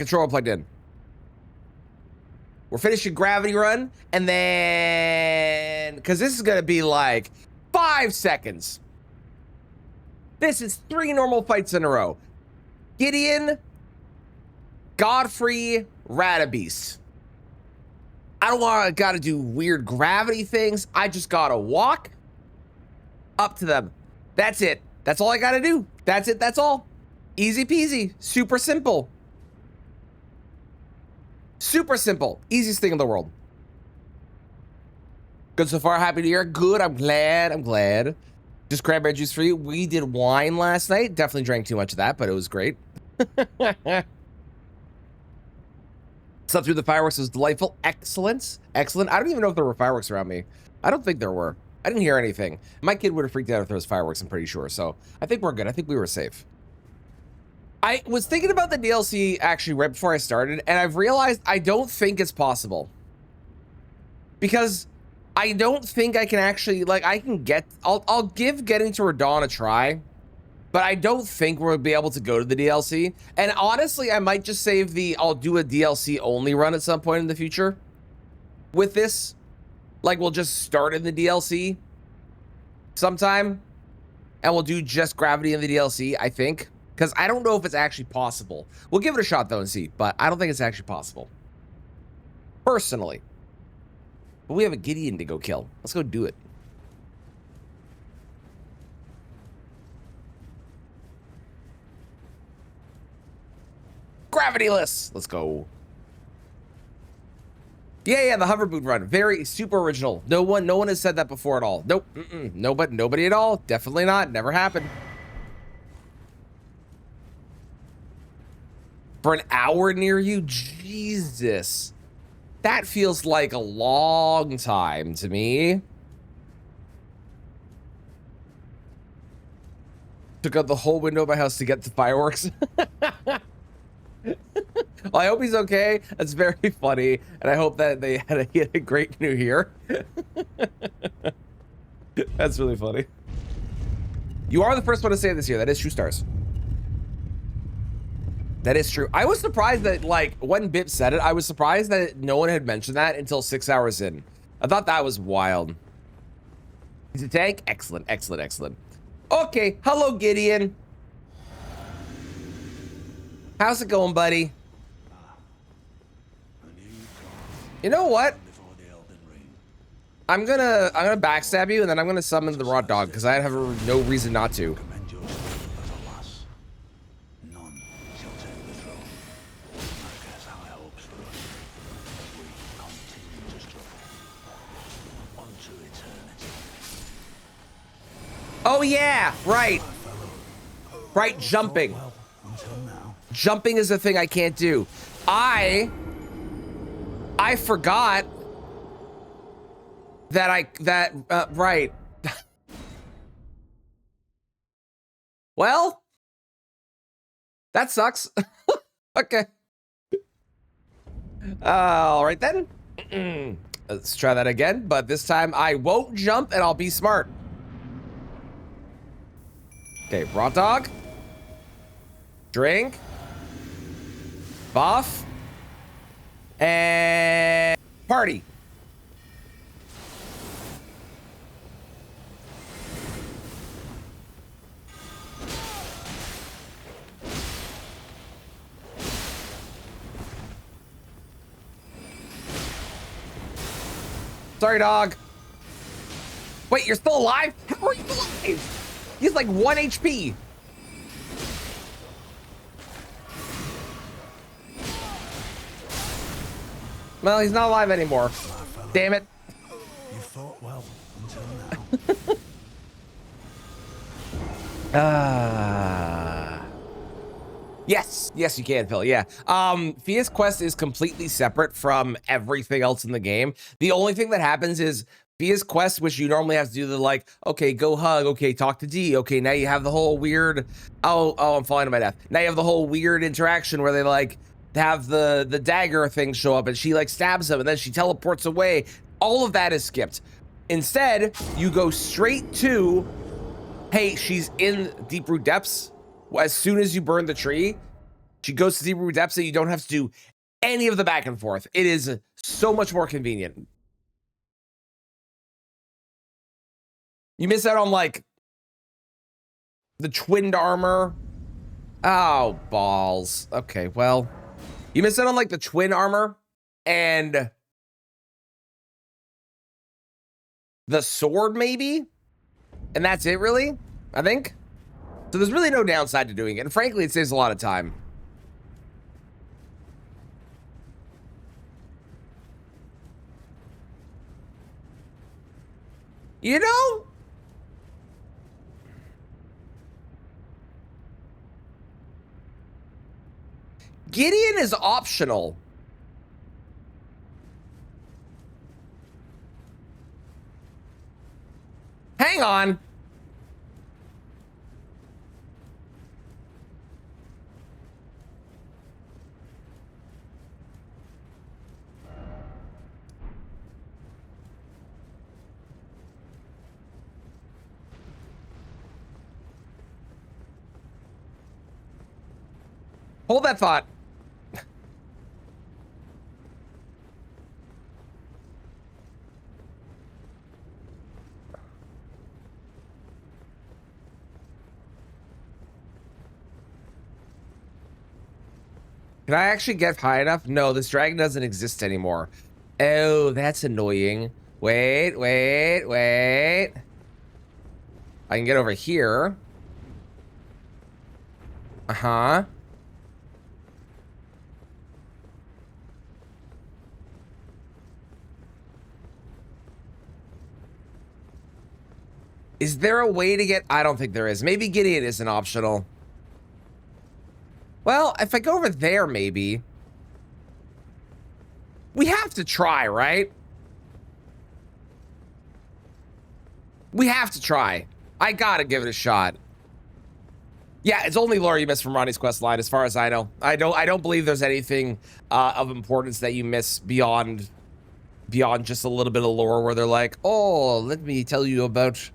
Controller plugged in. We're finishing Gravity Run, and then, because this is gonna be like 5 seconds. This is 3 normal fights in a row. Gideon, Godfrey, Radabeast. I don't gotta do weird gravity things. I just gotta walk up to them. That's it. That's all I gotta do. That's it. That's all. Easy peasy. Super simple. Super simple. Easiest thing in the world. Good so far. Happy to hear. Good. I'm glad. I'm glad. Just cranberry juice for you. We did wine last night. Definitely drank too much of that, but it was great. Slept through the fireworks. It was delightful. Excellent. Excellent. I don't even know if there were fireworks around me. I don't think there were. I didn't hear anything. My kid would have freaked out if there was fireworks, I'm pretty sure. So I think we're good. I think we were safe. I was thinking about the DLC actually right before I started, and I've realized I don't think it's possible. Because I don't think I can actually, like, I can get, I'll give getting to Radon a try, but I don't think we'll be able to go to the DLC. And honestly, I might just save I'll do a DLC only run at some point in the future with this. Like, we'll just start in the DLC sometime, and we'll do just Gravity in the DLC, I think. Because I don't know if it's actually possible. We'll give it a shot, though, and see. But I don't think it's actually possible. Personally. But we have a Gideon to go kill. Let's go do it. Gravityless! Let's go. Yeah, the hover boot run. Very super original. No one has said that before at all. Nope. Nobody at all. Definitely not. Never happened. For an hour near you? Jesus. That feels like a long time to me. Took out the whole window of my house to get the fireworks. Well, I hope he's okay. That's very funny. And I hope that he had a great new year. That's really funny. You are the first one to say it this year. That is true, Stars. That is true. I was surprised that, like, when Bip said it, I was surprised that no one had mentioned that until 6 hours in. I thought that was wild. He's a tank? Excellent, excellent, excellent. Okay, hello, Gideon. How's it going, buddy? You know what? I'm gonna backstab you, and then I'm gonna summon the raw dog because I have no reason not to. Oh yeah, right. Right, jumping. Jumping is a thing I can't do. I forgot that right. Well, that sucks. Okay. All right then. Let's try that again, but this time I won't jump and I'll be smart. Okay, raw dog. Drink. Buff. And party. Sorry, dog. Wait, you're still alive? How are you alive? He's like 1 HP. Well, he's not alive anymore. Damn it. You fought well until now. Yes, you can, Phil. Yeah. Fia's quest is completely separate from everything else in the game. The only thing that happens is Fia's quest, which you normally have to do the like, okay, go hug, okay, talk to D, okay, now you have the whole weird, oh, I'm falling to my death. Now you have the whole weird interaction where they like have the dagger thing show up and she like stabs him and then she teleports away. All of that is skipped. Instead, you go straight to, hey, she's in Deep Root Depths. As soon as you burn the tree, She goes to Deep Root Depths, so you don't have to do any of the back and forth. It is so much more convenient. You miss out on, like, the twinned armor. Oh, balls. Okay, well, you miss out on, like, the twin armor and the sword, maybe? And that's it, really? I think? So there's really no downside to doing it. And frankly, it saves a lot of time. You know? Gideon is optional. Hang on. Hold that thought. Can I actually get high enough? No, this dragon doesn't exist anymore. Oh, that's annoying. Wait. I can get over here. Uh-huh. Is there a way to get... I don't think there is. Maybe Gideon isn't optional. Well, if I go over there, maybe. We have to try, right? We have to try. I gotta give it a shot. Yeah, it's only lore you miss from Ronnie's quest line, as far as I know. I don't believe there's anything of importance that you miss beyond just a little bit of lore where they're like, oh, let me tell you about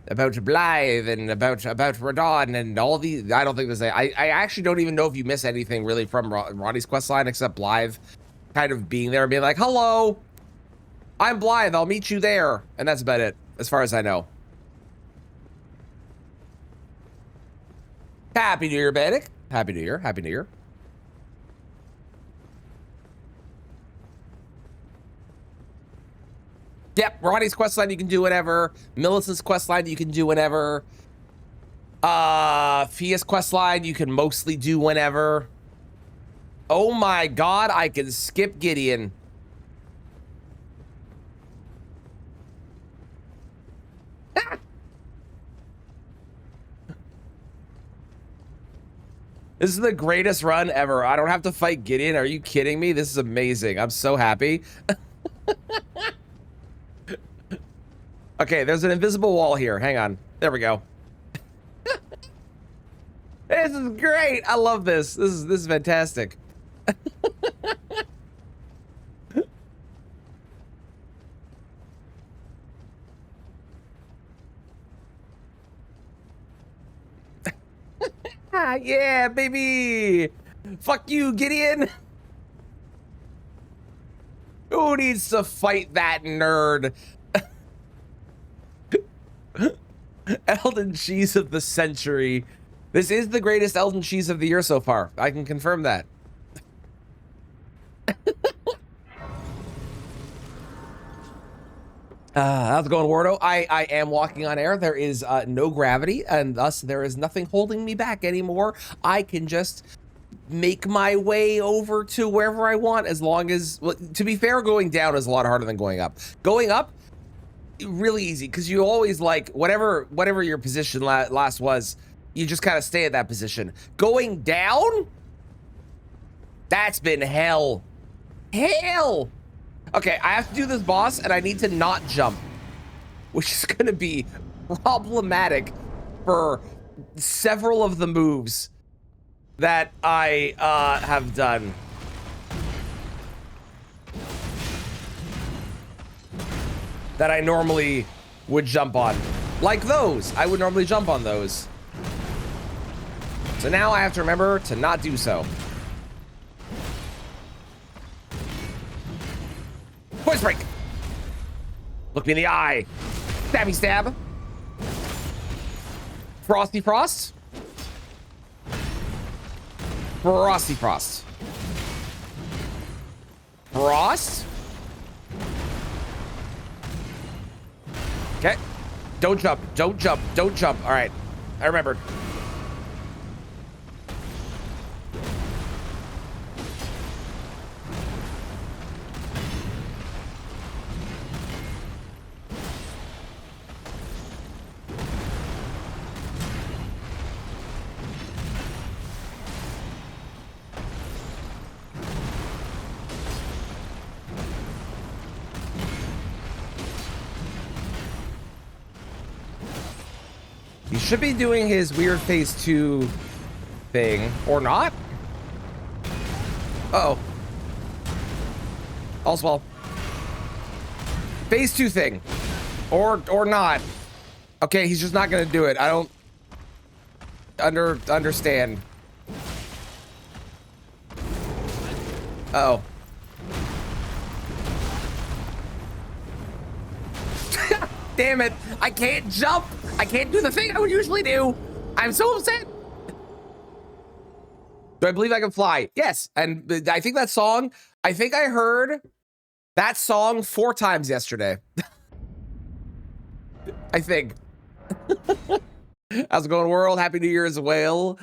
Blythe and about Radon and all these. I don't think there's I actually don't even know if you miss anything really from Ronnie's quest line except Blythe kind of being there and being like, hello, I'm Blythe, I'll meet you there. And that's about it, as far as I know. Happy New Year, Bannock. Happy New Year. Happy New Year. Yep, Ronnie's questline you can do whatever. Millicent's questline you can do whenever. Fia's questline you can mostly do whenever. Oh my god, I can skip Gideon. This is the greatest run ever. I don't have to fight Gideon. Are you kidding me? This is amazing. I'm so happy. Okay, there's an invisible wall here. Hang on. There we go. This is great. I love this. This is fantastic. Yeah, baby. Fuck you, Gideon. Who needs to fight that nerd? Elden cheese of the century. This is the greatest Elden cheese of the year so far. I can confirm that. How's it going, Wardo? I am walking on air. There is no gravity, and thus there is nothing holding me back anymore. I can just make my way over to wherever I want, as long as, well, to be fair, going down is a lot harder than going up. Going up, really easy, because you always, like, whatever your position last was, you just kind of stay at that position. Going down, that's been hell. Okay, I have to do this boss, and I need to not jump, which is going to be problematic for several of the moves that I have done. That I normally would jump on. Like those. I would normally jump on those. So now I have to remember to not do so. Look me in the eye. Stabby stab. Frosty Frost. Frosty Frost. Frost. Okay. Don't jump. Don't jump. Don't jump. All right. I remembered. He should be doing his weird phase 2 thing, or not. Uh-oh. All's well. Phase 2 thing, or not. Okay, he's just not gonna do it. I don't understand. Uh-oh. Damn it! I can't jump. I can't do the thing I would usually do. I'm so upset. Do I believe I can fly? Yes. And I think that song, I think I heard that song 4 times yesterday. I think. How's it going, world? Happy New Year as well.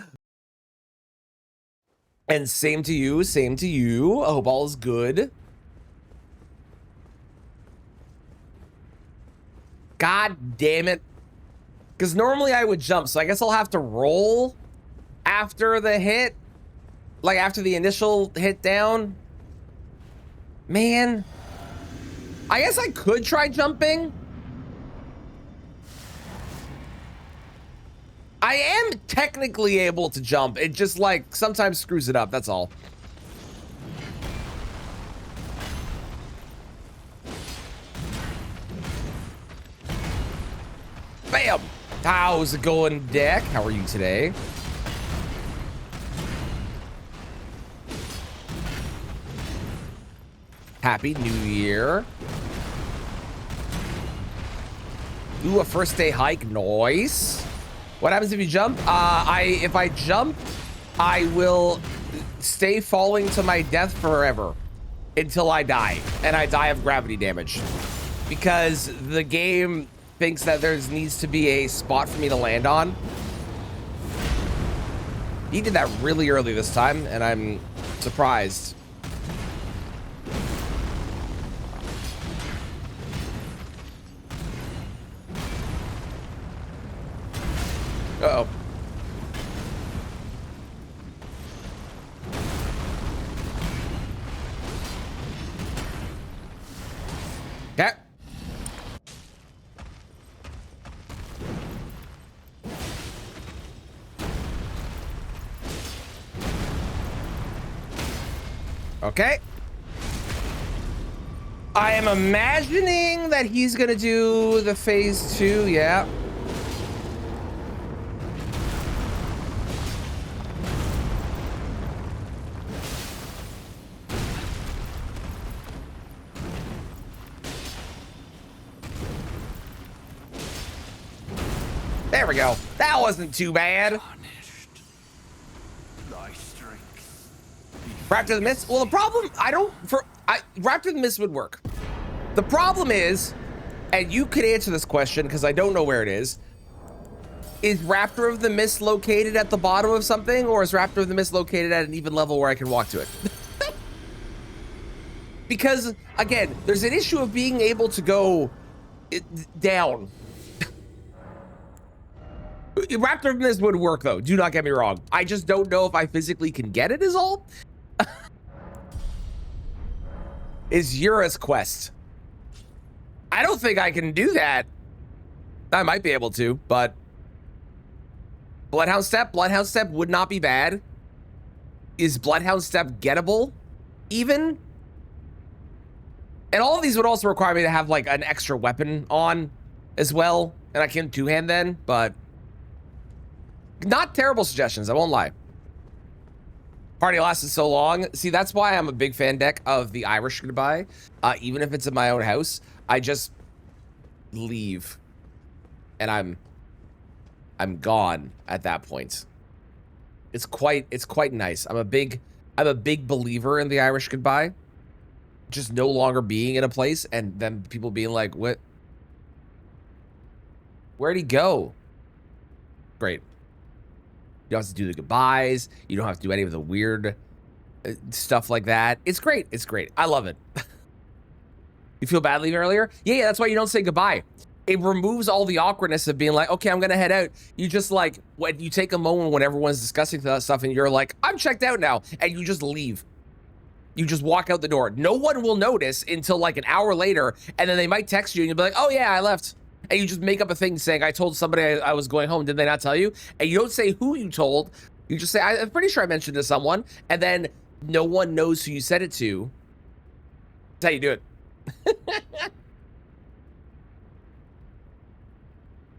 And same to you. Same to you. I hope all is good. God damn it. Because normally I would jump, so I guess I'll have to roll after the hit. Like after the initial hit down. Man. I guess I could try jumping. I am technically able to jump. It just like sometimes screws it up, that's all. Bam! How's it going, Deck? How are you today? Happy New Year. Ooh, a first day hike, nice. What happens if you jump? If I jump, I will stay falling to my death forever until I die, and I die of gravity damage because the game thinks that there needs to be a spot for me to land on. He did that really early this time, and I'm surprised. Uh-oh. Okay. Okay. I am imagining that he's gonna do the phase 2, yeah. There we go. That wasn't too bad. Raptor the Mist? Well, the problem, Raptor the Mist would work. The problem is, and you could answer this question because I don't know where it is Raptor of the Mist located at the bottom of something, or is Raptor of the Mist located at an even level where I can walk to it? Because, again, there's an issue of being able to go down. Raptor of the Mist would work, though. Do not get me wrong. I just don't know if I physically can get it is all. Is Yura's quest. I don't think I can do that. I might be able to, but Bloodhound Step would not be bad. Is Bloodhound Step gettable even? And all of these would also require me to have like an extra weapon on as well, and I can two-hand then, but not terrible suggestions, I won't lie. Party lasted so long. See, that's why I'm a big fan, Deck, of the Irish goodbye. Even if it's in my own house, I just leave, and I'm gone at that point. It's quite nice. I'm a big believer in the Irish goodbye. Just no longer being in a place and then people being like, "What? Where'd he go?" Great. You don't have to do the goodbyes. You don't have to do any of the weird stuff like that. It's great. It's great. I love it. You feel bad leaving earlier? Yeah, that's why you don't say goodbye. It removes all the awkwardness of being like, okay, I'm gonna head out. You just like, when you take a moment when everyone's discussing that stuff and you're like, I'm checked out now, and you just leave. You just walk out the door. No one will notice until like an hour later, and then they might text you and you'll be like, oh yeah, I left. And you just make up a thing saying, I told somebody I was going home. Did they not tell you? And you don't say who you told. You just say, I'm pretty sure I mentioned it to someone. And then no one knows who you said it to. That's how you do it.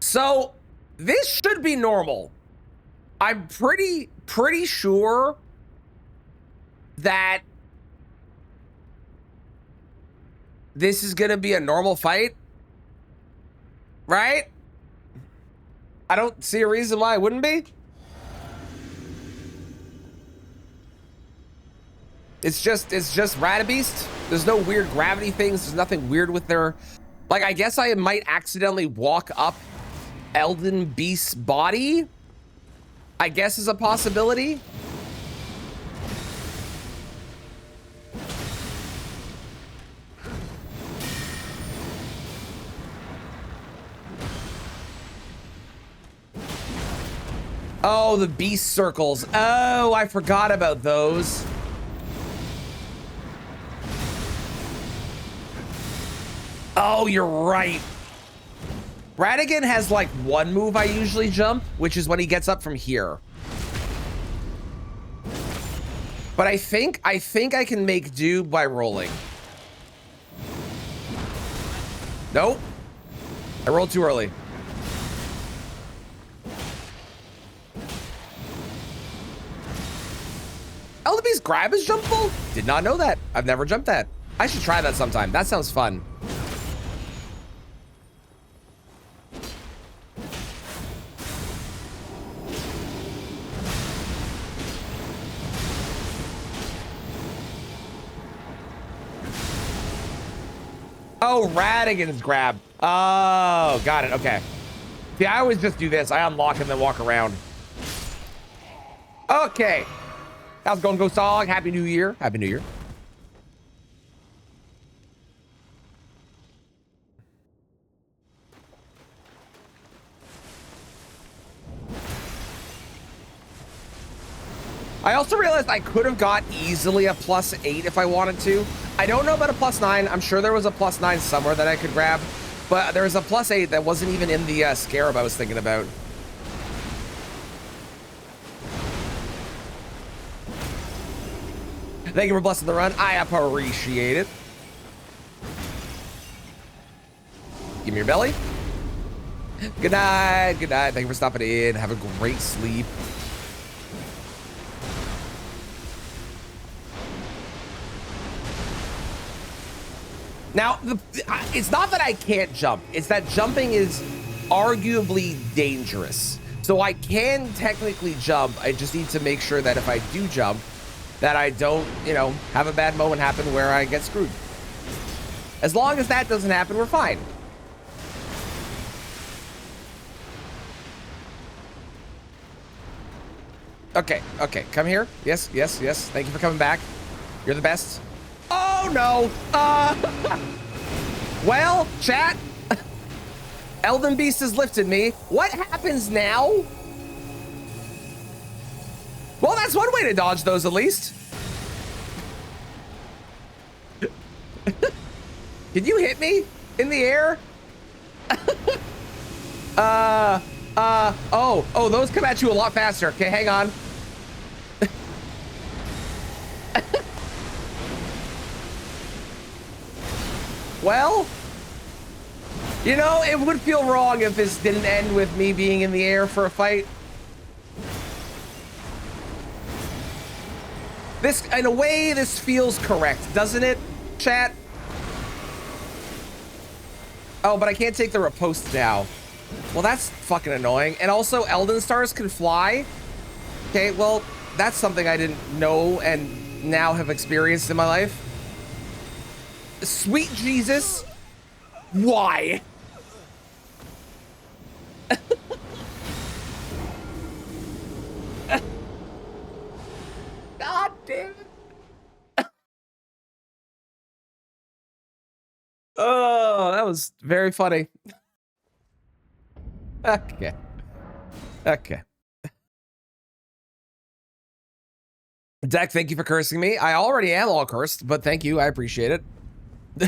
So this should be normal. I'm pretty sure that this is gonna be a normal fight, right? I don't see a reason why it wouldn't be. It's just Radabeast. There's no weird gravity things. There's nothing weird with their, like, I guess I might accidentally walk up Elden Beast's body, I guess, is a possibility. Oh, the beast circles. Oh, I forgot about those. Oh, you're right. Radigan has like one move I usually jump, which is when he gets up from here. But I think I can make do by rolling. Nope. I rolled too early. Elden Beast's grab is jumpable? Did not know that. I've never jumped that. I should try that sometime. That sounds fun. Oh, Radigan's grab. Oh, got it. Okay. See, I always just do this. I unlock and then walk around. Okay. How's it going, Ghost Dog? Happy New Year. Happy New Year. I also realized I could have got easily a +8 if I wanted to. I don't know about a +9. I'm sure there was a +9 somewhere that I could grab, but there was a +8 that wasn't even in the scarab I was thinking about. Thank you for blessing the run. I appreciate it. Give me your belly. Good night. Good night. Thank you for stopping in. Have a great sleep. Now, it's not that I can't jump. It's that jumping is arguably dangerous. So I can technically jump. I just need to make sure that if I do jump, that I don't, you know, have a bad moment happen where I get screwed. As long as that doesn't happen, we're fine. Okay, okay, come here. Yes, yes, yes. Thank you for coming back. You're the best. Oh, no. Well, chat. Elden Beast has lifted me. What happens now? Well, that's one way to dodge those, at least. Can you hit me in the air? Oh, those come at you a lot faster. Okay, hang on. Well, you know, it would feel wrong if this didn't end with me being in the air for a fight. This, in a way, this feels correct, doesn't it, chat? Oh, but I can't take the riposte now. Well, that's fucking annoying. And also, Elden stars can fly. Okay, well, that's something I didn't know and now have experienced in my life. Sweet Jesus. Why? God damn it. Oh, that was very funny. Okay. Okay. Deck, thank you for cursing me. I already am all cursed, but thank you. I appreciate it.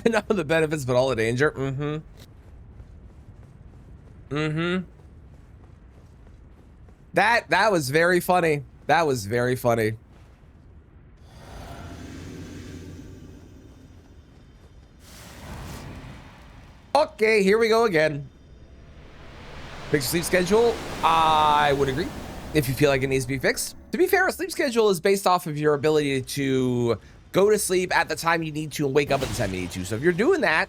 None of the benefits, but all the danger. Mm-hmm. Mm-hmm. That was very funny. That was very funny. Okay, here we go again. Fix your sleep schedule. I would agree. If you feel like it needs to be fixed. To be fair, a sleep schedule is based off of your ability to go to sleep at the time you need to and wake up at the time you need to. So if you're doing that,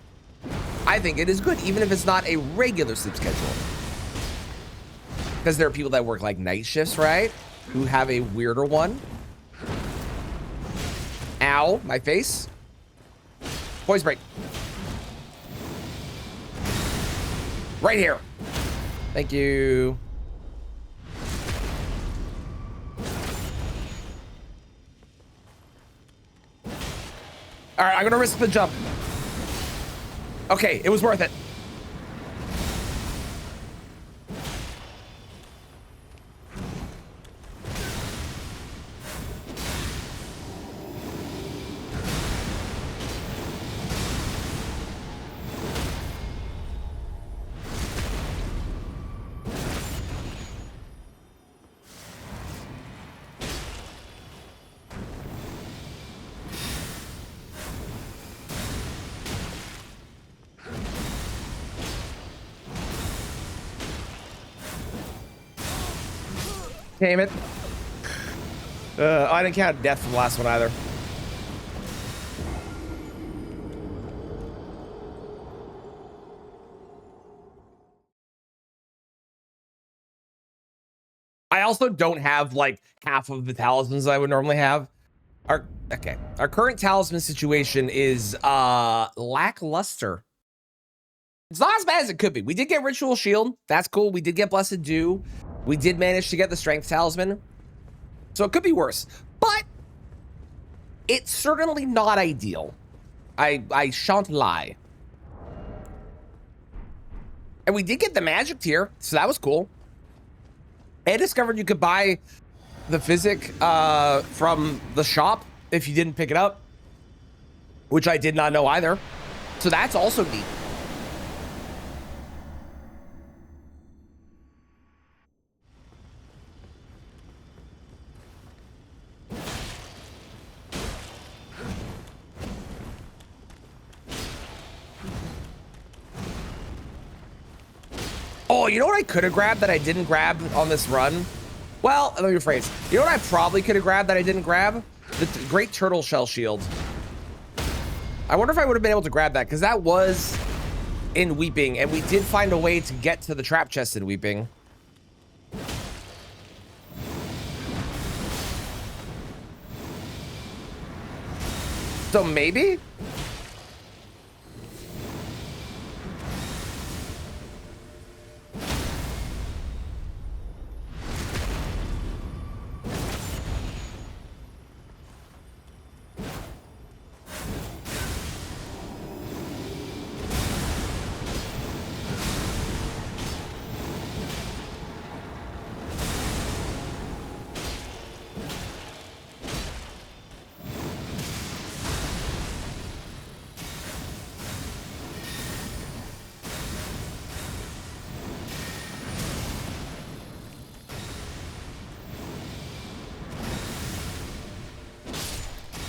I think it is good, even if it's not a regular sleep schedule. Because there are people that work like night shifts, right? Who have a weirder one. Ow, my face. Poison break. Right here. Thank you. All right, I'm gonna risk the jump. Okay, it was worth it. Damn it. I didn't count death from the last one either. I also don't have like half of the talismans I would normally have. Our current talisman situation is lackluster. It's not as bad as it could be. We did get Ritual Shield. That's cool. We did get Blessed Dew. We did manage to get the Strength Talisman. So it could be worse. But it's certainly not ideal. I shan't lie. And we did get the Magic Tier, so that was cool. I discovered you could buy the Physic from the shop if you didn't pick it up, which I did not know either. So that's also neat. Oh, you know what I could have grabbed that I didn't grab on this run? Well, let me rephrase. You know what I probably could have grabbed that I didn't grab? The Great Turtle Shell Shield. I wonder if I would have been able to grab that, because that was in Weeping, and we did find a way to get to the trap chest in Weeping. So maybe?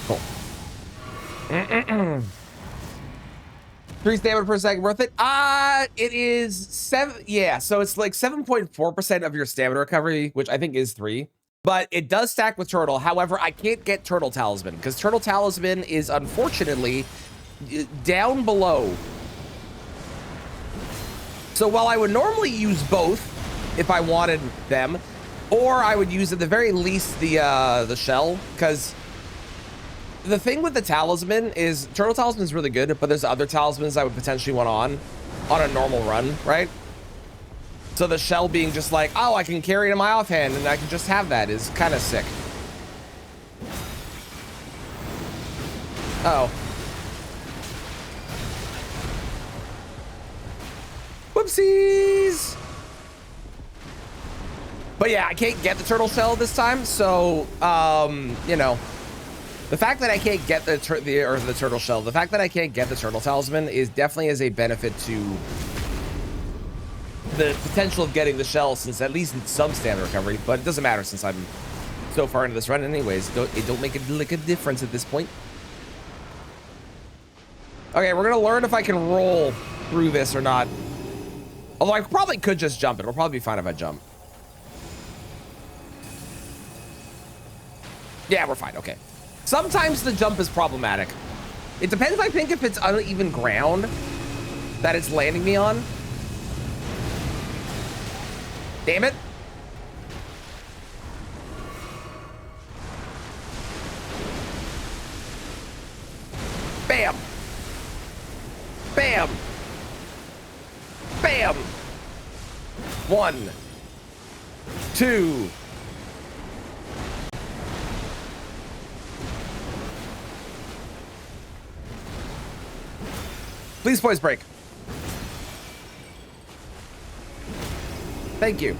Cool. 3 stamina per second worth it? It is 7. Yeah, so it's like 7.4% of your stamina recovery, which I think is 3. But it does stack with Turtle. However, I can't get Turtle Talisman because Turtle Talisman is unfortunately down below So while I would normally use both if I wanted them, or I would use at the very least the shell, because the thing with the talisman is turtle talisman is really good, but there's other talismans I would potentially want on a normal run, right? So the shell being just like, oh, I can carry it in my offhand and I can just have that is kind of sick. Uh oh. Whoopsies. But yeah, I can't get the turtle shell this time, so you know, the fact that I can't get the turtle shell, the fact that I can't get the turtle talisman is definitely as a benefit to the potential of getting the shell, since at least in some standard recovery, but it doesn't matter since I'm so far into this run anyways. It don't make a difference at this point. Okay, we're gonna learn if I can roll through this or not. Although I probably could just jump it. It'll probably be fine if I jump. Yeah, we're fine. Okay. Sometimes the jump is problematic. It depends, I think, if it's uneven ground that it's landing me on. Damn it. Bam. Bam. Bam. 1, 2. Please poise break. Thank you.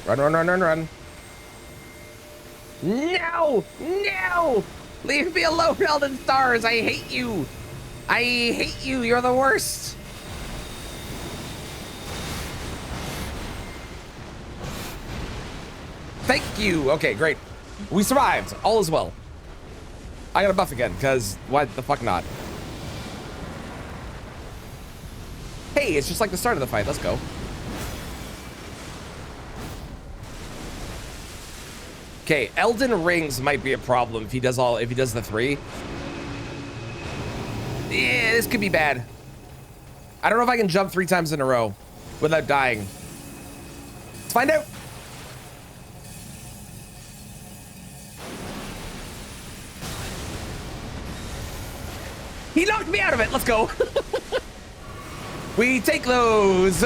Run, run, run, run, run. No! No! Leave me alone, Elden Stars! I hate you! I hate you! You're the worst! Thank you! Okay, great. We survived. All is well. I got a buff again, because why the fuck not? Hey, it's just like the start of the fight. Let's go. Okay, Elden rings might be a problem if he does the 3. Yeah, this could be bad. I don't know if I can jump 3 times in a row without dying. Let's find out. He knocked me out of it. Let's go. We take those.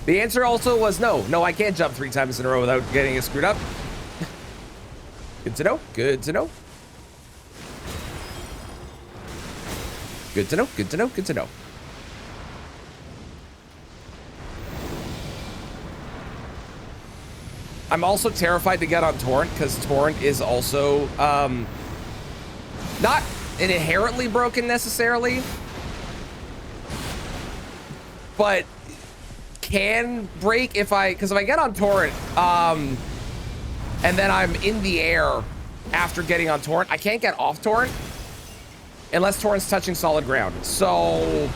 The answer also was no. No, I can't jump 3 times in a row without getting it screwed up. Good to know. Good to know. Good to know. Good to know. Good to know. I'm also terrified to get on Torrent because Torrent is also not inherently broken necessarily, but can break because if I get on Torrent and then I'm in the air after getting on Torrent, I can't get off Torrent unless Torrent's touching solid ground. So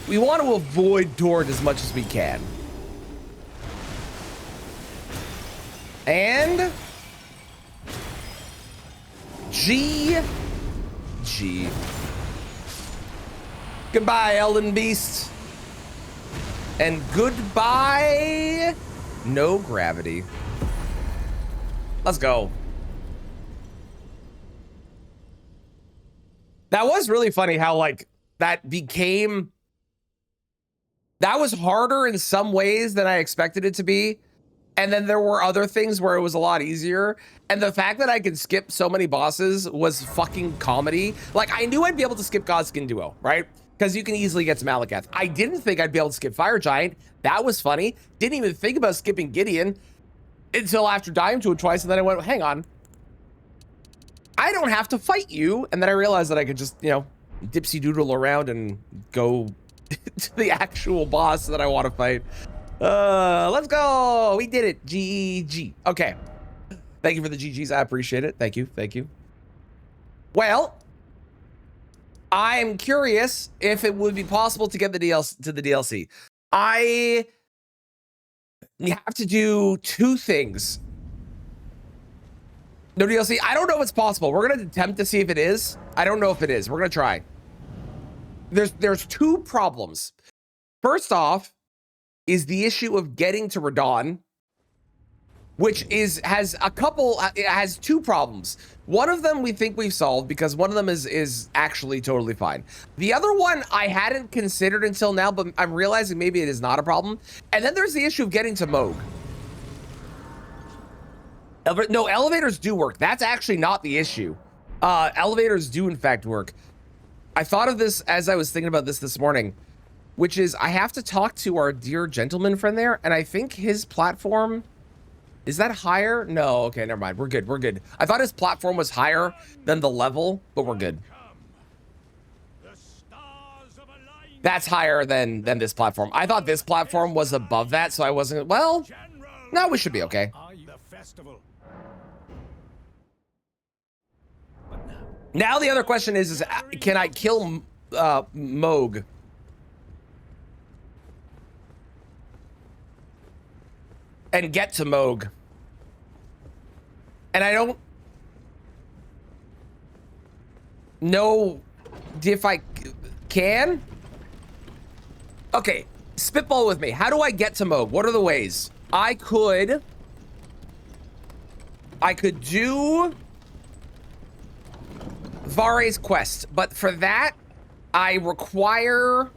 we want to avoid Torrent as much as we can. And G. Goodbye, Elden Beast. And goodbye, no gravity. Let's go. That was really funny how like that was harder in some ways than I expected it to be. And then there were other things where it was a lot easier. And the fact that I could skip so many bosses was fucking comedy. Like, I knew I'd be able to skip Godskin Duo, right? Because you can easily get to Malakath. I didn't think I'd be able to skip Fire Giant. That was funny. Didn't even think about skipping Gideon until after dying to it twice. And then I went, hang on. I don't have to fight you. And then I realized that I could just, you know, dipsy doodle around and go to the actual boss that I want to fight. Let's go. We did it. GG. Okay. Thank you for the GGs. I appreciate it. Thank you. Thank you. Well, I'm curious if it would be possible to get the DLC. I have to do two things. No DLC. I don't know if it's possible. We're gonna attempt to see if it is. I don't know if it is. We're gonna try. There's two problems. First off, is the issue of getting to Radon, which has two problems. One of them we think we've solved because one of them is actually totally fine. The other one I hadn't considered until now, but I'm realizing maybe it is not a problem. And then there's the issue of getting to Moog. No, elevators do work. That's actually not the issue. Elevators do in fact work. I thought of this as I was thinking about this morning, which is I have to talk to our dear gentleman friend there, and I think his platform, is that higher? No, okay, never mind. We're good, we're good. I thought his platform was higher than the level, but we're good. That's higher than this platform. I thought this platform was above that, so I wasn't, well, no, we should be okay. Now the other question is can I kill Moog? And get to Moog. And I don't know if I can. Okay, spitball with me. How do I get to Moog? What are the ways? I could do Vare's quest, but for that, I require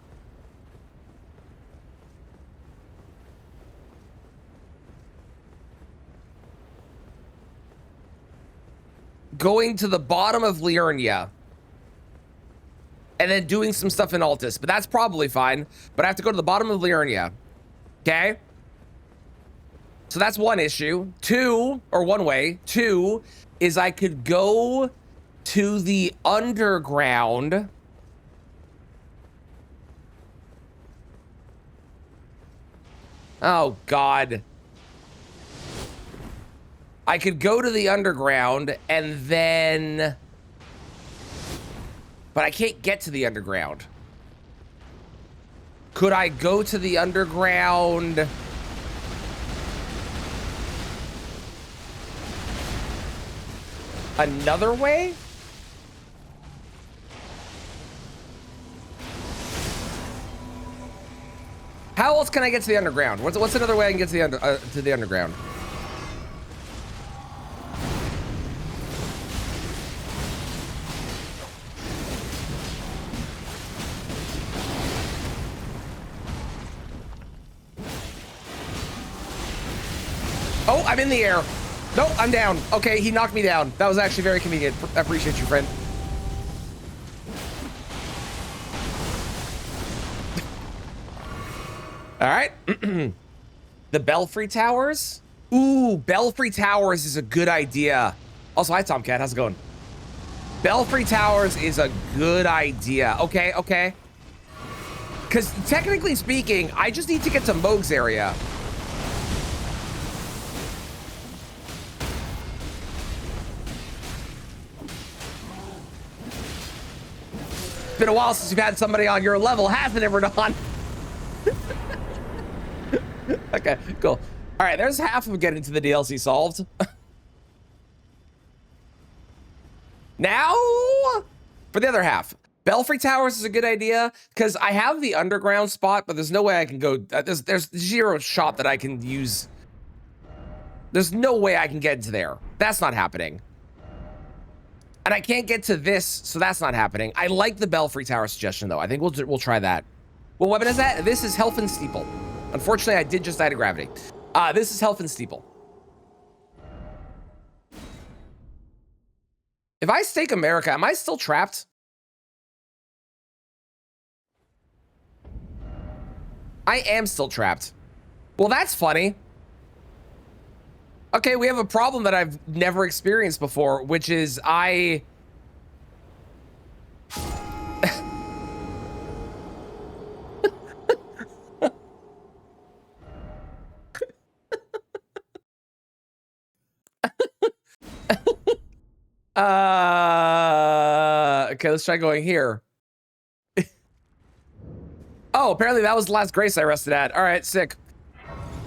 going to the bottom of Liurnia and then doing some stuff in Altus, but that's probably fine. But I have to go to the bottom of Liurnia. Okay? So that's one issue. Two, or one way. Two is I could go to the underground. Oh, God. I could go to the underground and then... But I can't get to the underground. Could I go to the underground... another way? How else can I get to the underground? What's another way I can get to the underground? Oh, I'm in the air. Nope, I'm down. Okay, he knocked me down. That was actually very convenient. I appreciate you, friend. All right. The Belfry Towers. Ooh, Belfry Towers is a good idea. Also, hi, Tomcat. How's it going? Belfry Towers is a good idea. Okay, okay. Because technically speaking, I just need to get to Moog's area. It's been a while since you've had somebody on your level, hasn't it, Radon? Okay, cool. All right, there's half of getting to the DLC solved. Now, for the other half, Belfry Towers is a good idea because I have the underground spot, but there's no way I can go. There's zero shot that I can use. There's no way I can get into there. That's not happening. And I can't get to this, so that's not happening. I like the Belfry Tower suggestion, though. I think we'll try that. What weapon is that? This is Health and Steeple. Unfortunately, I did just die to gravity. This is Health and Steeple. If I stake America, am I still trapped? I am still trapped. Well, that's funny. Okay, we have a problem that I've never experienced before, which is I... Okay, let's try going here. Oh, apparently that was the last grace I rested at. All right, sick.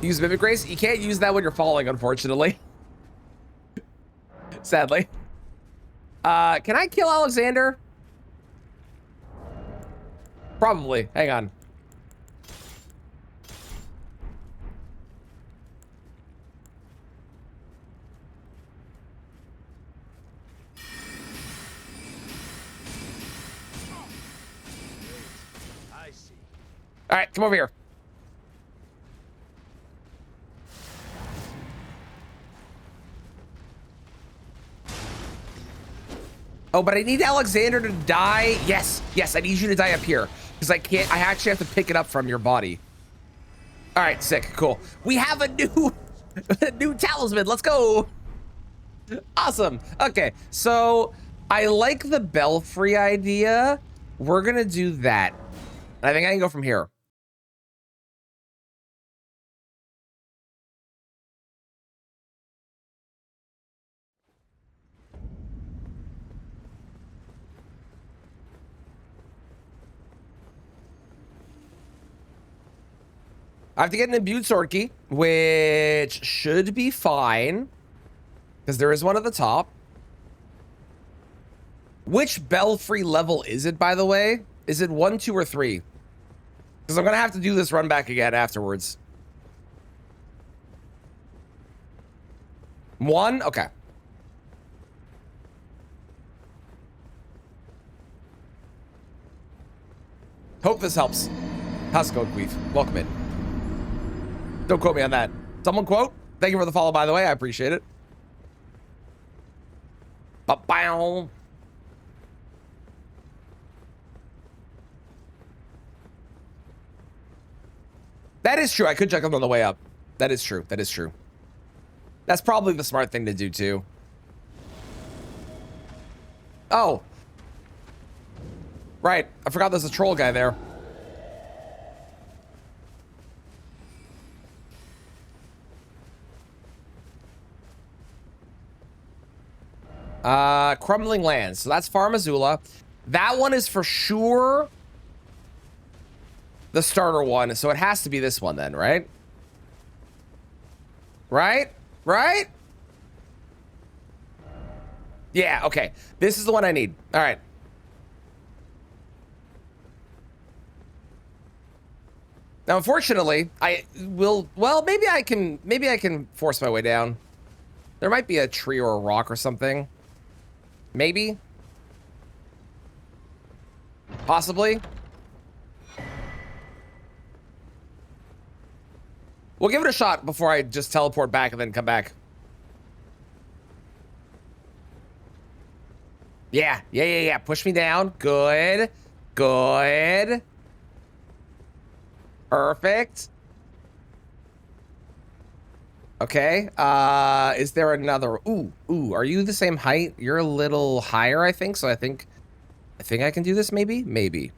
Use Mimic Grace. You can't use that when you're falling, unfortunately. Sadly. Can I kill Alexander? Probably. Hang on. I see. All right, come over here. Oh, but I need Alexander to die. Yes, yes, I need you to die up here because I can't. I actually have to pick it up from your body. All right, sick, cool. We have a new, a new talisman. Let's go. Awesome. Okay, so I like the belfry idea. We're gonna do that. I think I can go from here. I have to get an imbued sword key, which should be fine because there is one at the top. Which belfry level is it, by the way? Is it 1, 2, or 3? Because I'm gonna have to do this run back again afterwards. 1? Okay. Hope this helps. How's it going, Queef? Welcome in. Don't quote me on that. Someone quote? Thank you for the follow, by the way. I appreciate it. Ba-bow. That is true. I could check them on the way up. That is true. That is true. That's probably the smart thing to do, too. Oh. Right. I forgot there's a troll guy there. Crumbling Lands. So that's Farm Azula. That one is for sure the starter one. So it has to be this one then, right? Right? Right? Yeah, okay. This is the one I need. All right. Now, unfortunately, I will... Well, maybe I can force my way down. There might be a tree or a rock or something. Maybe. Possibly. We'll give it a shot before I just teleport back and then come back. Yeah. Push me down. Good. Good. Perfect. Okay. Is there another? Ooh. Are you the same height? You're a little higher, I think. So I think I can do this. Maybe.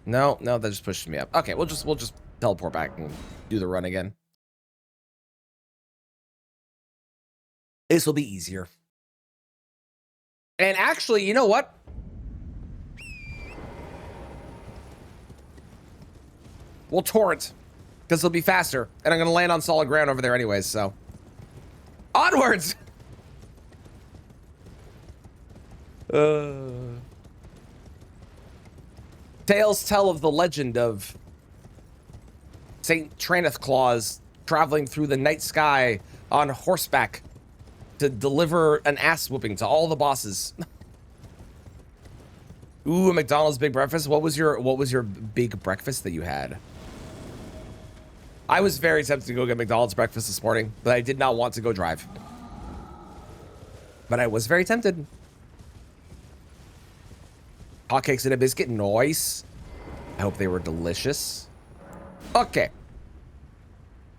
No, that just pushed me up. Okay, we'll just teleport back and do the run again. This will be easier. And actually, you know what? We'll torrent, because it'll be faster. And I'm going to land on solid ground over there anyways, so. Onwards! Tales tell of the legend of Saint Traneth Claus traveling through the night sky on horseback to deliver an ass whooping to all the bosses. Ooh, a McDonald's big breakfast. What was your big breakfast that you had? I was very tempted to go get McDonald's breakfast this morning, but I did not want to go drive. But I was very tempted. Hotcakes and a biscuit, nice. I hope they were delicious. Okay.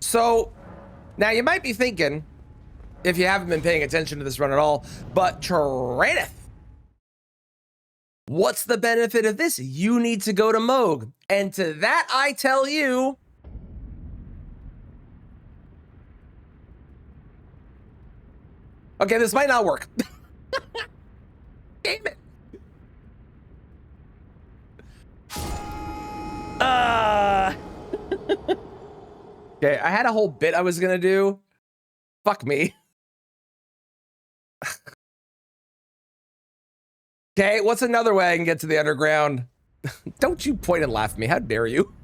So now you might be thinking, if you haven't been paying attention to this run at all, but Tradeth, what's the benefit of this? You need to go to Moog. And to that I tell you, okay, this might not work. Damn it. Okay, I had a whole bit I was gonna do. Fuck me. Okay, what's another way I can get to the underground? Don't you point and laugh at me. How dare you?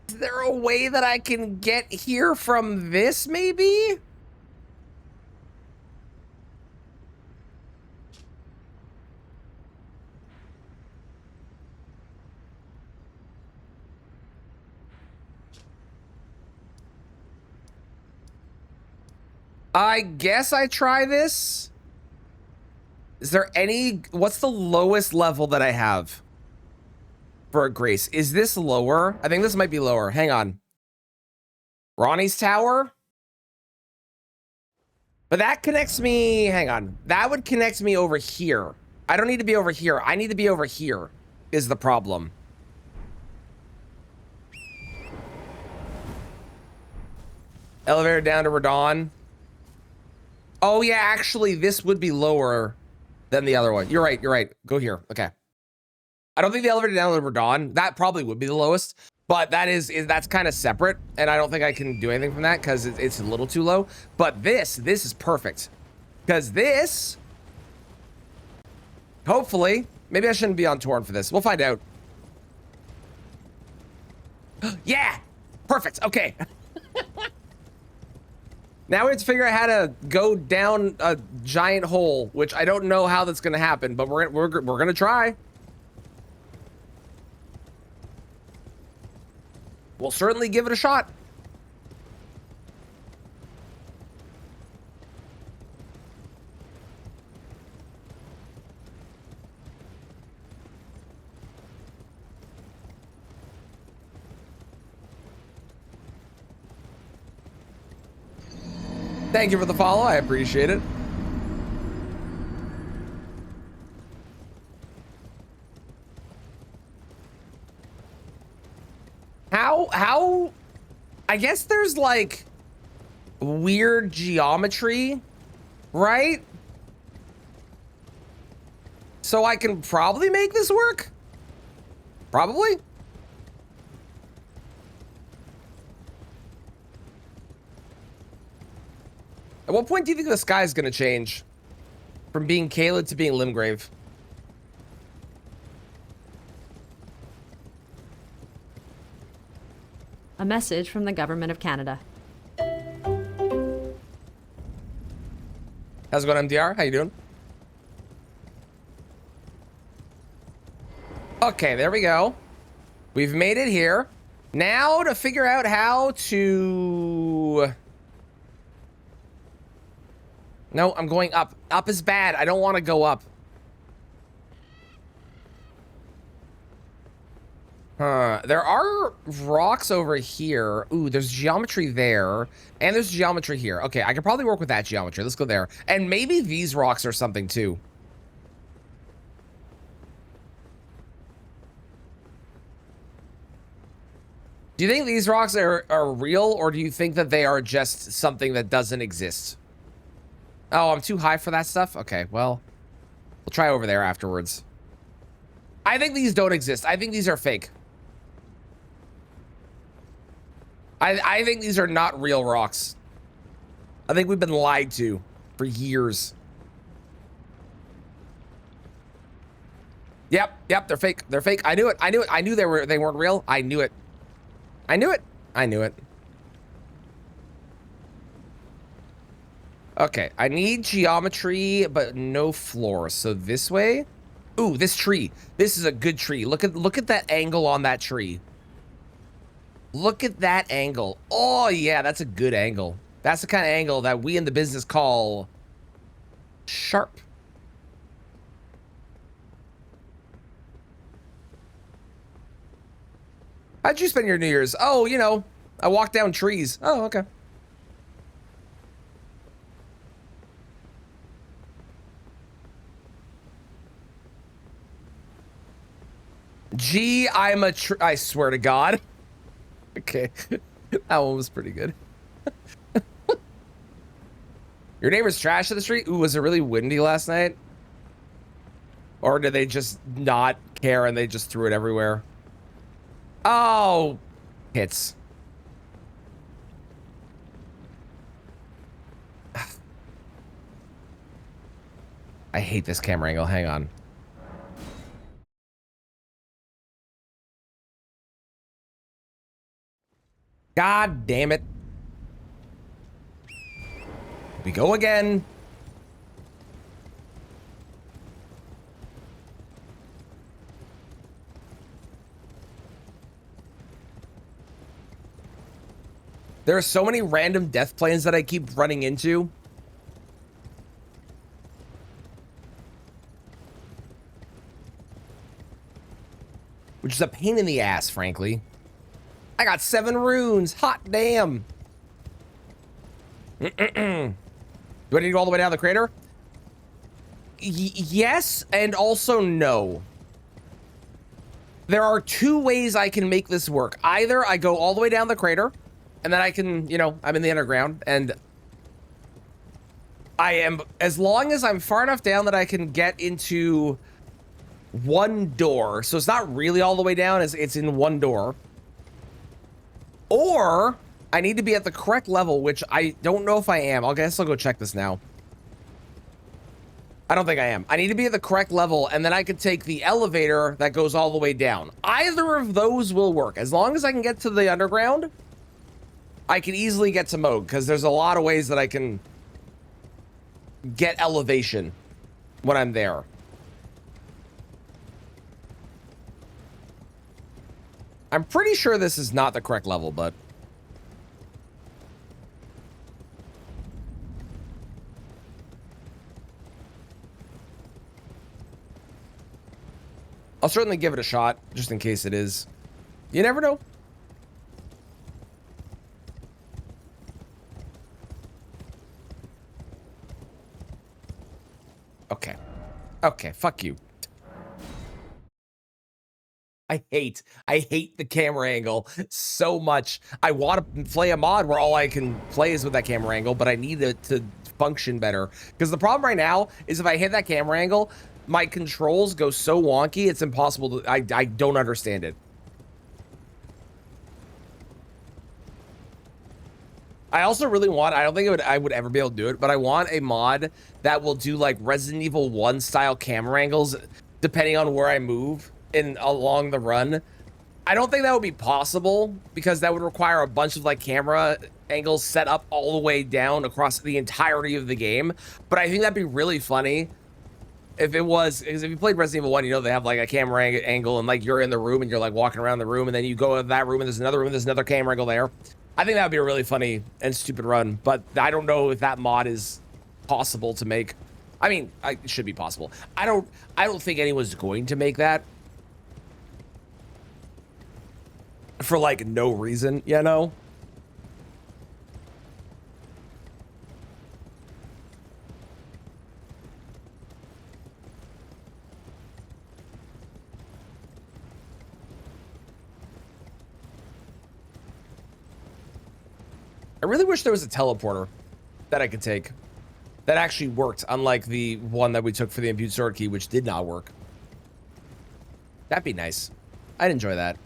Is there a way that I can get here from this, maybe? I guess I try this. Is there any... What's the lowest level that I have for a grace? Is this lower? I think this might be lower. Hang on. Ronnie's Tower? But that connects me... Hang on. That would connect me over here. I don't need to be over here. I need to be over here is the problem. Elevator down to Radon. Oh, yeah, actually, this would be lower than the other one. You're right, you're right. Go here. Okay. I don't think the elevator down to Radon, that probably would be the lowest, but that's kind of separate, and I don't think I can do anything from that because it's a little too low. But this is perfect. Because this, hopefully, maybe I shouldn't be on Torn for this. We'll find out. Yeah! Perfect, okay. Now we have to figure out how to go down a giant hole, which I don't know how that's going to happen, but we're going to try. We'll certainly give it a shot. Thank you for the follow. I appreciate it. How I guess there's like weird geometry, right? So I can probably make this work. Probably. At what point do you think the sky is going to change from being Caelid to being Limgrave? A message from the Government of Canada. How's it going, MDR? How you doing? Okay, there we go. We've made it here. Now to figure out how to... No, I'm going up. Up is bad. I don't want to go up. There are rocks over here. Ooh, there's geometry there. And there's geometry here. Okay, I can probably work with that geometry. Let's go there. And maybe these rocks are something too. Do you think these rocks are real, or do you think that they are just something that doesn't exist? Oh, I'm too high for that stuff? Okay, well, we'll try over there afterwards. I think these don't exist. I think these are fake. I think these are not real rocks. I think we've been lied to for years. Yep, they're fake. They're fake. I knew it. I knew it. I knew they weren't real. I knew it. I knew it. I knew it. Okay, I need geometry, but no floors. So this way. Ooh, this tree. This is a good tree. Look at that angle on that tree. Look at that angle. Oh yeah, that's a good angle. That's the kind of angle that we in the business call sharp. How'd you spend your New Year's? Oh, you know, I walked down trees. Oh, okay. Gee, I swear to God. Okay. That one was pretty good. Your neighbor's trash in the street? Ooh, was it really windy last night? Or did they just not care and they just threw it everywhere? Oh, hits. I hate this camera angle. Hang on. God damn it. We go again. There are so many random death planes that I keep running into. Which is a pain in the ass, frankly. I got 7 runes. Hot damn. Do I need to go all the way down the crater? Yes, and also no. There are 2 ways I can make this work. Either I go all the way down the crater, and then I can, you know, I'm in the underground, and I am, as long as I'm far enough down that I can get into 1 door. So it's not really all the way down, it's in 1 door. Or I need to be at the correct level, which I don't know if I am. I guess I'll go check this now. I don't think I am. I need to be at the correct level, and then I could take the elevator that goes all the way down. Either of those will work. As long as I can get to the underground, I can easily get to Moog, because there's a lot of ways that I can get elevation when I'm there. I'm pretty sure this is not the correct level, but... I'll certainly give it a shot, just in case it is. You never know. Okay. Okay, fuck you. I hate the camera angle so much. I want to play a mod where all I can play is with that camera angle, but I need it to function better. Because the problem right now is if I hit that camera angle, my controls go so wonky, it's impossible to, I don't understand it. I also really want, I don't think I would ever be able to do it, but I want a mod that will do like Resident Evil 1 style camera angles depending on where I move in along the run. I don't think that would be possible because that would require a bunch of like camera angles set up all the way down across the entirety of the game. But I think that'd be really funny if it was, because if you played Resident Evil 1, you know they have like a camera angle and like you're in the room and you're like walking around the room and then you go to that room and there's another camera angle there. I think that would be a really funny and stupid run, but I don't know if that mod is possible to make. I mean, it should be possible. I don't think anyone's going to make that for like no reason, you know? I really wish there was a teleporter that I could take that actually worked, unlike the one that we took for the Impute Sword Key, which did not work. That'd be nice. I'd enjoy that.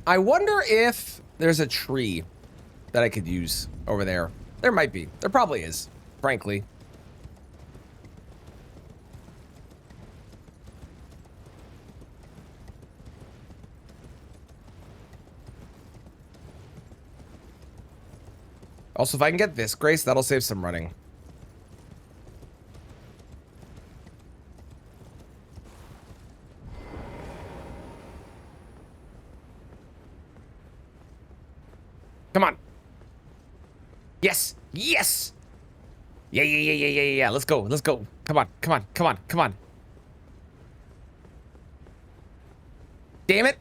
I wonder if there's a tree that I could use over there. There might be. There probably is, frankly. Also, if I can get this, Grace, that'll save some running. Come on. Yes. Yes. Yeah. Let's go. Let's go. Come on. Come on. Come on. Come on. Damn it.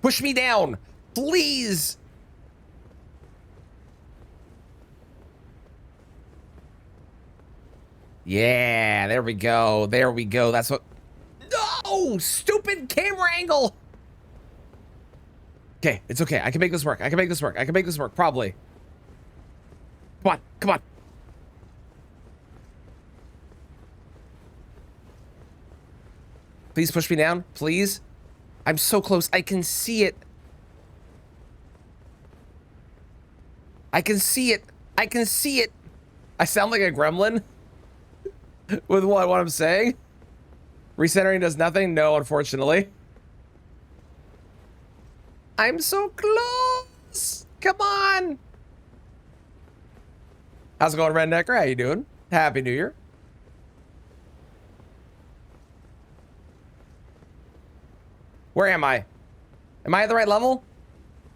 Push me down, please. Yeah, there we go. There we go. That's what. No, stupid camera angle. Okay, it's okay. I can make this work. I can make this work. I can make this work, probably. Come on, come on. Please push me down, please. I'm so close. I can see it. I can see it. I can see it. I sound like a gremlin with what I'm saying. Recentering does nothing? No, unfortunately. I'm so close. Come on. How's it going, Rednecker? How you doing? Happy New Year. Where am I? Am I at the right level?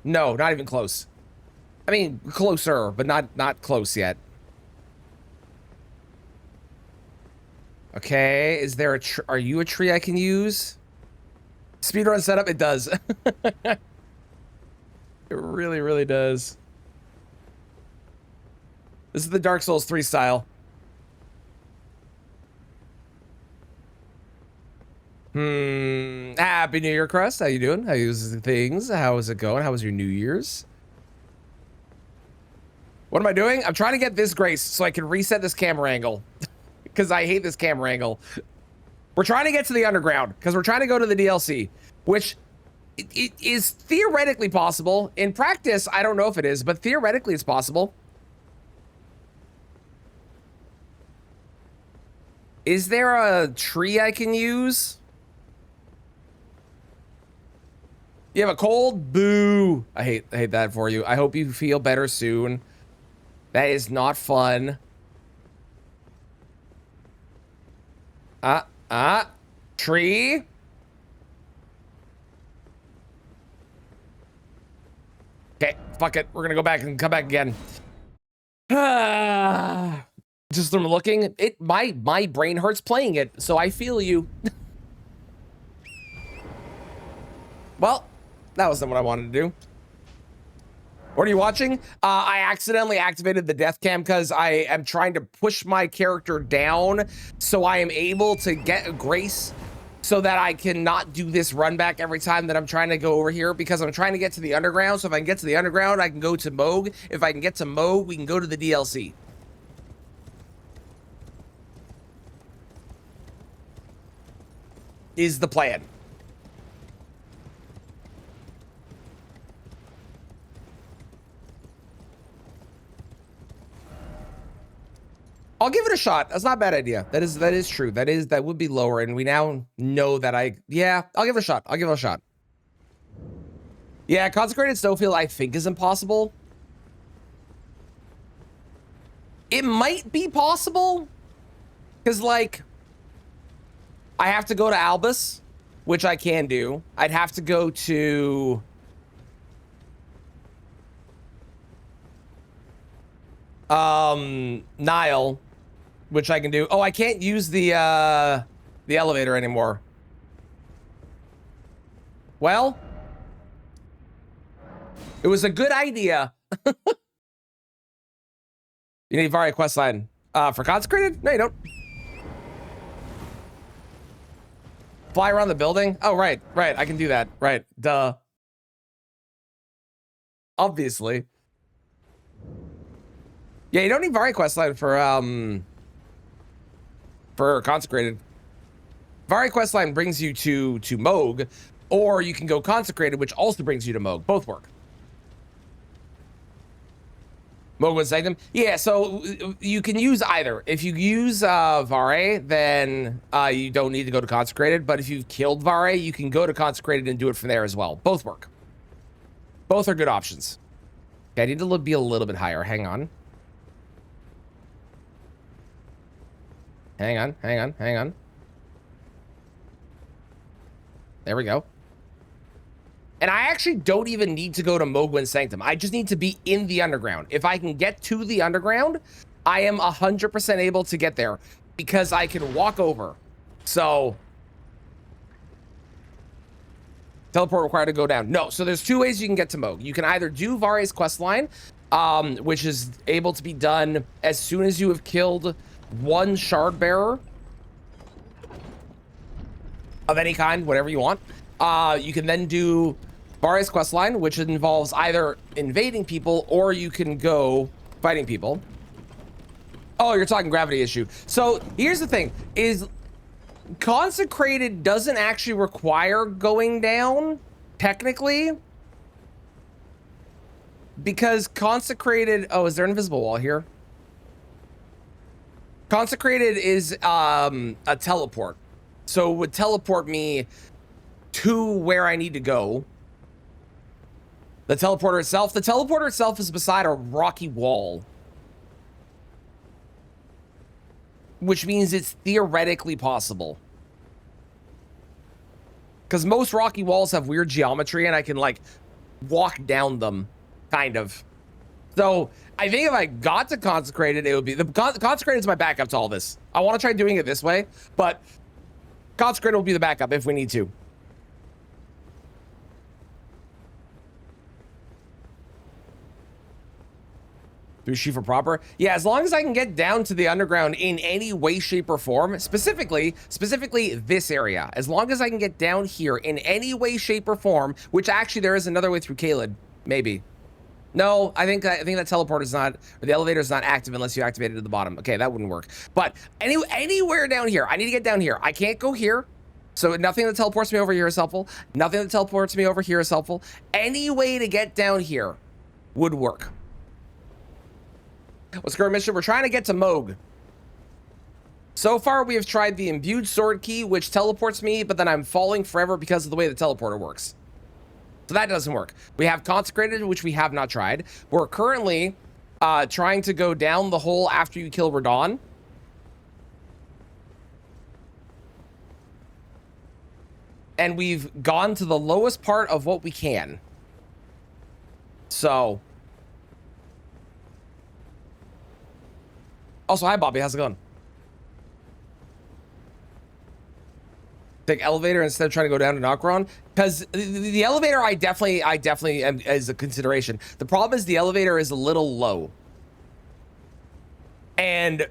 No, not even close. I mean, closer, but not close yet. Okay, is there a are you a tree I can use? Speedrun setup, it does. It really, really does. This is the Dark Souls 3 style. Happy New Year, Crust. How you doing? How you things? How is it going? How was your New Year's? What am I doing? I'm trying to get this grace so I can reset this camera angle. Because I hate this camera angle. We're trying to get to the underground because we're trying to go to the DLC, which it is theoretically possible. In practice, I don't know if it is, but theoretically it's possible. Is there a tree I can use? You have a cold? Boo. I hate that for you. I hope you feel better soon. That is not fun. Tree. Okay, fuck it. We're gonna go back and come back again. Just from looking, my brain hurts playing it, so I feel you. Well, that wasn't what I wanted to do. What are you watching? I accidentally activated the death cam because I am trying to push my character down so I am able to get a grace so that I can not do this run back every time that I'm trying to go over here, because I'm trying to get to the underground. So if I can get to the underground, I can go to Moog. If I can get to Moog, we can go to the DLC. Is the plan. I'll give it a shot. That's not a bad idea. That is true. That would be lower, and we now know that yeah, I'll give it a shot. I'll give it a shot. Yeah, consecrated snowfield I think is impossible. It might be possible, because like I have to go to Albus, which I can do. I'd have to go to Nile, which I can do. Oh, I can't use the elevator anymore. Well, it was a good idea. You need Varia questline for consecrated? No, you don't. Fly around the building? Oh, right. I can do that. Right. Duh. Obviously. Yeah, you don't need Varia questline for consecrated. Varia questline brings you to Moog, or you can go consecrated, which also brings you to Moog. Both work. Moog would Sanctum? Yeah, so you can use either. If you use Varia, then you don't need to go to consecrated, but if you've killed Varia, you can go to consecrated and do it from there as well. Both work. Both are good options. Okay, I need to be a little bit higher. Hang on. Hang on. There we go. And I actually don't even need to go to Mogwin Sanctum. I just need to be in the underground. If I can get to the underground, I am 100% able to get there because I can walk over. So Teleport required to go down. No, so there's two ways you can get to Moog. You can either do Vari's questline, which is able to be done as soon as you have killed one shard bearer of any kind, whatever you want. You can then do Vari's questline, which involves either invading people or you can go fighting people. Oh, you're talking gravity issue. So here's the thing, is Consecrated doesn't actually require going down, technically. Because Consecrated, oh, is there an invisible wall here? Consecrated is a teleport. So it would teleport me to where I need to go. The teleporter itself is beside a rocky wall. Which means it's theoretically possible. Because most rocky walls have weird geometry and I can like walk down them, kind of. So I think if I got to Consecrated, it would be, Consecrated is my backup to all this. I want to try doing it this way, but Consecrated will be the backup if we need to. Through Shifa proper? Yeah, as long as I can get down to the underground in any way, shape, or form, specifically this area. As long as I can get down here in any way, shape, or form, which actually there is another way through Caelid, maybe. No, I think that teleport is not, or the elevator is not active unless you activate it at the bottom. Okay, that wouldn't work. But anywhere down here, I need to get down here. I can't go here. So nothing that teleports me over here is helpful. Nothing that teleports me over here is helpful. Any way to get down here would work. What's current mission? We're trying to get to Moog. So far, we have tried the imbued sword key, which teleports me, but then I'm falling forever because of the way the teleporter works. So that doesn't work. We have Consecrated, which we have not tried. We're currently trying to go down the hole after you kill Radon. And we've gone to the lowest part of what we can. So... Also, hi, Bobby. How's it going? Take elevator instead of trying to go down to Nokron? Because the elevator, I definitely am as a consideration. The problem is the elevator is a little low. And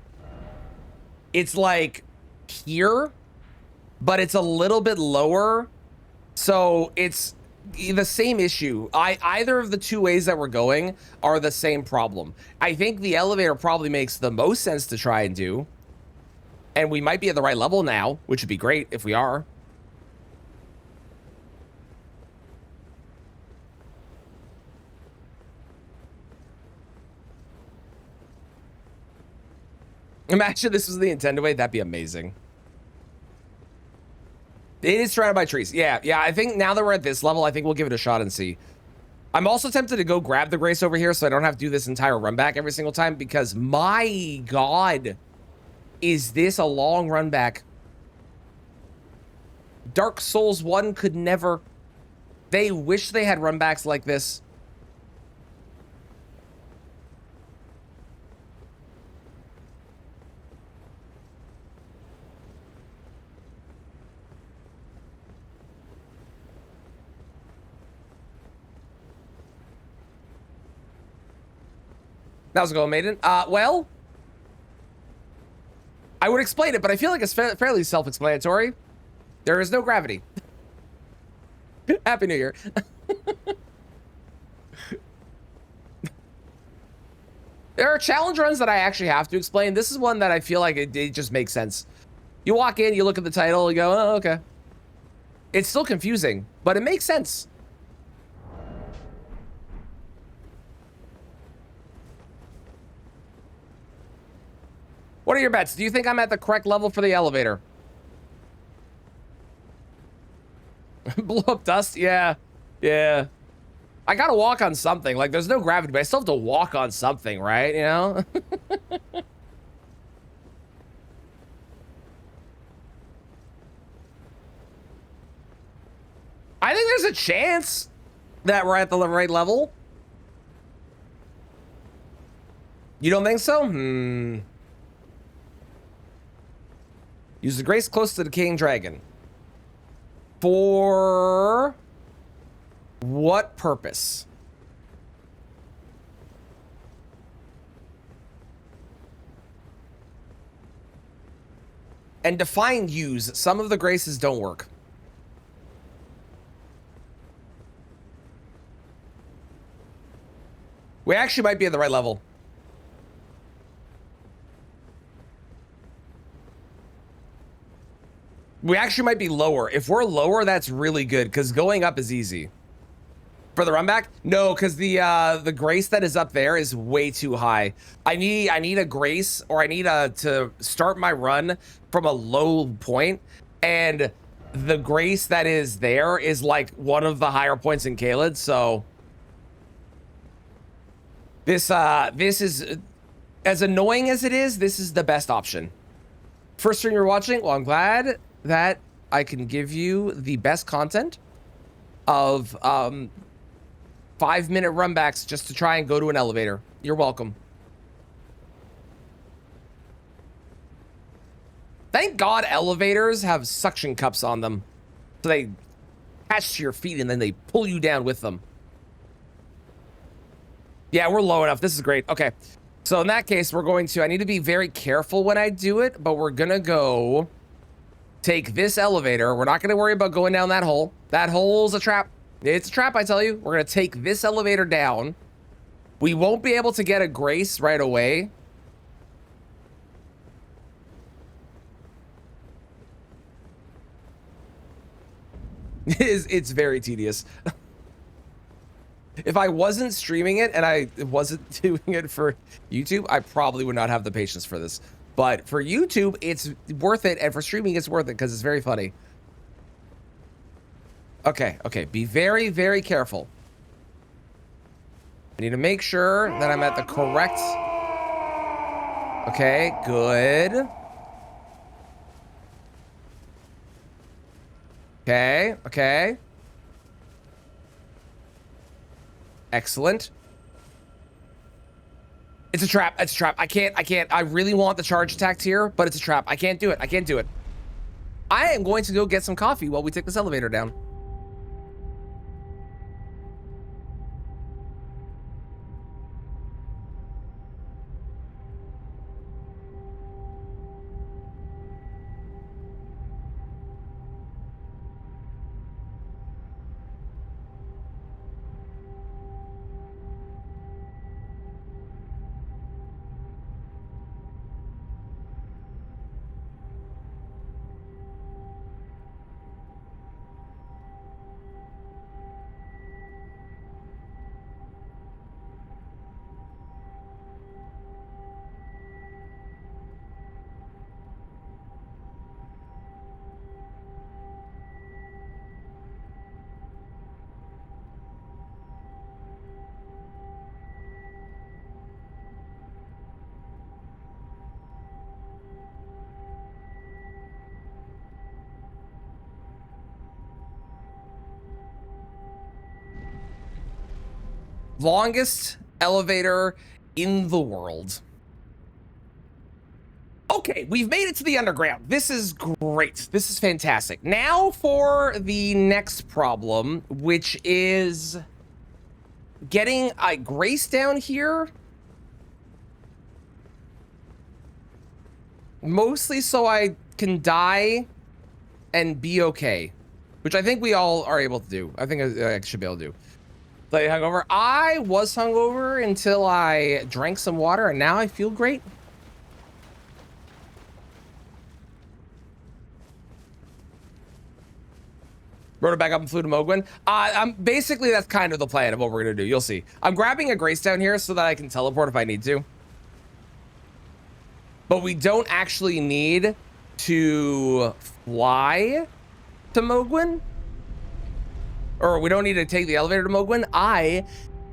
it's like here, but it's a little bit lower. So it's the same issue. Either of the two ways that we're going are the same problem. I think the elevator probably makes the most sense to try and do. And we might be at the right level now, which would be great if we are. Imagine this was the intended way. That'd be amazing. It is surrounded by trees. Yeah, I think now that we're at this level, I think we'll give it a shot and see. I'm also tempted to go grab the Grace over here so I don't have to do this entire run back every single time because my God, is this a long run back? Dark Souls 1 could never. They wish they had run backs like this. How's it going, Maiden? Well, I would explain it, but I feel like it's fairly self-explanatory. There is no gravity. Happy New Year. There are challenge runs that I actually have to explain. This is one that I feel like it just makes sense. You walk in, you look at the title, you go, oh, okay. It's still confusing, but it makes sense. What are your bets? Do you think I'm at the correct level for the elevator? Blow up dust? Yeah. I gotta walk on something. Like, there's no gravity, but I still have to walk on something, right? You know? I think there's a chance that we're at the right level. You don't think so? Use the Grace close to the King Dragon. For what purpose? And define use. Some of the graces don't work. We actually might be at the right level. We actually might be lower. If we're lower, that's really good because going up is easy. For the run back? No, because the grace that is up there is way too high. I need a grace, or I need to start my run from a low point, and the grace that is there is like one of the higher points in Caelid, so this is, as annoying as it is, this is the best option. First stream you're watching? Well, I'm glad that I can give you the best content of 5-minute runbacks just to try and go to an elevator. You're welcome. Thank God elevators have suction cups on them, so they attach to your feet and then they pull you down with them. Yeah, we're low enough. This is great. Okay, so in that case, we're going to, I need to be very careful when I do it, but we're gonna go take this elevator. We're not gonna worry about going down that hole. That hole's a trap. It's a trap, I tell you. We're gonna take this elevator down. We won't be able to get a grace right away. It's very tedious. If I wasn't streaming it and I wasn't doing it for YouTube, I probably would not have the patience for this. But for YouTube, it's worth it, and for streaming, it's worth it because it's very funny. Okay, okay, be very, very careful. I need to make sure that I'm at the correct... Okay, good. Okay, okay. Excellent. It's a trap. It's a trap. I can't. I really want the charge attacked here, but it's a trap. I can't do it. I can't do it. I am going to go get some coffee while we take this elevator down. Longest elevator in the world. Okay, we've made it to the underground. This is great. This is fantastic. Now for the next problem, which is getting a grace down here. Mostly so I can die and be okay, which I think we all are able to do. I think I should be able to do. Like hungover. I was hungover until I drank some water, and now I feel great. Rode it back up and flew to Mogwin. I'm basically, that's kind of the plan of what we're gonna do. You'll see. I'm grabbing a grace down here so that I can teleport if I need to. But we don't actually need to fly to Mogwin. Or we don't need to take the elevator to Mogwin. I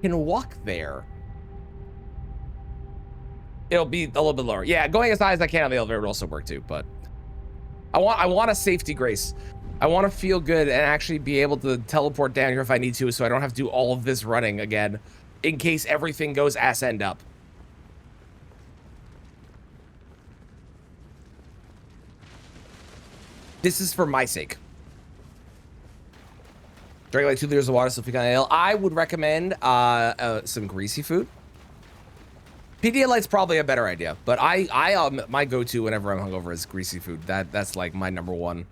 can walk there. It'll be a little bit lower. Yeah, going as high as I can on the elevator would also work too, but I want a safety grace. I want to feel good and actually be able to teleport down here if I need to, so I don't have to do all of this running again in case everything goes ass end up. This is for my sake. Drink like 2 liters of water, so if you got ale. I would recommend some greasy food. Pedialyte's probably a better idea, but my go-to whenever I'm hungover is greasy food. That's like my number one.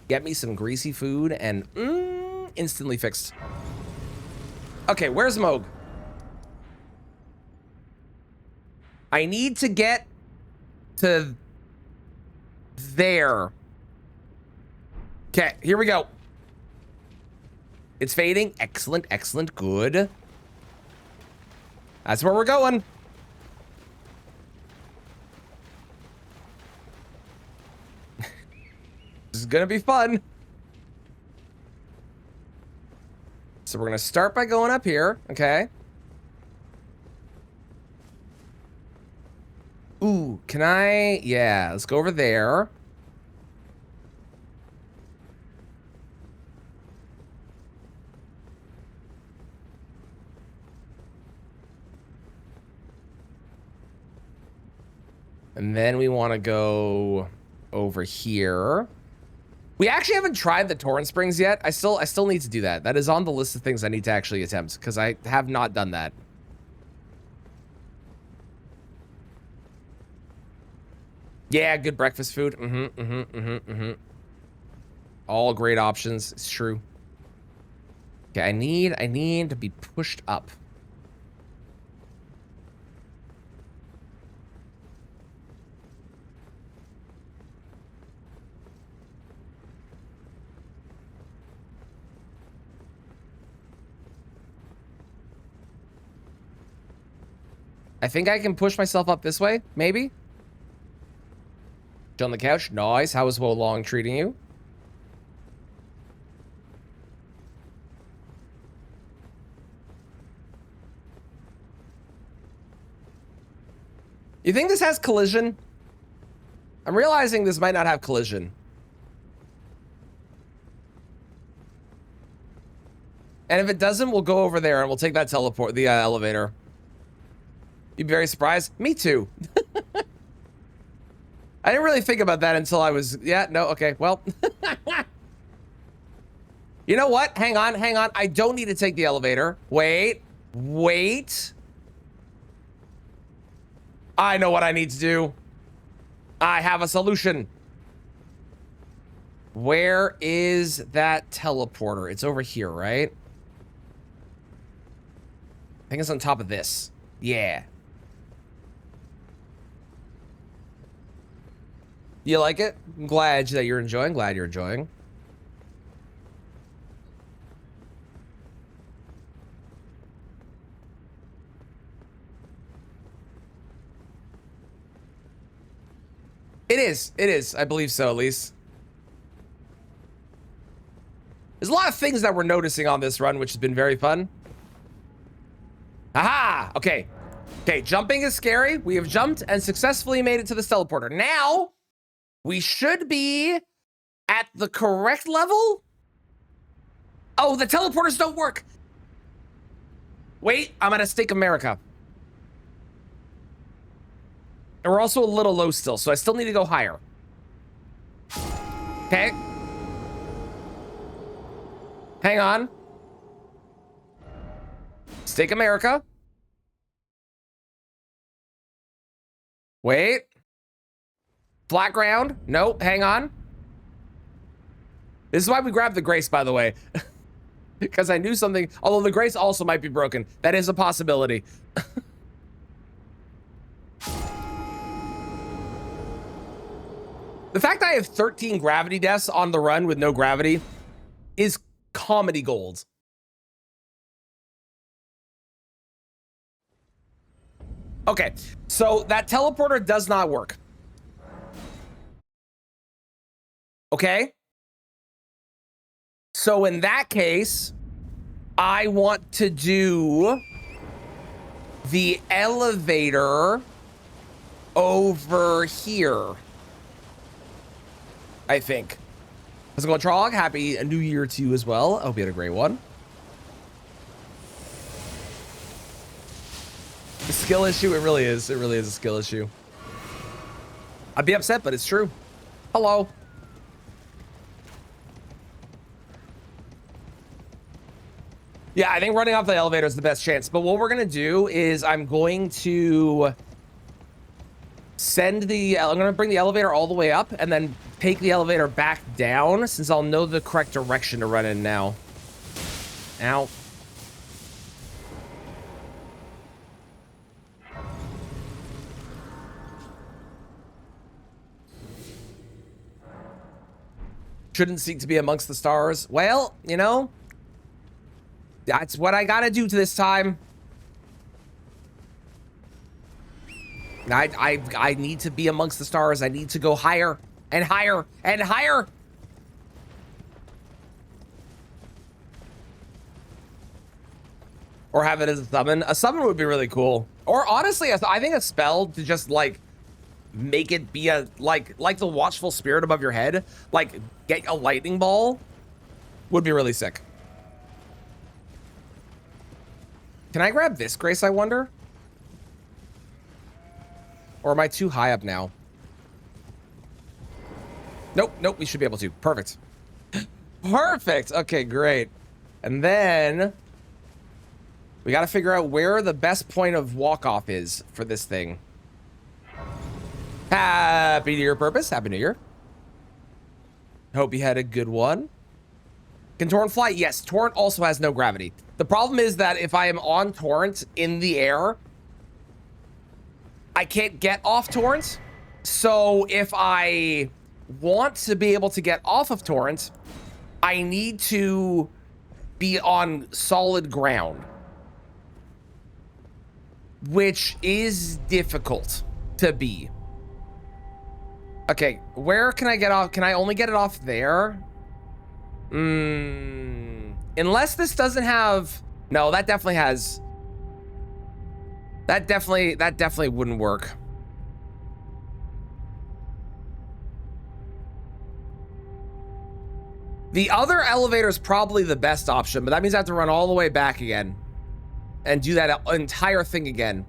Get me some greasy food and instantly fixed. Okay, where's Moog? I need to get to there. Okay, here we go. It's fading. Excellent, excellent, good. That's where we're going. This is gonna be fun. So we're gonna start by going up here, okay? Ooh, can I? Yeah, let's go over there. And then we want to go over here. We actually haven't tried the Torrent Springs yet. I still need to do that. That is on the list of things I need to actually attempt because I have not done that. Yeah, good breakfast food. All great options. It's true. Okay, I need to be pushed up. I think I can push myself up this way, maybe? On the couch. Nice. How is Wo Long treating you? You think this has collision? I'm realizing this might not have collision. And if it doesn't, we'll go over there and we'll take that elevator. You'd be very surprised. Me too. I didn't really think about that until I was... Yeah, no, okay, well. You know what? Hang on. I don't need to take the elevator. Wait. I know what I need to do. I have a solution. Where is that teleporter? It's over here, right? I think it's on top of this. Yeah. You like it? I'm glad that you're enjoying. Glad you're enjoying. It is. I believe so, at least. There's a lot of things that we're noticing on this run, which has been very fun. Aha! Okay. Okay, jumping is scary. We have jumped and successfully made it to this teleporter. Now, we should be at the correct level. Oh, the teleporters don't work. Wait, I'm at a Stake America. And we're also a little low still, so I still need to go higher. Okay. Hang on. Stake America. Wait. Flat ground. Nope, hang on. This is why we grabbed the Grace, by the way. Because I knew something, although the Grace also might be broken. That is a possibility. The fact I have 13 gravity deaths on the run with no gravity is comedy gold. Okay, so that teleporter does not work. Okay? So in that case, I want to do the elevator over here. I think. How's it going, Trog? Happy New Year to you as well. I hope you had a great one. The skill issue, it really is. It really is a skill issue. I'd be upset, but it's true. Hello. Yeah, I think running off the elevator is the best chance. But what we're going to do is I'm going to I'm going to bring the elevator all the way up and then take the elevator back down since I'll know the correct direction to run in now. Ow. Shouldn't seek to be amongst the stars. Well, you know, that's what I gotta do to this time. I need to be amongst the stars. I need to go higher and higher and higher. Or have it as a summon. A summon would be really cool. Or honestly, I think a spell to just like make it be a like the watchful spirit above your head, like get a lightning ball would be really sick. Can I grab this, Grace, I wonder? Or am I too high up now? Nope, we should be able to. Perfect. Perfect. Okay, great. And then we got to figure out where the best point of walk-off is for this thing. Happy New Year, Purpose. Happy New Year. Hope you had a good one. Can Torrent fly? Yes, Torrent also has no gravity. The problem is that if I am on Torrent in the air, I can't get off Torrent. So if I want to be able to get off of Torrent, I need to be on solid ground, which is difficult to be. Okay, where can I get off? Can I only get it off there? Unless this doesn't have... No, that definitely has... That definitely wouldn't work. The other elevator is probably the best option, but that means I have to run all the way back again and do that entire thing again.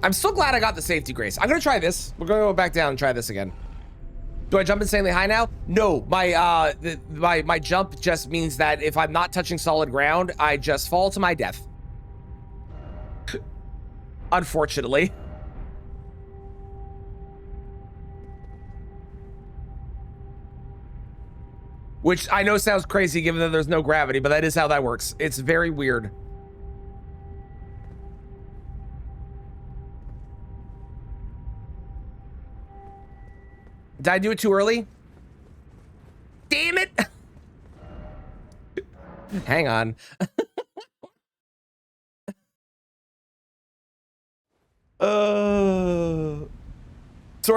I'm so glad I got the safety, Grace. I'm gonna try this. We're gonna go back down and try this again. Do I jump insanely high now? No, my jump just means that if I'm not touching solid ground, I just fall to my death. Unfortunately. Which I know sounds crazy given that there's no gravity, but that is how that works. It's very weird. Did I do it too early? Damn it! Hang on. So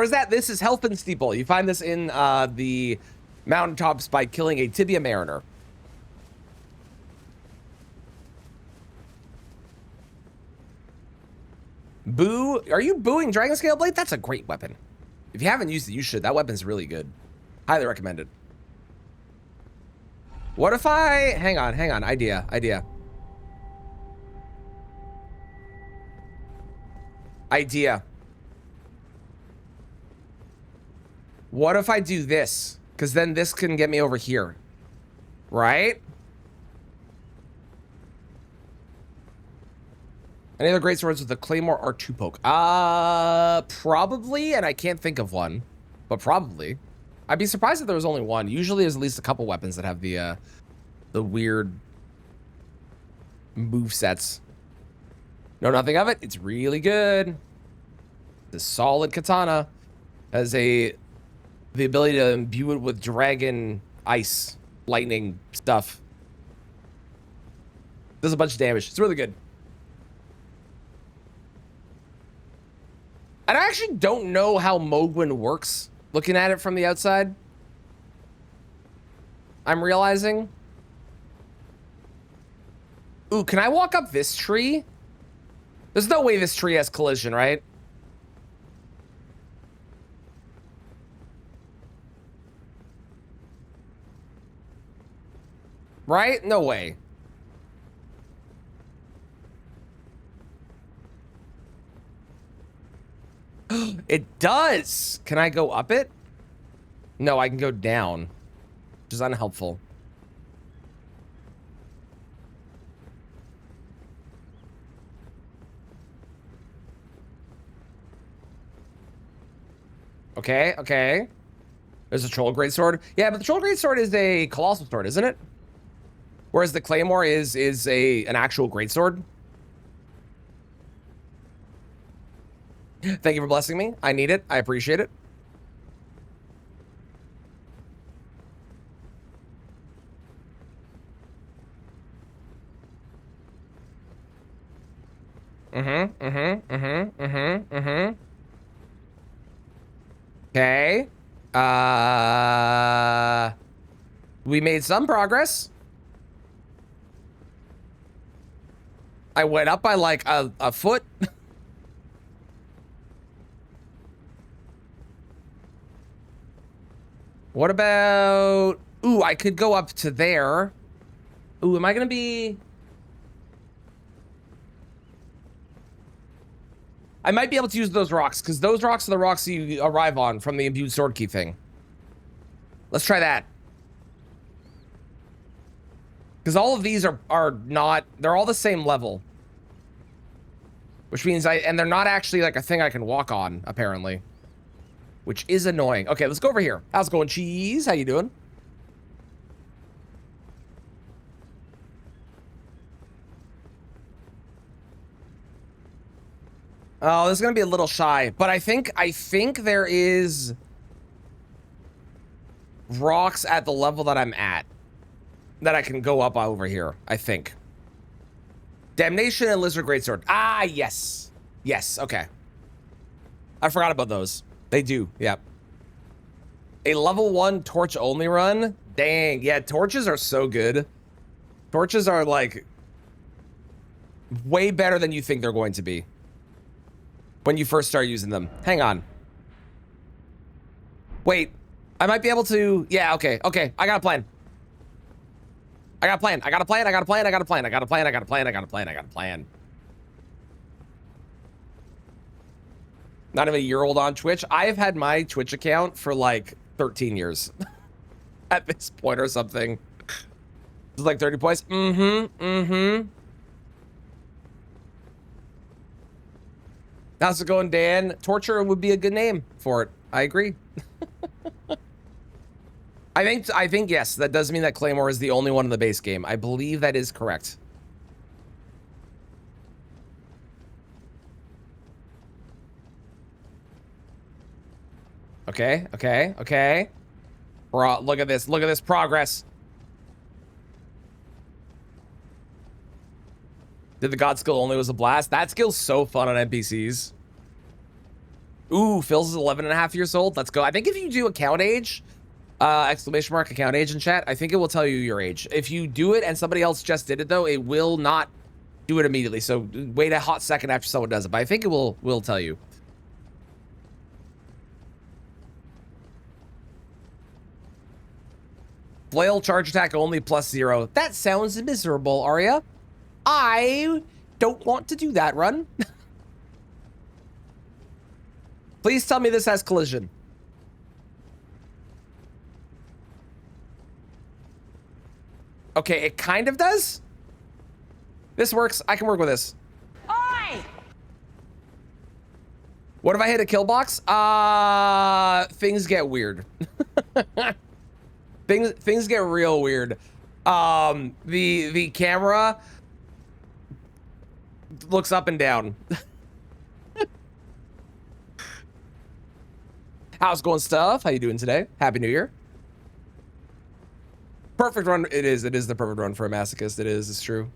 is that this is Helpin' Steeple. You find this in the mountaintops by killing a tibia mariner. Boo! Are you booing Dragon Scale Blade? That's a great weapon. If you haven't used it, you should. That weapon's really good. Highly recommended. What if I... Hang on. Idea. What if I do this? Because then this can get me over here. Right? Any other great swords with a claymore or two poke? Probably, and I can't think of one, but probably. I'd be surprised if there was only one. Usually there's at least a couple weapons that have the weird move sets. Know nothing of it. It's really good. The solid katana has the ability to imbue it with dragon ice lightning stuff. Does a bunch of damage. It's really good. And I actually don't know how Mogwin works, looking at it from the outside. I'm realizing. Ooh, can I walk up this tree? There's no way this tree has collision, right? Right? No way. It does. Can I go up it? No, I can go down, which is unhelpful. Okay, okay. There's a troll greatsword. Yeah, but the troll greatsword is a colossal sword, isn't it? Whereas the claymore is an actual greatsword. Thank you for blessing me. I need it. I appreciate it. Okay. We made some progress. I went up by like a foot. What about... Ooh, I could go up to there. Ooh, am I gonna be... I might be able to use those rocks, because those rocks are the rocks you arrive on from the imbued sword key thing. Let's try that. Because all of these are not... They're all the same level. Which means and they're not actually like a thing I can walk on, apparently. Which is annoying. Okay, let's go over here. How's it going, Cheese? How you doing? Oh, this is gonna be a little shy, but I think there is rocks at the level that I'm at that I can go up over here. I think. Damnation and Lizard Greatsword. Ah, yes, yes. Okay, I forgot about those. They do. Yep. A level 1 torch only run. Dang. Yeah, torches are so good. Torches are like way better than you think they're going to be when you first start using them. Hang on. Wait, I might be able to... Yeah, okay, okay. I got a plan. I got a plan. I got a plan. I got a plan. I got a plan. I got a plan. I got a plan. I got a plan. I got a plan. Not even a year old on Twitch. I have had my Twitch account for like 13 years at this point or something. It's like 30 points. How's it going, Dan? Torture would be a good name for it. I agree. I think yes, that does mean that Claymore is the only one in the base game. I believe that is correct. Okay, okay, okay. Bro, look at this. Look at this progress. Did the God skill only was a blast? That skill's so fun on NPCs. Ooh, Phil's is 11 and a half years old. Let's go. I think if you do account age, exclamation mark account age in chat, I think it will tell you your age. If you do it and somebody else just did it though, it will not do it immediately. So wait a hot second after someone does it, but I think it will tell you. Flail charge attack only +0. That sounds miserable, Arya. I don't want to do that run. Please tell me this has collision. Okay, it kind of does. This works. I can work with this. Oi! What if I hit a kill box? Things get weird. Things get real weird. The camera looks up and down. How's it going, stuff? How you doing today? Happy New Year. Perfect run. It is the perfect run for a masochist. It is. It's true.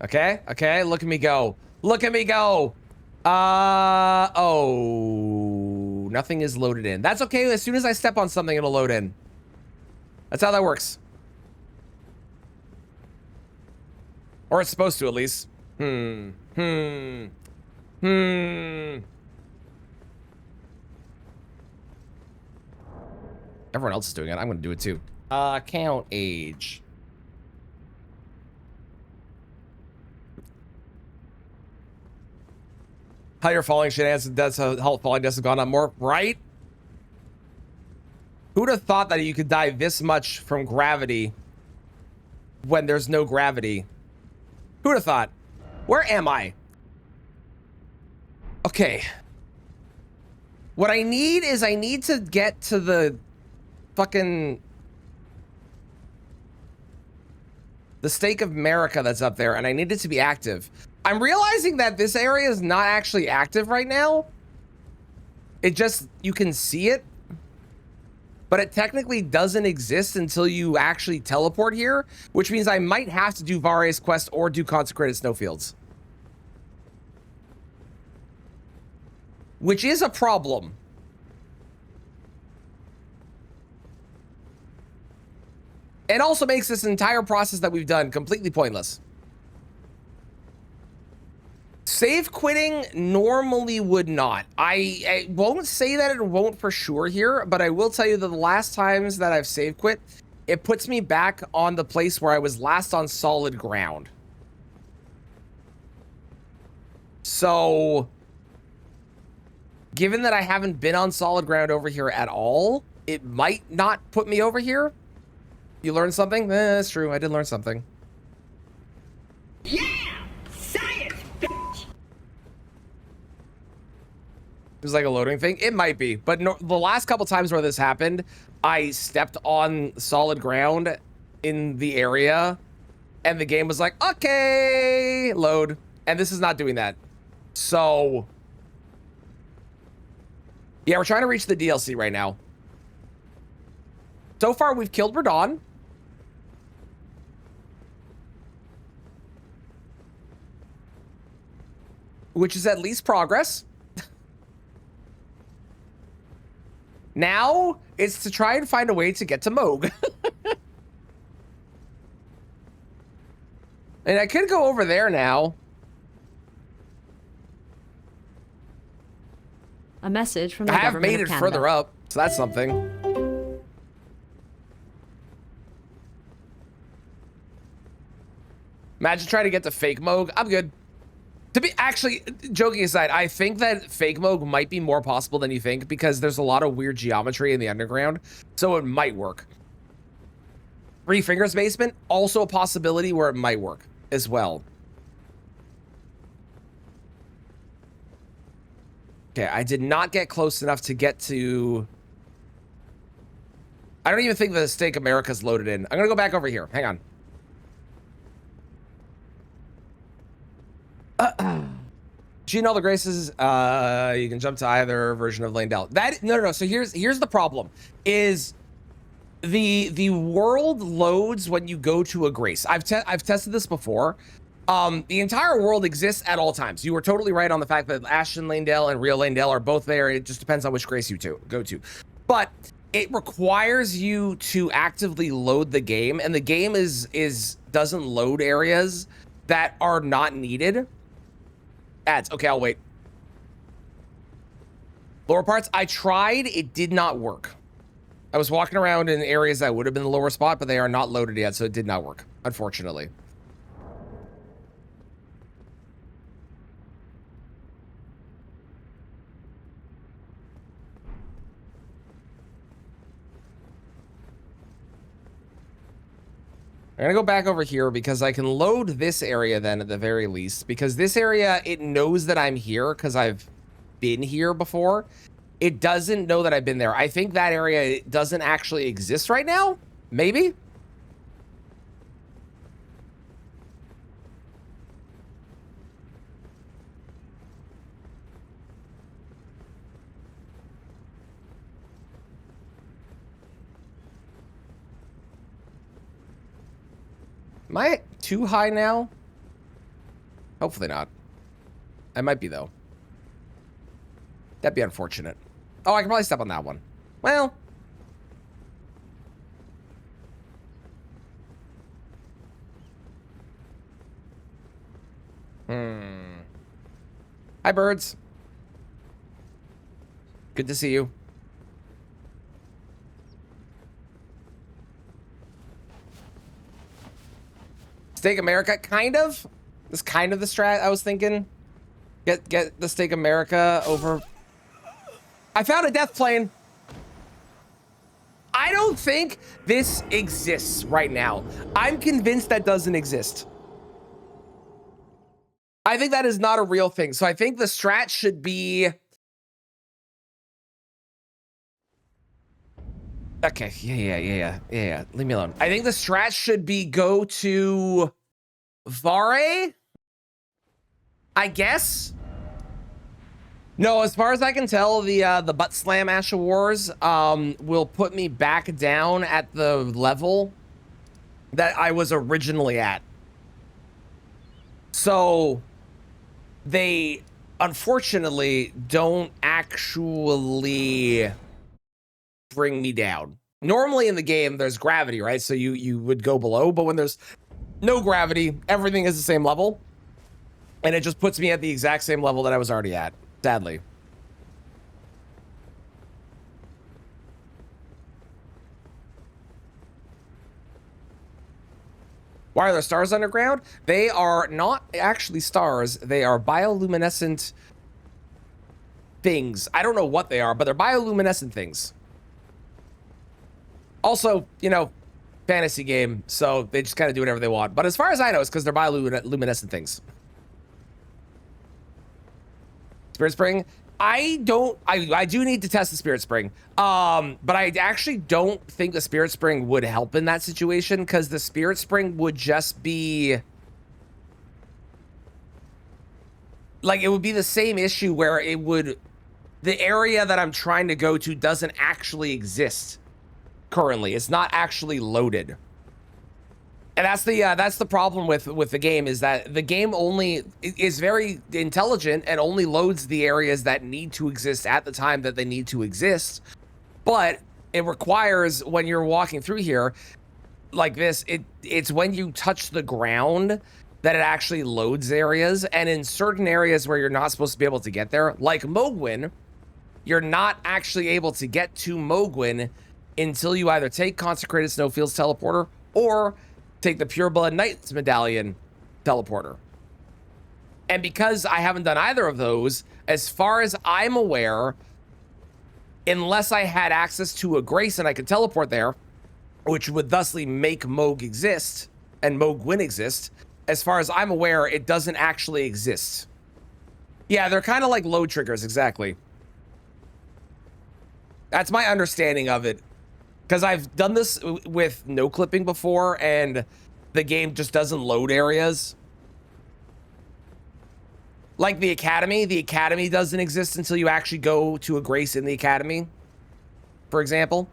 Okay. Okay. Look at me go. Look at me go. Oh, nothing is loaded in. That's okay. As soon as I step on something, it'll load in. That's how that works. Or it's supposed to, at least. Everyone else is doing it. I'm going to do it too. Count age. How you're falling shenanigans does how falling does have gone up more, right? Who'd have thought that you could die this much from gravity when there's no gravity? Who'd have thought? Where am I? Okay. What I need is I need to get to the fucking... the Stake of America that's up there, and I need it to be active. I'm realizing that this area is not actually active right now. It just, you can see it, but it technically doesn't exist until you actually teleport here, which means I might have to do Various Quest or do Consecrated Snowfields. Which is a problem. It also makes this entire process that we've done completely pointless. Save quitting normally would not. I won't say that it won't for sure here, but I will tell you that the last times that I've save quit, it puts me back on the place where I was last on solid ground. So, given that I haven't been on solid ground over here at all, it might not put me over here. You learned something? That's true. I did learn something. Yeah! Science, bitch! It was like a loading thing. It might be, but no, the last couple times where this happened, I stepped on solid ground in the area, and the game was like, okay, load. And this is not doing that. So, yeah, we're trying to reach the DLC right now. So far, we've killed Radon. Which is at least progress. Now, it's to try and find a way to get to Moog. And I could go over there now. A message from the I have government made of it Canada. further up, so that's something. Imagine trying to get to fake Moog. I'm good. To be actually, joking aside, I think that fake Moog might be more possible than you think because there's a lot of weird geometry in the underground, so it might work. Three Fingers Basement, also a possibility where it might work as well. Okay, I did not get close enough to get to... I don't even think the Stake America's loaded in. I'm gonna go back over here. Hang on. Gene all the graces, you can jump to either version of Landell. No. So here's the problem. Is the world loads when you go to a grace. I've tested this before. The entire world exists at all times. You were totally right on the fact that Ashton Landell and Real Landell are both there. It just depends on which grace you go to. But it requires you to actively load the game, and the game doesn't load areas that are not needed. Ads. Okay, I'll wait. Lower parts. I tried. It did not work. I was walking around in areas that would have been the lower spot, but they are not loaded yet, so it did not work, unfortunately. I'm gonna go back over here because I can load this area then at the very least, because this area, it knows that I'm here because I've been here before. It doesn't know that I've been there. I think that area doesn't actually exist right now. Maybe. Am I too high now? Hopefully not. I might be, though. That'd be unfortunate. Oh, I can probably step on that one. Well. Hi, birds. Good to see you. Stake America, kind of. That's kind of the strat I was thinking. Get the Stake America over. I found a death plane. I don't think this exists right now. I'm convinced that doesn't exist. I think that is not a real thing. So I think the strat should be Okay, yeah. Leave me alone. I think the strat should be go to Vare, I guess. No, as far as I can tell, the butt slam Ash of Wars will put me back down at the level that I was originally at. So they unfortunately don't actually bring me down. Normally in the game there's gravity, right? So you would go below, but when there's no gravity, everything is the same level. And it just puts me at the exact same level that I was already at, sadly. Why are there stars underground? They are not actually stars. They are bioluminescent things. I don't know what they are, but they're bioluminescent things. Also, you know, fantasy game, so they just kind of do whatever they want. But as far as I know, it's because they're bioluminescent things. Spirit Spring. I do need to test the Spirit Spring. But I actually don't think the Spirit Spring would help in that situation, because the Spirit Spring would just be like, it would be the same issue where it would, the area that I'm trying to go to doesn't actually exist currently. It's not actually loaded. And that's the problem with the game, is that the game only is very intelligent and only loads the areas that need to exist at the time that they need to exist. But it requires, when you're walking through here like this, it's when you touch the ground that it actually loads areas. And in certain areas where you're not supposed to be able to get there, like Mogwin, you're not actually able to get to Mogwin until you either take Consecrated Snowfield's teleporter or take the Pureblood Knight's Medallion teleporter. And because I haven't done either of those, as far as I'm aware, unless I had access to a Grace and I could teleport there, which would thusly make Moog exist and Mogwin exist, as far as I'm aware, it doesn't actually exist. Yeah, they're kind of like load triggers, exactly. That's my understanding of it. Because I've done this with no clipping before, and the game just doesn't load areas. Like the Academy doesn't exist until you actually go to a Grace in the Academy, for example.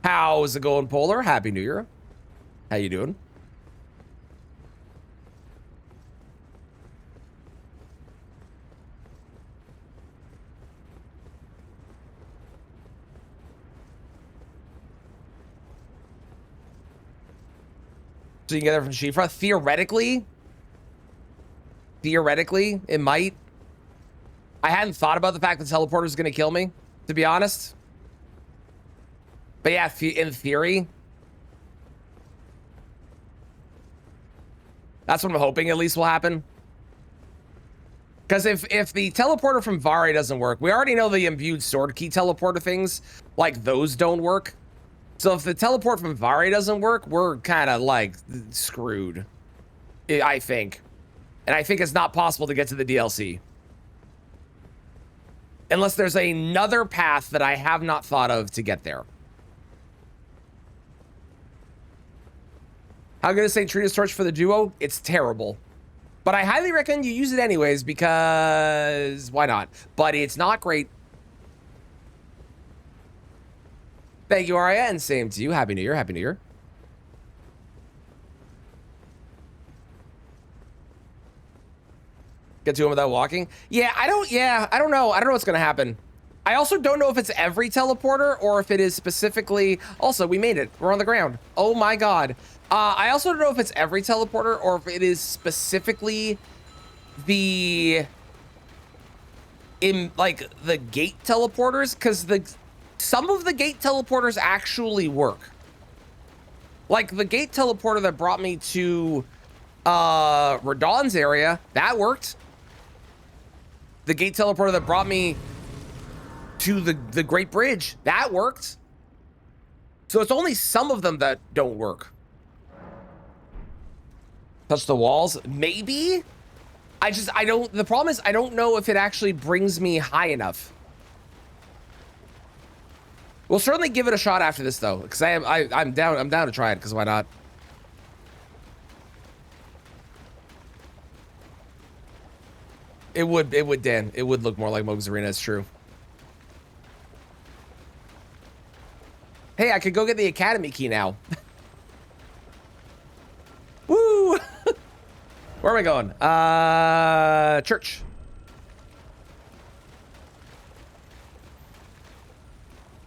How's it going, Polar? Happy New Year. How you doing? So you can get there from Shifra? Theoretically, it might. I hadn't thought about the fact that teleporter is going to kill me, to be honest. But yeah, in theory. That's what I'm hoping at least will happen. Because if the teleporter from Vare doesn't work, we already know the imbued sword key teleporter things, like those don't work. So if the teleport from Vare doesn't work, we're kind of like screwed, I think. And I think it's not possible to get to the DLC. Unless there's another path that I have not thought of to get there. How good is St. Trina's Torch for the duo? It's terrible. But I highly recommend you use it anyways, because why not? But it's not great. Thank you, Arya, and same to you. Happy New Year, Happy New Year. Get to him without walking? Yeah, I don't know. I don't know what's gonna happen. I also don't know if it's every teleporter or if it is specifically, also, we made it. We're on the ground. Oh my God. I also don't know if it's every teleporter or if it is specifically the gate teleporters, because some of the gate teleporters actually work. Like the gate teleporter that brought me to Radahn's area, that worked. The gate teleporter that brought me to the Great Bridge, that worked. So it's only some of them that don't work. Touch the walls? Maybe? The problem is I don't know if it actually brings me high enough. We'll certainly give it a shot after this though, because I'm down to try it, because why not? It would, Dan. It would look more like Moog's Arena, it's true. Hey, I could go get the Academy key now. Woo! Where am I going? Church.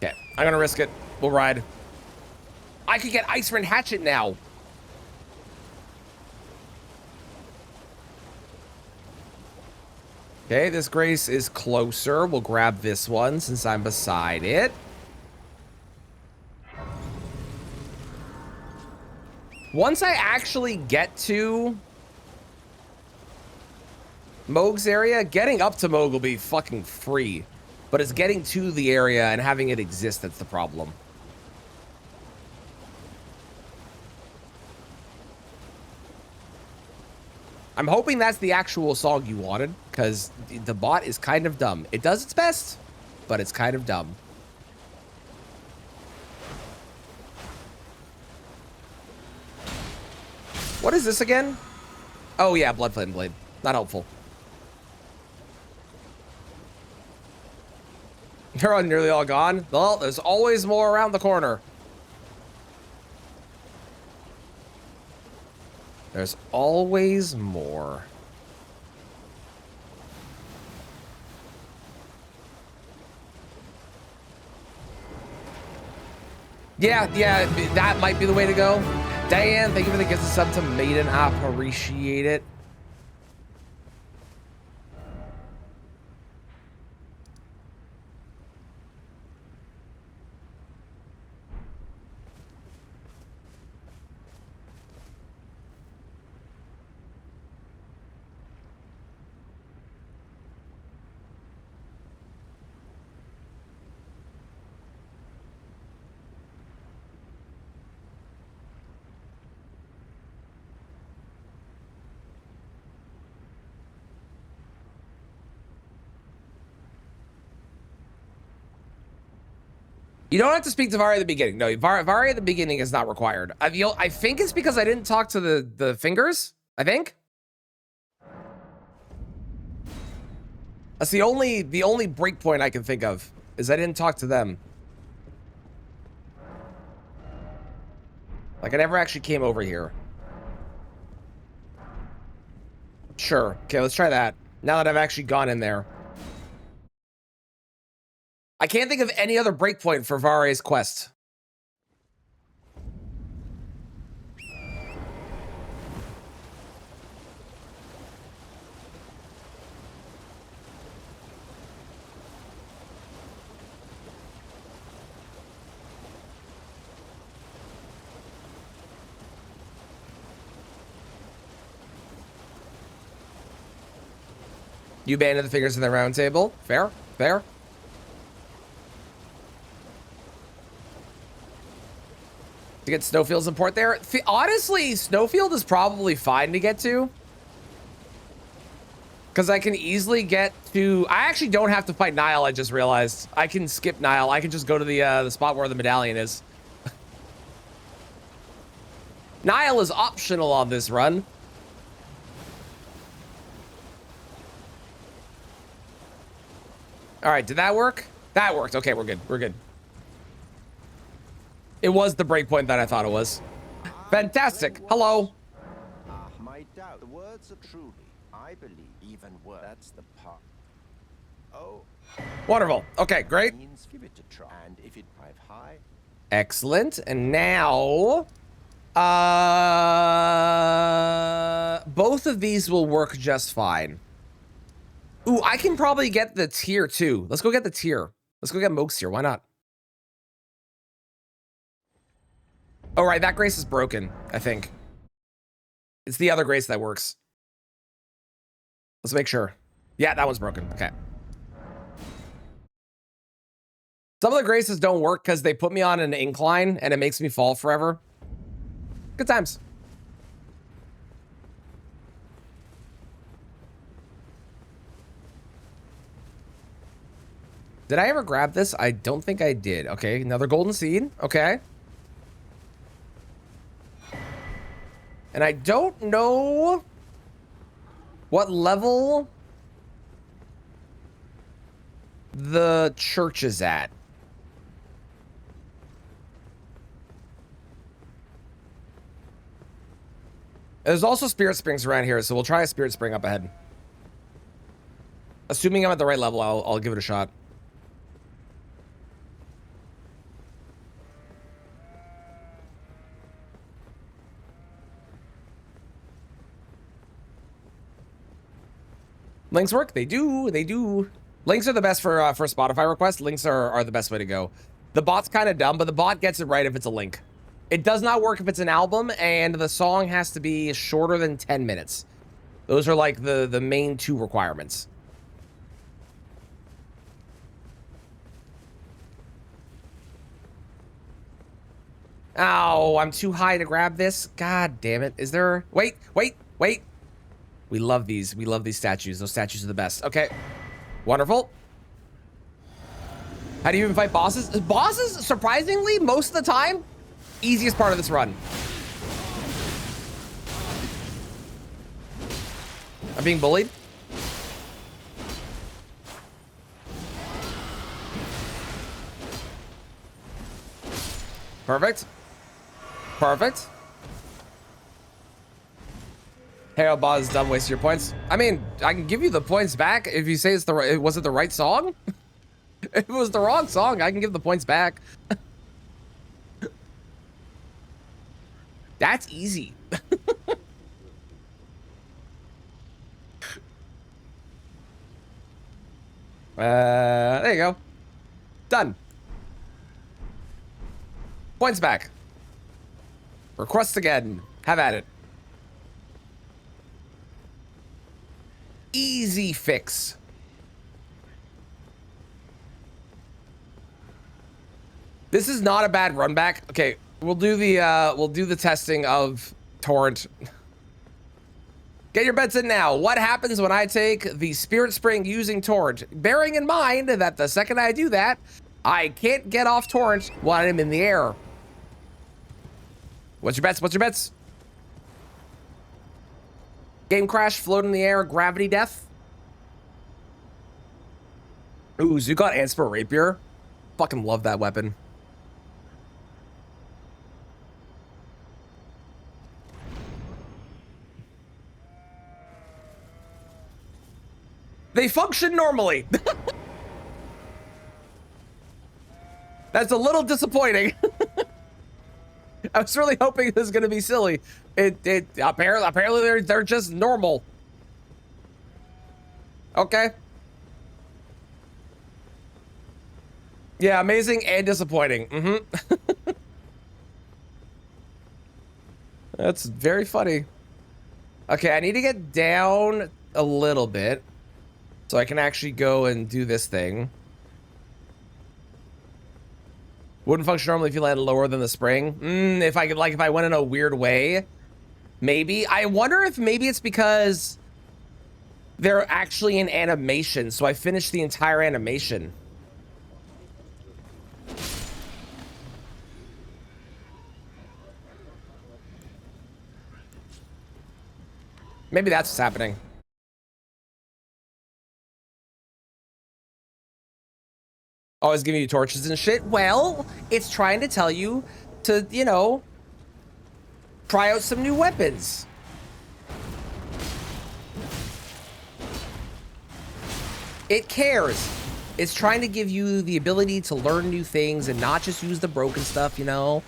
Okay, I'm gonna risk it. We'll ride. I could get Iceman Hatchet now. Okay, this Grace is closer. We'll grab this one since I'm beside it. Once I actually get to Moog's area, getting up to Moog will be fucking free. But it's getting to the area and having it exist that's the problem. I'm hoping that's the actual song you wanted, because the bot is kind of dumb. It does its best, but it's kind of dumb. What is this again? Oh yeah, Blood Flame Blade. Not helpful. They're all nearly all gone. Well, there's always more around the corner. There's always more. Yeah, that might be the way to go. Diane, thank you for the gift of sub to Maiden. I appreciate it. You don't have to speak to Vari at the beginning. No, Vari at the beginning is not required. I think it's because I didn't talk to the fingers. I think that's the only break point I can think of is I didn't talk to them. Like I never actually came over here. Sure. Okay, let's try that. Now that I've actually gone in there. I can't think of any other breakpoint for Vari's quest. You abandoned the figures in the round table. Fair, fair. To get Snowfield's import there. Honestly, Snowfield is probably fine to get to. Because I can easily get to... I actually don't have to fight Nile, I just realized. I can skip Nile. I can just go to the spot where the medallion is. Nile is optional on this run. All right, did that work? That worked. Okay, we're good. We're good. It was the breakpoint that I thought it was. Fantastic. Hello. My doubt. The words are truly, I believe, even worse. That's the part. Oh. Wonderful. Okay, great. Means give it a try. And if it drive high. Excellent. And now, both of these will work just fine. Ooh, I can probably get the tier too. Let's go get the tier. Let's go get Moog's tier. Why not? Oh, right. That grace is broken, I think. It's the other grace that works. Let's make sure. Yeah, that one's broken. Okay. Some of the graces don't work because they put me on an incline and it makes me fall forever. Good times. Did I ever grab this? I don't think I did. Okay, another golden seed. Okay. And I don't know what level the church is at. There's also spirit springs around here, so we'll try a spirit spring up ahead. Assuming I'm at the right level, I'll give it a shot. Links work? They do. They do. Links are the best for Spotify requests. Links are the best way to go. The bot's kind of dumb, but the bot gets it right if it's a link. It does not work if it's an album, and the song has to be shorter than 10 minutes. Those are like the main two requirements. Oh, I'm too high to grab this. God damn it. Is there... Wait. We love these. We love these statues. Those statues are the best. Okay. Wonderful. How do you even fight bosses? Bosses, surprisingly, most of the time, easiest part of this run. I'm being bullied. Perfect. Perfect. Harold Boz, dumb waste your points. I mean, I can give you the points back if you say it's the right. Was it the right song? If it was the wrong song, I can give the points back. That's easy. There you go. Done. Points back. Request again. Have at it. Easy fix. This is not a bad run back. Okay, we'll do the testing of torrent. Get your bets in now. What happens when I take the spirit spring using torrent? Bearing in mind that the second I do that, I can't get off torrent while I'm in the air. What's your bets? What's your bets? Game crash, float in the air, gravity death. Ooh, Zugot Anspor Rapier. Fucking love that weapon. They function normally. That's a little disappointing. I was really hoping this was gonna be silly. It apparently they're just normal. Okay. Yeah, amazing and disappointing. Mm-hmm. That's very funny. Okay, I need to get down a little bit so I can actually go and do this thing. Wouldn't function normally if you landed lower than the spring. If I went in a weird way, maybe. I wonder if maybe it's because they're actually in animation, so I finished the entire animation. Maybe that's what's happening. Oh, it's giving you torches and shit. Well, it's trying to tell you to, you know, try out some new weapons. It cares. It's trying to give you the ability to learn new things and not just use the broken stuff, you know?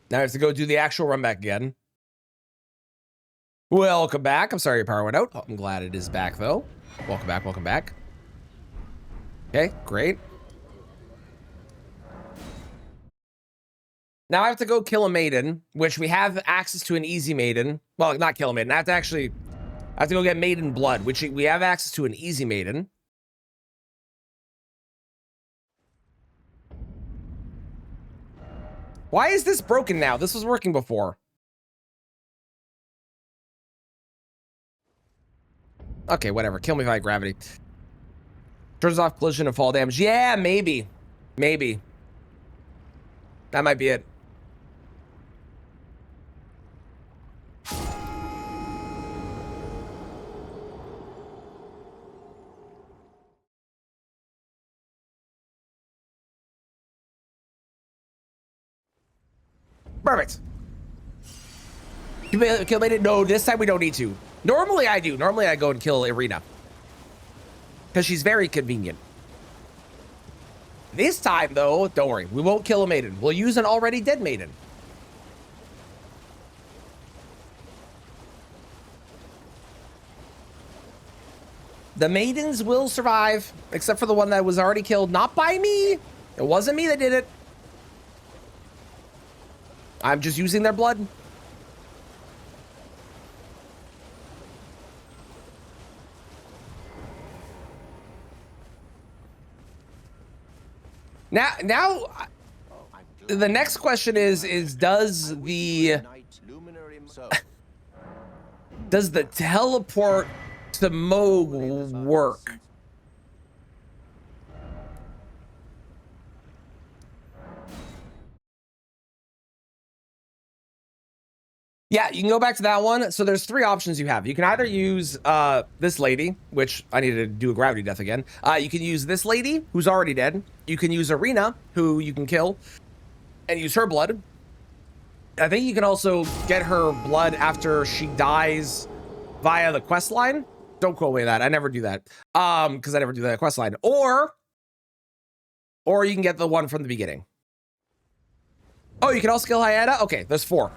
Now I have to go do the actual run back again. Welcome back. I'm sorry your power went out. Oh, I'm glad it is back, though. Welcome back. Welcome back. Okay, great. Now I have to go kill a maiden, which we have access to an easy maiden. Well, not kill a maiden. I have to go get maiden blood, which we have access to an easy maiden. Why is this broken now? This was working before. Okay, whatever. Kill me by gravity. Turns off collision and fall damage. Yeah, maybe. Maybe. That might be it. Perfect. Kill made it. No, this time we don't need to. Normally I do. Normally I go and kill Irina. Because she's very convenient. This time, though, don't worry. We won't kill a maiden. We'll use an already dead maiden. The maidens will survive, except for the one that was already killed. Not by me. It wasn't me that did it. I'm just using their blood. Now, the next question is does the teleport to Moog work? Yeah, you can go back to that one. So there's three options you have. You can either use this lady, which I need to do a gravity death again. You can use this lady, who's already dead. You can use Irina, who you can kill, and use her blood. I think you can also get her blood after she dies via the quest line. Don't quote me that. I never do that. Because I never do that quest line. Or you can get the one from the beginning. Oh, you can also kill Hyena? Okay, there's four.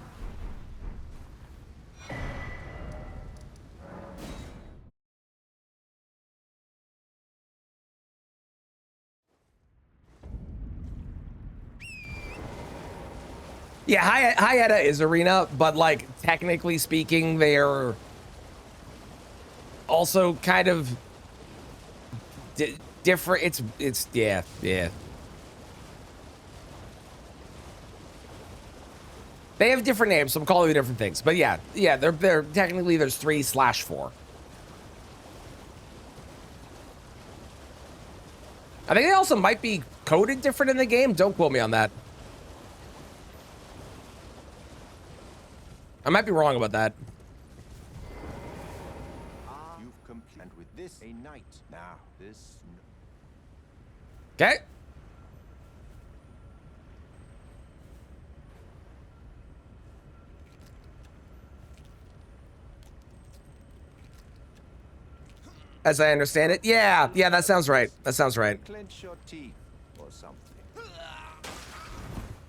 Yeah, Hyena is Arena, but like technically speaking, they're also kind of different. It's yeah. They have different names, so I'm calling them different things. But yeah, they're technically there's 3/4. I think they also might be coded different in the game. Don't quote me on that. I might be wrong about that. You've completed with this a night. Now this. Okay. As I understand it, yeah, that sounds right. That sounds right. Clench your teeth or something.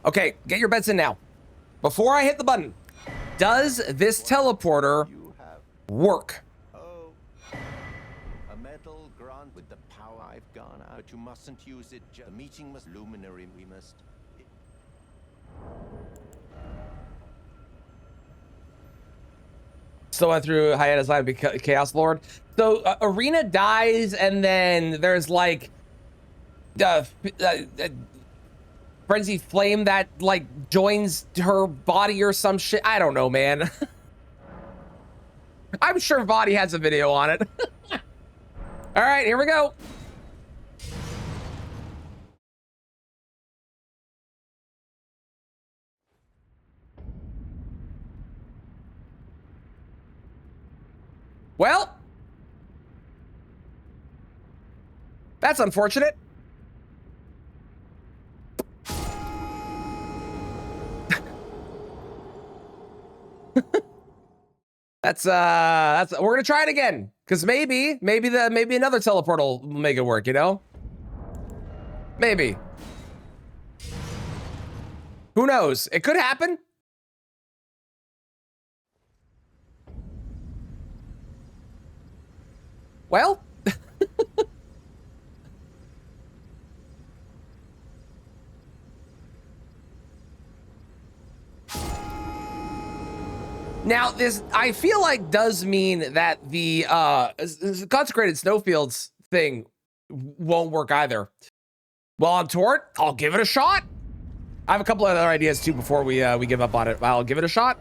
Okay, get your bets in now. Before I hit the button, does this teleporter work? Oh, a metal grant with the power I've gone out. But you mustn't use it. The meeting must luminary. We must. Still went through Hyena's line because Chaos Lord. So Arena dies, and then there's like frenzy flame that like joins her body or some shit. I don't know, man. I'm sure Vadi has a video on it. All right, here we go. Well, that's unfortunate. That's we're gonna try it again, because maybe another teleport will make it work, you know? Maybe. Who knows? It could happen. Well, now this I feel like does mean that the consecrated snowfields thing won't work either. Well, on Tort, I'll give it a shot. I have a couple other ideas too before we give up on it. I'll give it a shot.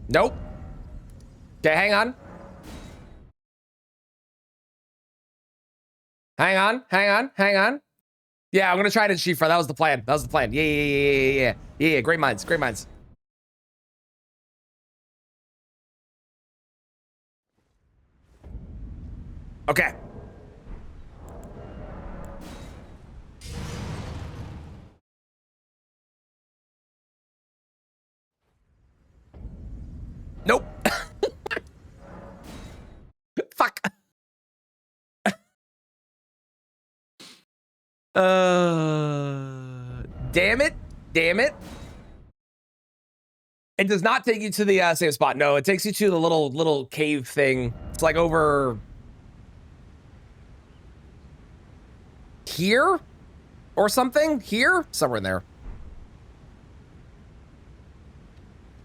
Nope. Okay, hang on. Hang on, hang on, hang on. Yeah, I'm gonna try it in Shifa. That was the plan. That was the plan. Yeah. Great minds, great minds. Okay. Nope. Fuck. Damn it. Damn it. It does not take you to the same spot. No, it takes you to the little cave thing. It's like over here or something. Here, somewhere in there.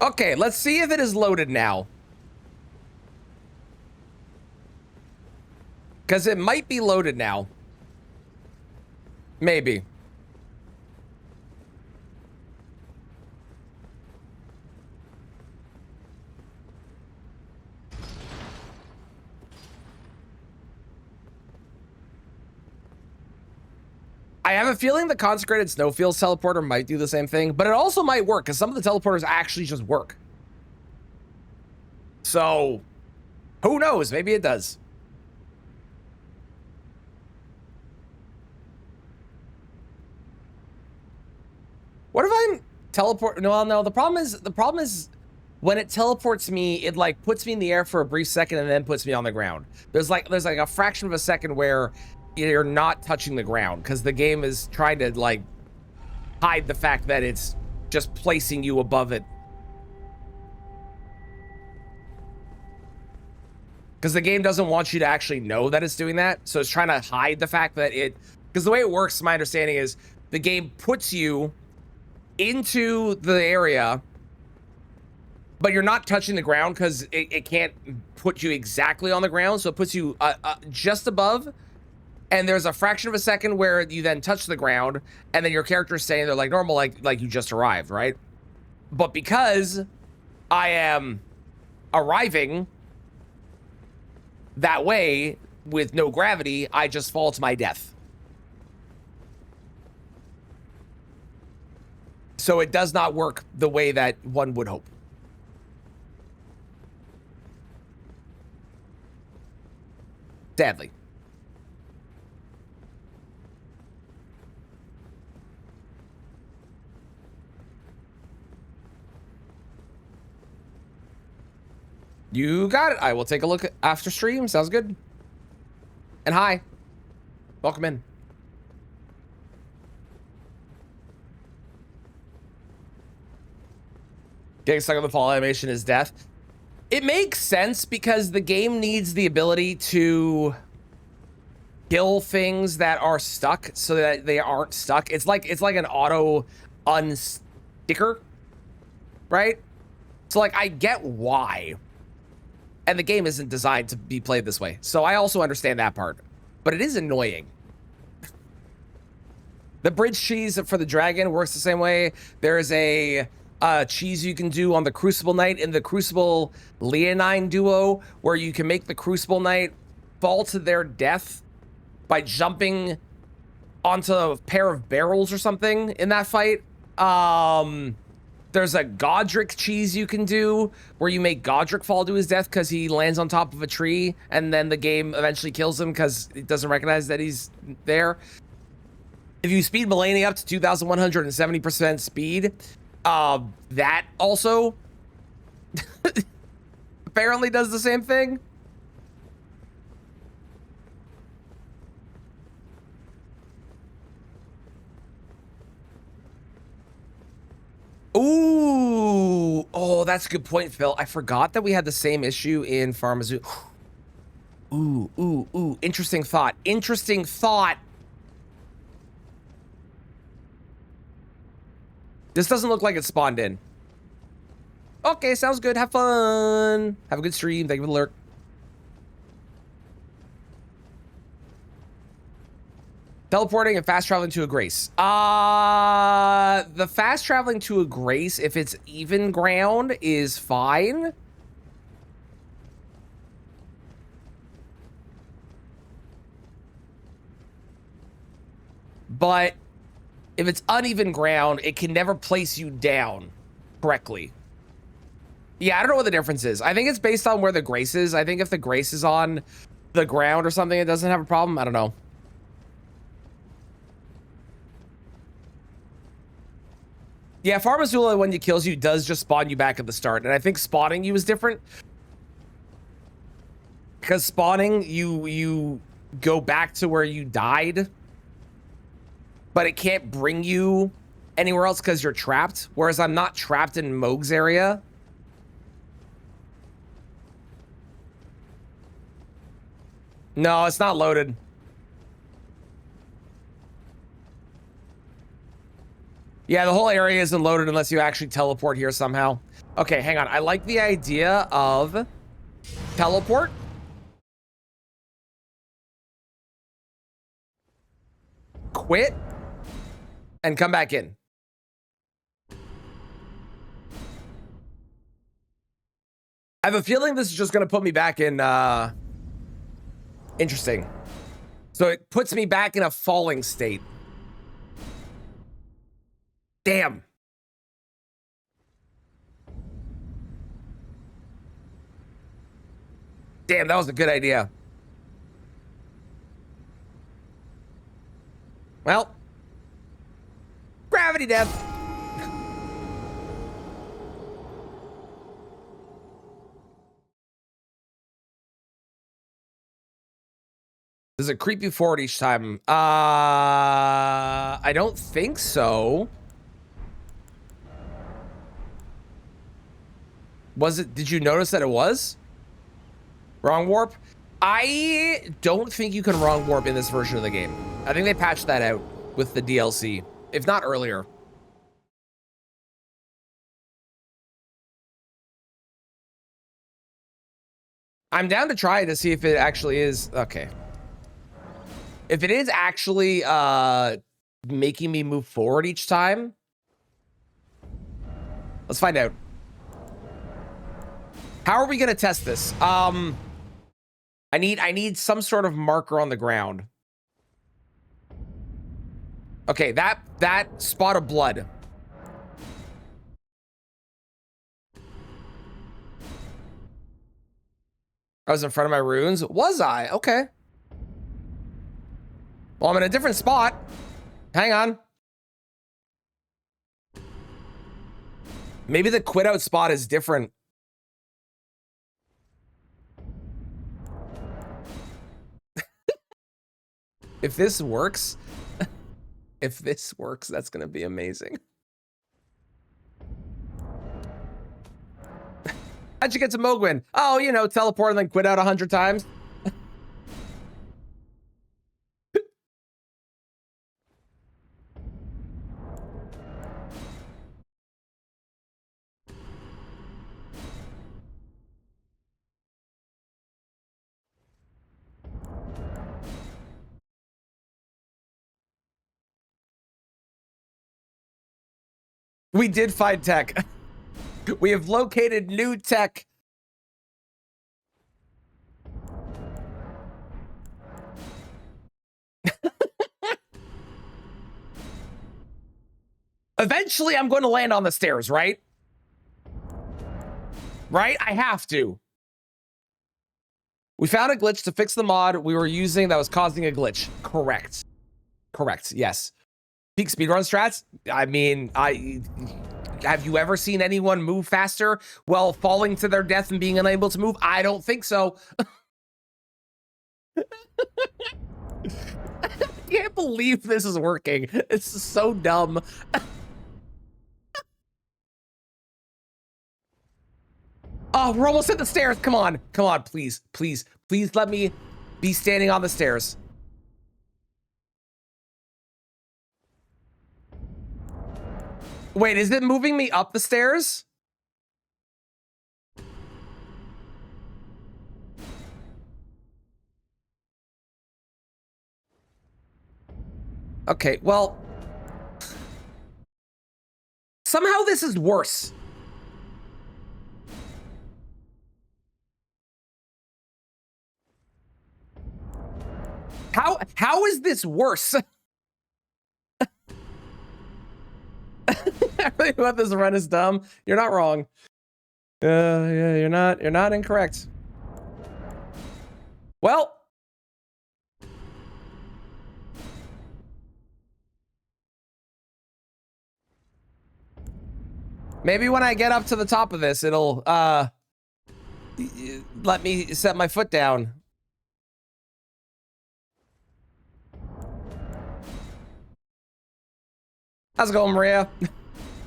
Okay, let's see if it is loaded now. Because it might be loaded now. Maybe. I have a feeling the consecrated snowfields teleporter might do the same thing, but it also might work because some of the teleporters actually just work. So, who knows? Maybe it does. What if I'm teleport? No. The problem is when it teleports me, it like puts me in the air for a brief second and then puts me on the ground. There's like a fraction of a second where you're not touching the ground because the game is trying to like hide the fact that it's just placing you above it. Because the game doesn't want you to actually know that it's doing that. So it's trying to hide the fact that because the way it works, my understanding is the game puts you into the area, but you're not touching the ground because it can't put you exactly on the ground. So it puts you just above. And there's a fraction of a second where you then touch the ground, and then your character is staying there like normal, like you just arrived, right? But because I am arriving that way with no gravity, I just fall to my death. So it does not work the way that one would hope. Sadly. You got it. I will take a look after stream. Sounds good. And hi. Welcome in. Getting stuck on the fall animation is death. It makes sense because the game needs the ability to kill things that are stuck so that they aren't stuck. It's like an auto unsticker, right? So like I get why. And the game isn't designed to be played this way. So I also understand that part. But it is annoying. The bridge cheese for the dragon works the same way. There is a cheese you can do on the Crucible Knight in the Crucible Leonine duo, where you can make the Crucible Knight fall to their death by jumping onto a pair of barrels or something in that fight. There's a Godric cheese you can do where you make Godric fall to his death because he lands on top of a tree and then the game eventually kills him because it doesn't recognize that he's there. If you speed Mulaney up to 2,170% speed, that also apparently does the same thing. Ooh, oh, that's a good point, Phil. I forgot that we had the same issue in Farmazoo. Ooh. Interesting thought. Interesting thought. This doesn't look like it spawned in. Okay, sounds good. Have fun. Have a good stream. Thank you for the alert. Teleporting and fast traveling to a grace. The fast traveling to a grace, if it's even ground, is fine. But if it's uneven ground, it can never place you down correctly. Yeah, I don't know what the difference is. I think it's based on where the grace is. I think if the grace is on the ground or something, it doesn't have a problem. I don't know. Yeah, Pharmazula, when it kills you, does just spawn you back at the start. And I think spawning you is different. Because spawning, you go back to where you died. But it can't bring you anywhere else because you're trapped. Whereas I'm not trapped in Moog's area. No, it's not loaded. Yeah, the whole area isn't loaded unless you actually teleport here somehow. Okay, hang on. I like the idea of teleport. Quit. And come back in. I have a feeling this is just going to put me back in... Interesting. So it puts me back in a falling state. Damn. Damn, that was a good idea. Well. Gravity death. Does it creep you forward each time? I don't think so. Was it? Did you notice that it was? Wrong warp? I don't think you can wrong warp in this version of the game. I think they patched that out with the DLC, if not earlier. I'm down to try to see if it actually is. Okay. If it is actually making me move forward each time, let's find out. How are we gonna test this? I need some sort of marker on the ground. Okay, that spot of blood. I was in front of my runes. Was I? Okay. Well, I'm in a different spot. Hang on. Maybe the quit out spot is different. If this works, that's going to be amazing. How'd you get to Mogwin? Oh, you know, teleport and then quit out 100 times. We did find tech. We have located new tech. Eventually, I'm going to land on the stairs, right? Right? I have to. We found a glitch to fix the mod we were using that was causing a glitch. Correct. Correct. Yes. Peak speedrun strats. I mean, have you ever seen anyone move faster while falling to their death and being unable to move? I don't think so. I can't believe this is working. It's so dumb. Oh, we're almost at the stairs. Come on. Come on, please. Please. Please let me be standing on the stairs. Wait, is it moving me up the stairs? Okay, well, somehow this is worse. How is this worse? Everything about this run is dumb. You're not wrong. Yeah, you're not incorrect. Well, maybe when I get up to the top of this, it'll let me set my foot down. How's it going, Maria?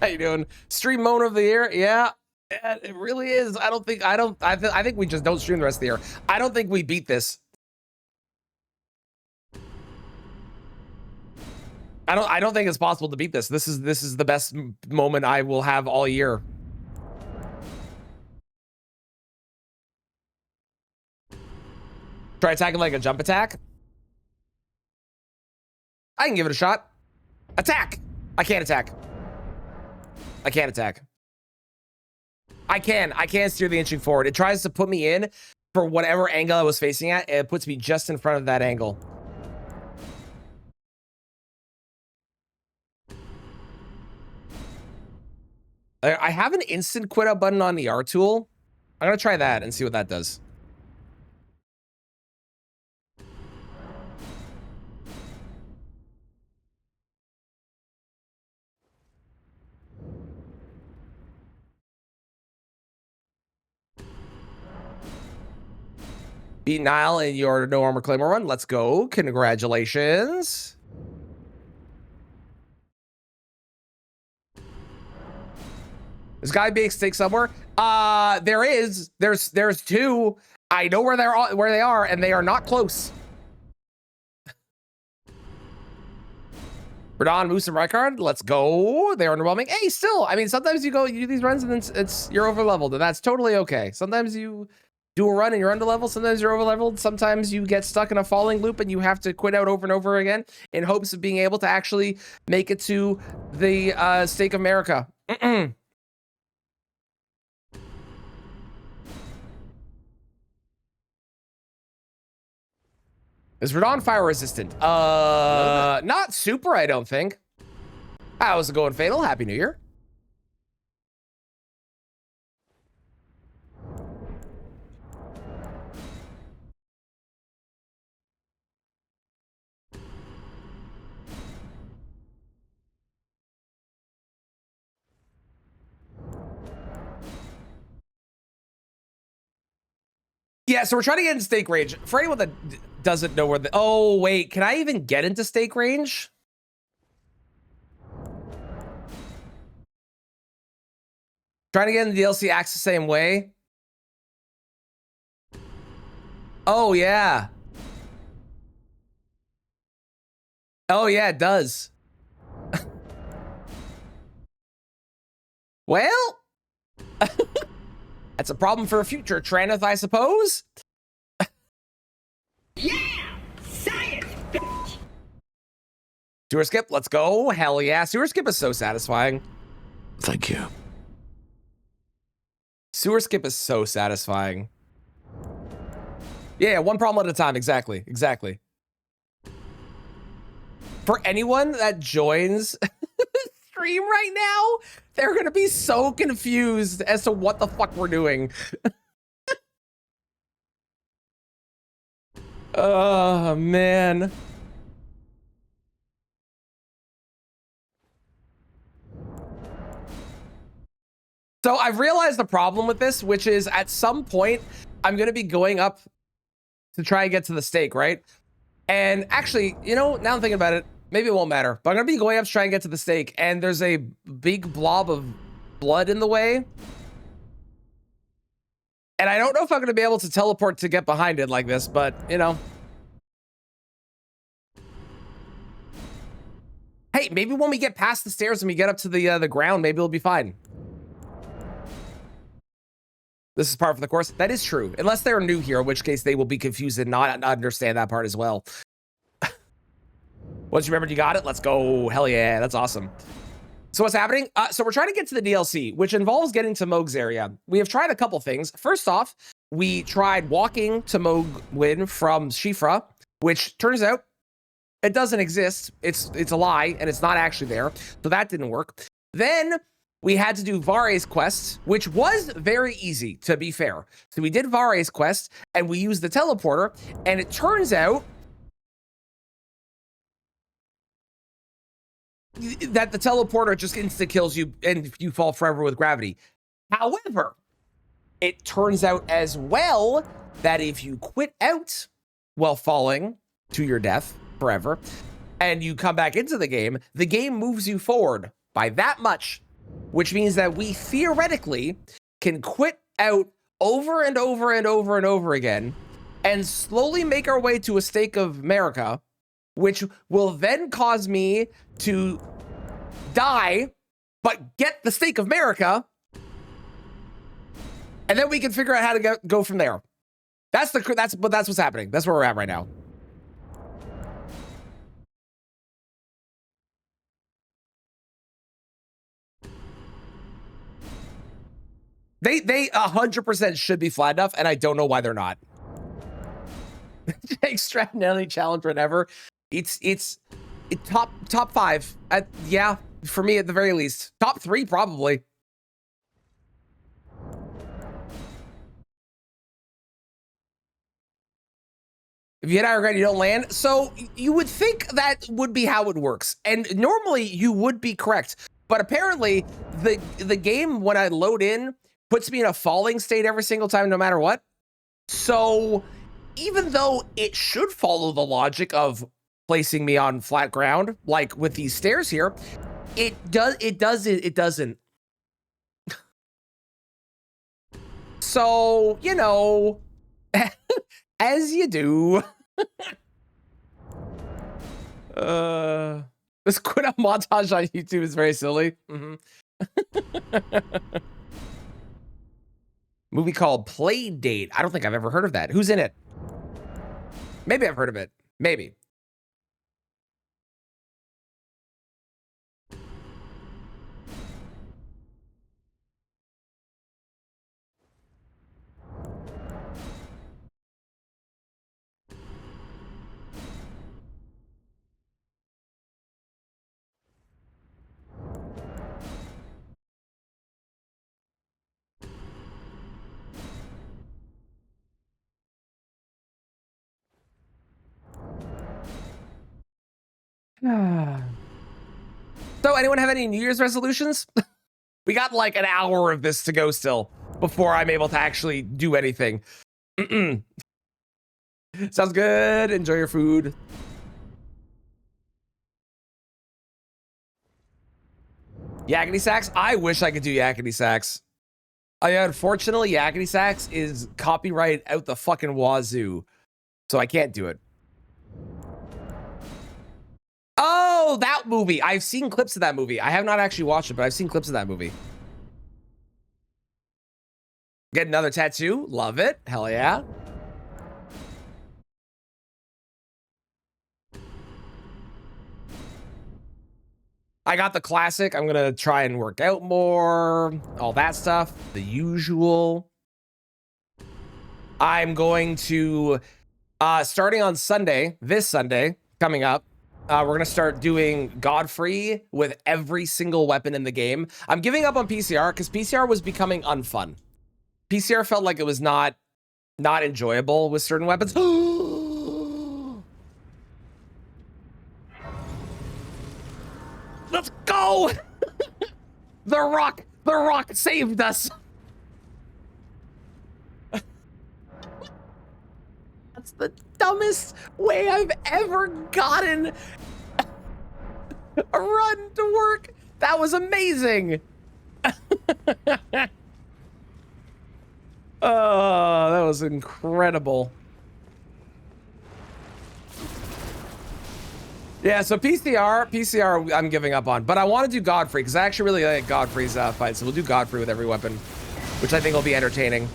How you doing? Stream moan of the year? Yeah, it really is. I think we just don't stream the rest of the year. I don't think we beat this. I don't think it's possible to beat this. This is the best moment I will have all year. Try attacking like a jump attack. I can give it a shot. Attack! I can't attack. I can't attack. I can steer the inching forward. It tries to put me in for whatever angle I was facing at, and it puts me just in front of that angle. I have an instant quit out button on the R tool. I'm gonna try that and see what that does. Beat Nile in your no armor claymore run. Let's go. Congratulations. There's gotta be a stake somewhere. There is. There's two. I know where they are, and they are not close. Radon, Moose, and Rykard, let's go. They're underwhelming. Hey, still, I mean, sometimes you do these runs and then you're over leveled, and that's totally okay. Sometimes you do a run and you're under leveled. Sometimes you're over leveled. Sometimes you get stuck in a falling loop and you have to quit out over and over again in hopes of being able to actually make it to the Stake of America. Is Radon fire resistant? Not super, I don't think. How's it going, Fatal? Happy New Year. Yeah, so we're trying to get into stake range. For anyone that doesn't know where the... Oh, wait. Can I even get into stake range? Trying to get into DLC acts the same way. Oh, yeah. Oh, yeah, it does. Well... That's a problem for a future Traneth, I suppose. Yeah! Science, bitch! Sewer skip, let's go. Hell yeah. Sewer skip is so satisfying. Thank you. Sewer skip is so satisfying. Yeah, one problem at a time. Exactly. Exactly. For anyone that joins stream right now, they're gonna be so confused as to what the fuck we're doing. Oh man. So I've realized the problem with this, which is at some point I'm gonna be going up to try and get to the stake, right? And actually, you know, now I'm thinking about it, maybe it won't matter, but I'm gonna be going up to try and get to the stake, and there's a big blob of blood in the way. And I don't know if I'm gonna be able to teleport to get behind it like this, but you know. Hey, maybe when we get past the stairs and we get up to the ground, maybe it'll be fine. This is part of the course. That is true. Unless they're new here, in which case they will be confused and not understand that part as well. Once you remembered you got it, let's go. Hell yeah, that's awesome. So what's happening? So we're trying to get to the DLC, which involves getting to Moog's area. We have tried a couple things. First off, we tried walking to Moogwyn from Shifra, which turns out it doesn't exist. It's a lie, and it's not actually there. So that didn't work. Then we had to do Vare's quest, which was very easy, to be fair. So we did Vare's quest, and we used the teleporter, and it turns out that the teleporter just insta-kills you, and you fall forever with gravity. However, it turns out as well that if you quit out while falling to your death forever, and you come back into the game moves you forward by that much, which means that we theoretically can quit out over and over and over and over again and slowly make our way to a stake of America, which will then cause me to die, but get the stake of America, and then we can figure out how to go from there. That's what's happening. That's where we're at right now. They 100% should be flat enough, and I don't know why they're not. Extraordinarily challenge whenever. It's top 5. Yeah, for me at the very least. Top 3 probably. If you hit higher ground, you don't land. So you would think that would be how it works. And normally you would be correct. But apparently the game, when I load in, puts me in a falling state every single time, no matter what. So even though it should follow the logic of placing me on flat ground, like with these stairs here, it doesn't. So, you know, as you do. This quit out montage on YouTube is very silly. Movie called Play Date. I don't think I've ever heard of that. Who's in it? Maybe I've heard of it. Maybe. So anyone have any New Year's resolutions? We got like an hour of this to go still before I'm able to actually do anything. Sounds good. Enjoy your food. Yakety sax? I wish I could do yakety sax. Unfortunately, yakety sax is copyright out the fucking wazoo. So I can't do it. Oh, that movie. I've seen clips of that movie. I have not actually watched it, but I've seen clips of that movie. Get another tattoo. Love it. Hell yeah. I got the classic. I'm going to try and work out more. All that stuff. The usual. I'm going to, starting on Sunday, this Sunday, coming up, we're going to start doing Godfrey with every single weapon in the game. I'm giving up on PCR because PCR was becoming unfun. PCR felt like it was not enjoyable with certain weapons. Let's go! The Rock saved us. That's the dumbest way I've ever gotten a run to work. That was amazing. Oh, that was incredible. Yeah, so PCR I'm giving up on, but I want to do Godfrey because I actually really like Godfrey's fight, so we'll do Godfrey with every weapon, which I think will be entertaining.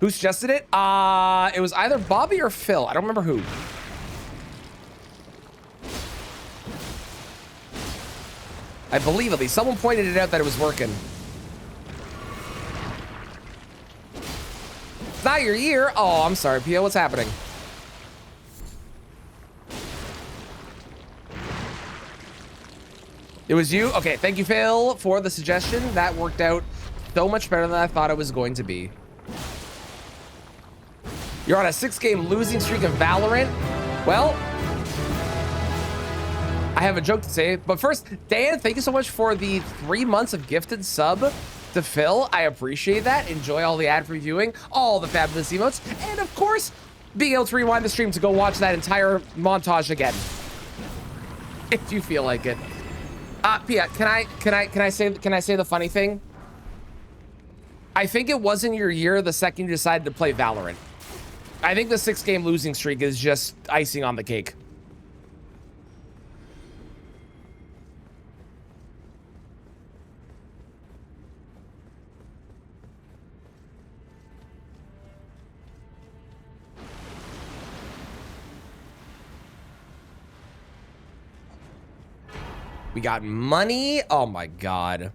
Who suggested it? It was either Bobby or Phil. I don't remember who. I believe at least someone pointed it out that it was working. It's not your year. Oh, I'm sorry, Pio. What's happening? It was you? Okay, thank you, Phil, for the suggestion. That worked out so much better than I thought it was going to be. You're on a 6-game losing streak of Valorant. Well, I have a joke to say, but first, Dan, thank you so much for the 3 months of gifted sub to Phil. I appreciate that. Enjoy all the ad viewing, all the fabulous emotes, and of course, being able to rewind the stream to go watch that entire montage again, if you feel like it. Pia, can I say the funny thing? I think it wasn't your year the second you decided to play Valorant. I think the 6-game losing streak is just icing on the cake. We got money. Oh my God.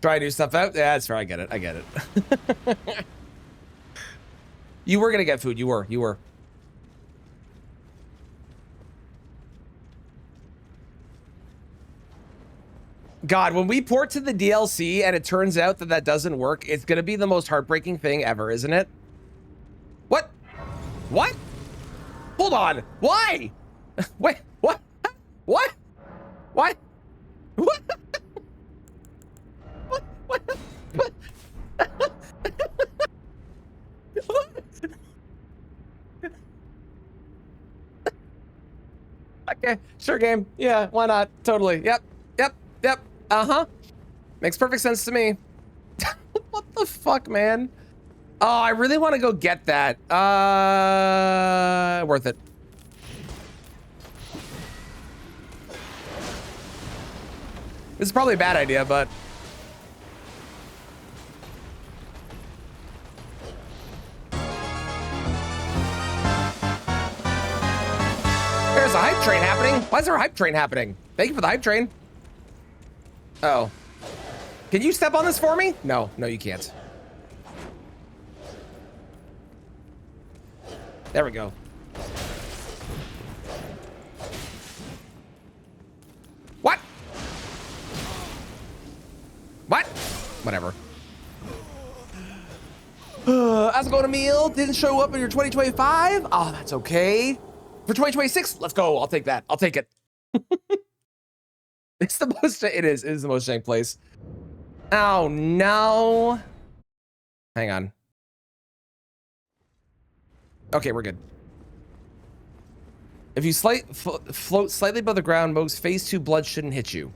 Try to do stuff out. Yeah, that's fair. I get it. I get it. You were gonna get food. You were. God, when we port to the DLC and it turns out that that doesn't work, it's gonna be the most heartbreaking thing ever, isn't it? What? What? Hold on. Why? Wait. What? What? What? What? What? What? What? Okay, sure, game. Yeah, why not? Totally. Yep. Uh-huh. Makes perfect sense to me. What the fuck, man? Oh, I really want to go get that. Worth it. This is probably a bad idea, but there's a hype train happening. Why is there a hype train happening? Thank you for the hype train. Oh. Can you step on this for me? No, you can't. There we go. What? What? Whatever. How's it going, Emil? Didn't show up in your 2025? Oh, that's okay. For 2026, let's go. I'll take that. I'll take it. It's the most, it is the most jank place. Oh, no. Hang on. Okay, we're good. If you float slightly above the ground, Moog's phase 2 blood shouldn't hit you.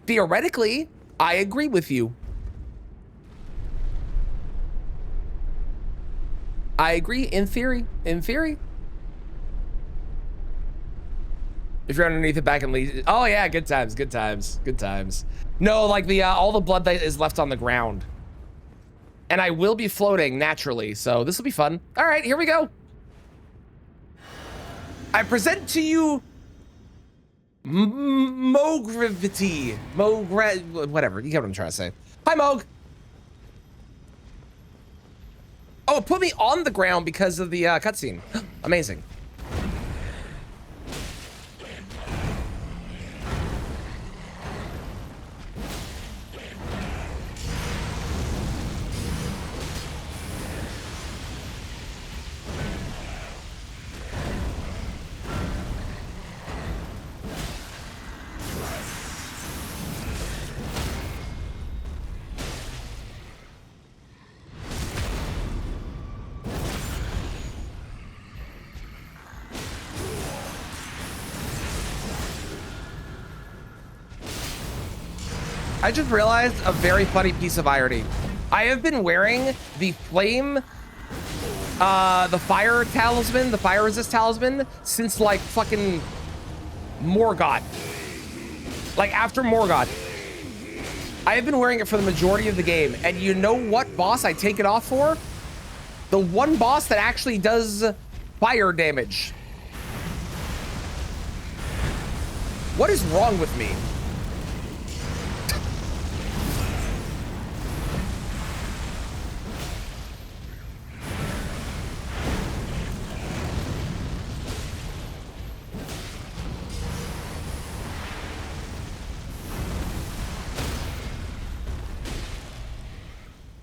Theoretically, I agree with you. I agree in theory. In theory. If you're underneath it back and lead. Oh yeah, good times, good times, good times. No, like the all the blood that is left on the ground. And I will be floating naturally, so this will be fun. All right, here we go. I present to you Mogravity. Whatever, you get what I'm trying to say. Hi, Moog. Oh, it put me on the ground because of the cutscene. Amazing. I just realized a very funny piece of irony. I have been wearing the flame, the fire talisman, the fire resist talisman since like fucking Morgoth. Like after Morgoth. I have been wearing it for the majority of the game, and you know what boss I take it off for? The one boss that actually does fire damage. What is wrong with me?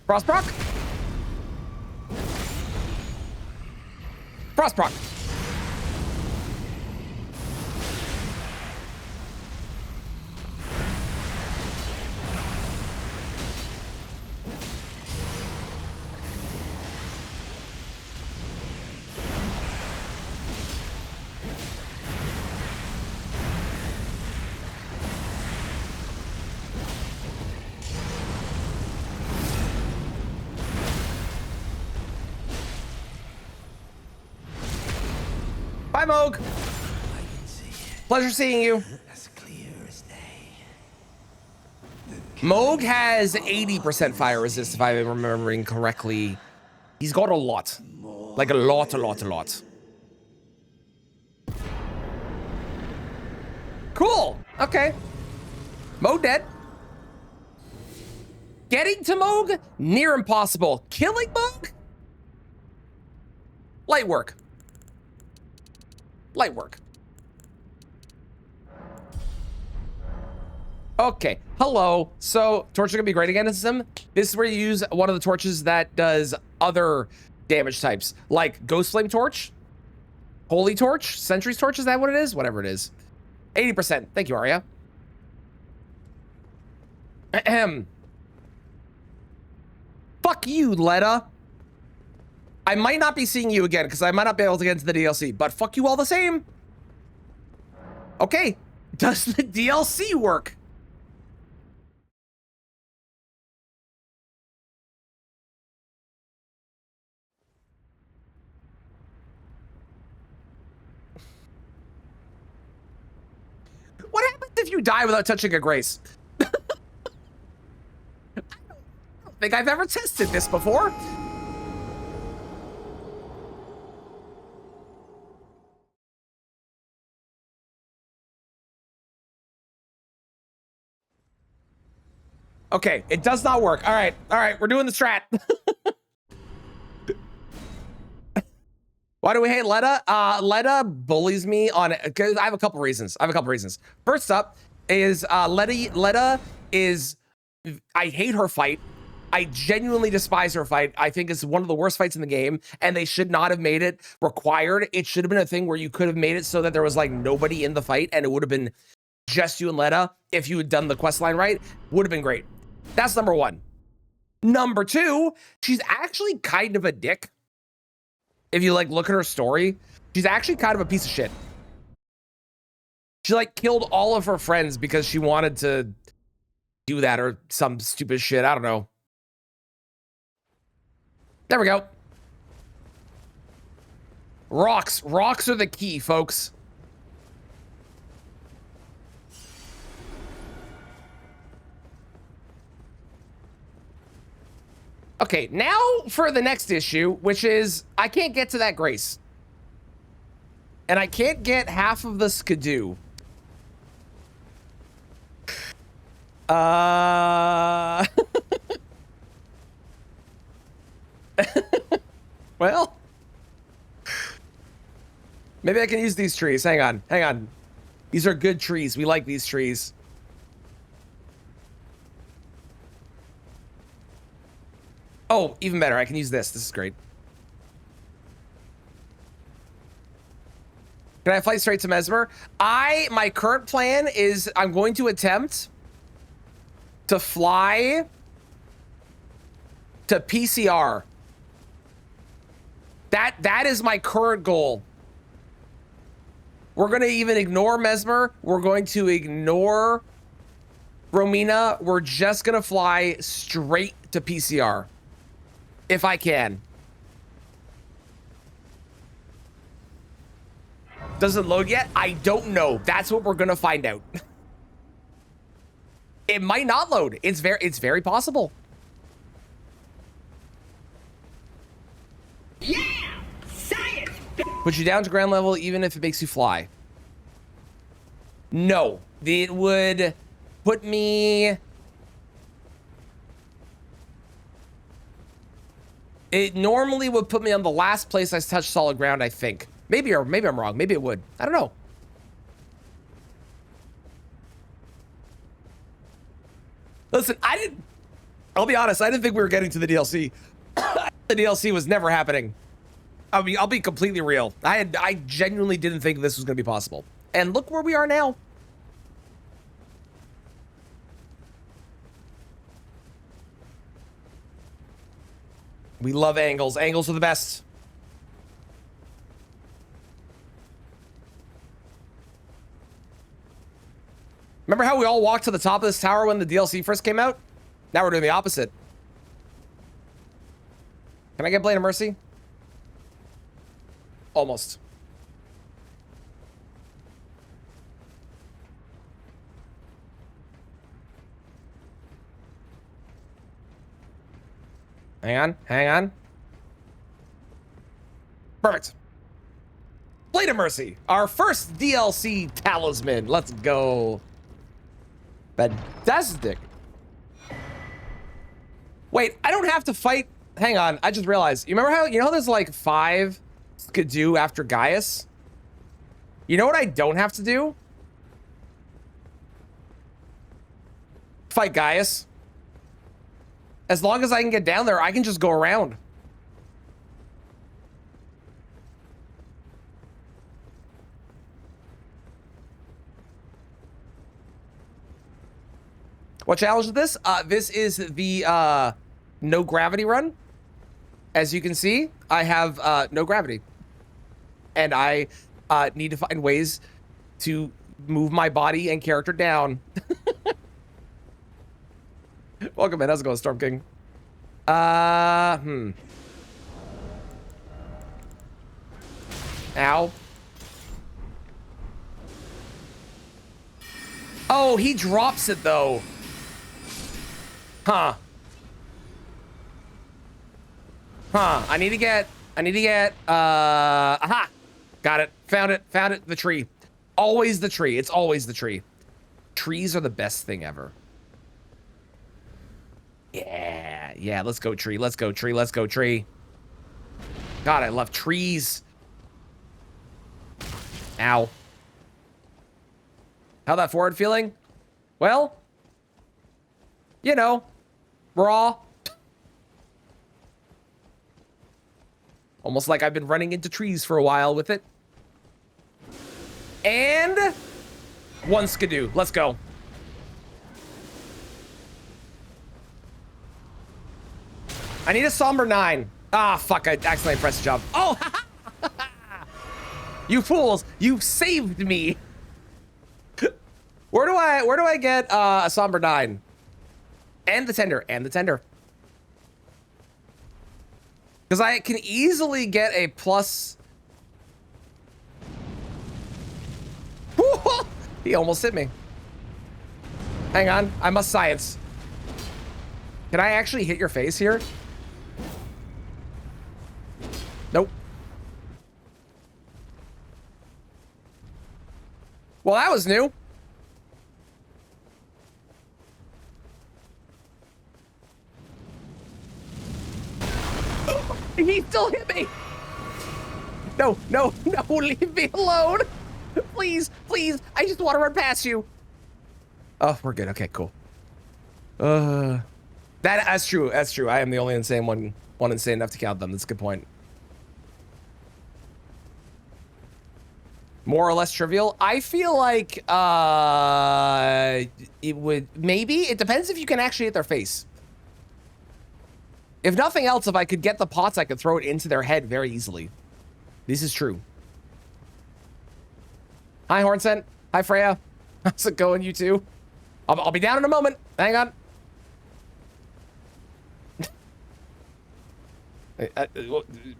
Frost proc? Frost proc. Bye, Moog. I can see it Pleasure seeing you. as clear as day. Moog has 80% fire resist, if I'm remembering correctly. He's got a lot. Like a lot. Cool. Okay. Moog dead. Getting to Moog? Near impossible. Killing Moog? Light work. Light work. Okay, hello. So, torches are gonna be great against him. This is where you use one of the torches that does other damage types, like Ghost Flame Torch, Holy Torch, Sentry's Torch, is that what it is? Whatever it is. 80%. Thank you, Arya. Ahem. Fuck you, Letta. I might not be seeing you again because I might not be able to get into the DLC, but fuck you all the same. Okay, does the DLC work? What happens if you die without touching a grace? I don't think I've ever tested this before. Okay, it does not work. All right, we're doing the strat. Why do we hate Letta? Letta bullies me on it because I have a couple reasons. First up is Letta is, I hate her fight. I genuinely despise her fight. I think it's one of the worst fights in the game, and they should not have made it required. It should have been a thing where you could have made it so that there was like nobody in the fight, and it would have been just you and Letta. If you had done the quest line right, would have been great. That's number one. Number two, she's actually kind of a dick. If you like look at her story, she's actually kind of a piece of shit. She like killed all of her friends because she wanted to do that or some stupid shit. I don't know. There we go. Rocks. Rocks are the key, folks. Okay, now for the next issue, which is I can't get to that grace. And I can't get half of the skidoo. Well, maybe I can use these trees. Hang on. These are good trees. We like these trees. Oh, even better. I can use this. This is great. Can I fly straight to Mesmer? My current plan is I'm going to attempt to fly to PCR. That is my current goal. We're going to even ignore Mesmer. We're going to ignore Romina. We're just going to fly straight to PCR. If I can. Does it load yet? I don't know. That's what we're going to find out. It might not load. It's very possible. Yeah! Science, bitch! Put you down to ground level even if it makes you fly. No. It would put me... It normally would put me on the last place I touched solid ground, I think. Maybe I'm wrong. Maybe it would. I don't know. Listen, I'll be honest, I didn't think we were getting to the DLC. The DLC was never happening. I mean, I'll be completely real. I genuinely didn't think this was going to be possible. And look where we are now. We love angles. Angles are the best. Remember how we all walked to the top of this tower when the DLC first came out? Now we're doing the opposite. Can I get Blade of Mercy? Almost. Hang on, hang on. Perfect. Blade of Mercy, our first DLC talisman. Let's go. Fantastic. Wait, I don't have to fight. Hang on, I just realized. You remember how there's like 5 could do after Gaius? You know what I don't have to do? Fight Gaius. As long as I can get down there, I can just go around. What challenge is this? This is the no gravity run. As you can see, I have no gravity. And I need to find ways to move my body and character down. Welcome in. How's it going, Storm King? Ow. Oh, he drops it though. Huh. I need to get, aha. Got it. Found it. The tree. Always the tree. It's always the tree. Trees are the best thing ever. Yeah, let's go tree. Let's go tree. Let's go tree. God, I love trees. Ow. How that forward feeling? Well, you know, raw. Almost like I've been running into trees for a while with it. And one skidoo. Let's go. I need a somber 9. Ah, fuck, I accidentally pressed jump. Oh, you fools, you saved me. Where do I get a somber 9? And the tender. Because I can easily get a plus. He almost hit me. Hang on, I must science. Can I actually hit your face here? Nope. Well, that was new. He still hit me. No, leave me alone. Please, I just want to run past you. Oh, we're good. Okay, cool. That's true. I am the only insane one insane enough to count them. That's a good point. More or less trivial. I feel like it would, maybe. It depends if you can actually hit their face. If nothing else, if I could get the pots, I could throw it into their head very easily. This is true. Hi, Hornsent. Hi, Freya. How's it going, you two? I'll be down in a moment. Hang on.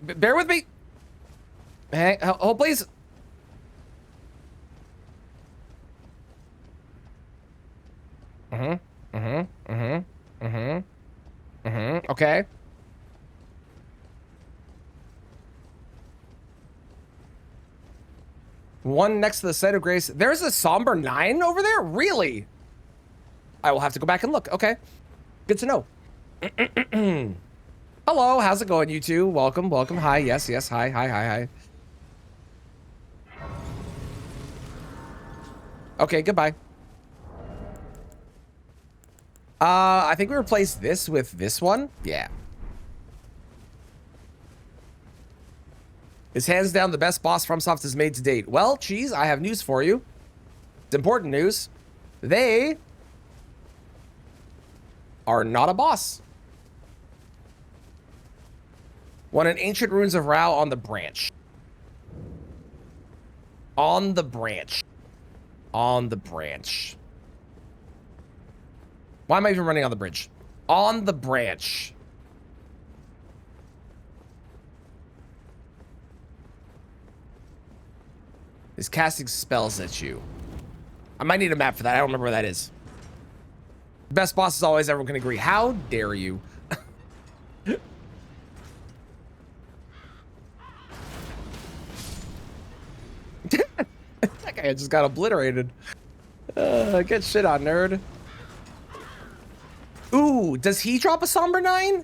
Bear with me. Hey, hold, please. Okay. One next to the site of grace. There's a somber 9 over there? Really? I will have to go back and look. Okay. Good to know. Hello, how's it going, you two? Welcome, welcome. Hi, yes, yes. Hi, hi, hi, hi. Okay, goodbye. I think we replaced this with this one. Yeah. Is hands down the best boss FromSoft has made to date. Well, Cheese, I have news for you. It's important news. They are not a boss. Won an Ancient Ruins of Rao on the branch. On the branch. On the branch. Why am I even running on the bridge? On the branch. Is casting spells at you. I might need a map for that. I don't remember where that is. Best boss is always, everyone can agree. How dare you? That guy just got obliterated. Get shit on, nerd. Ooh, does he drop a Somber 9?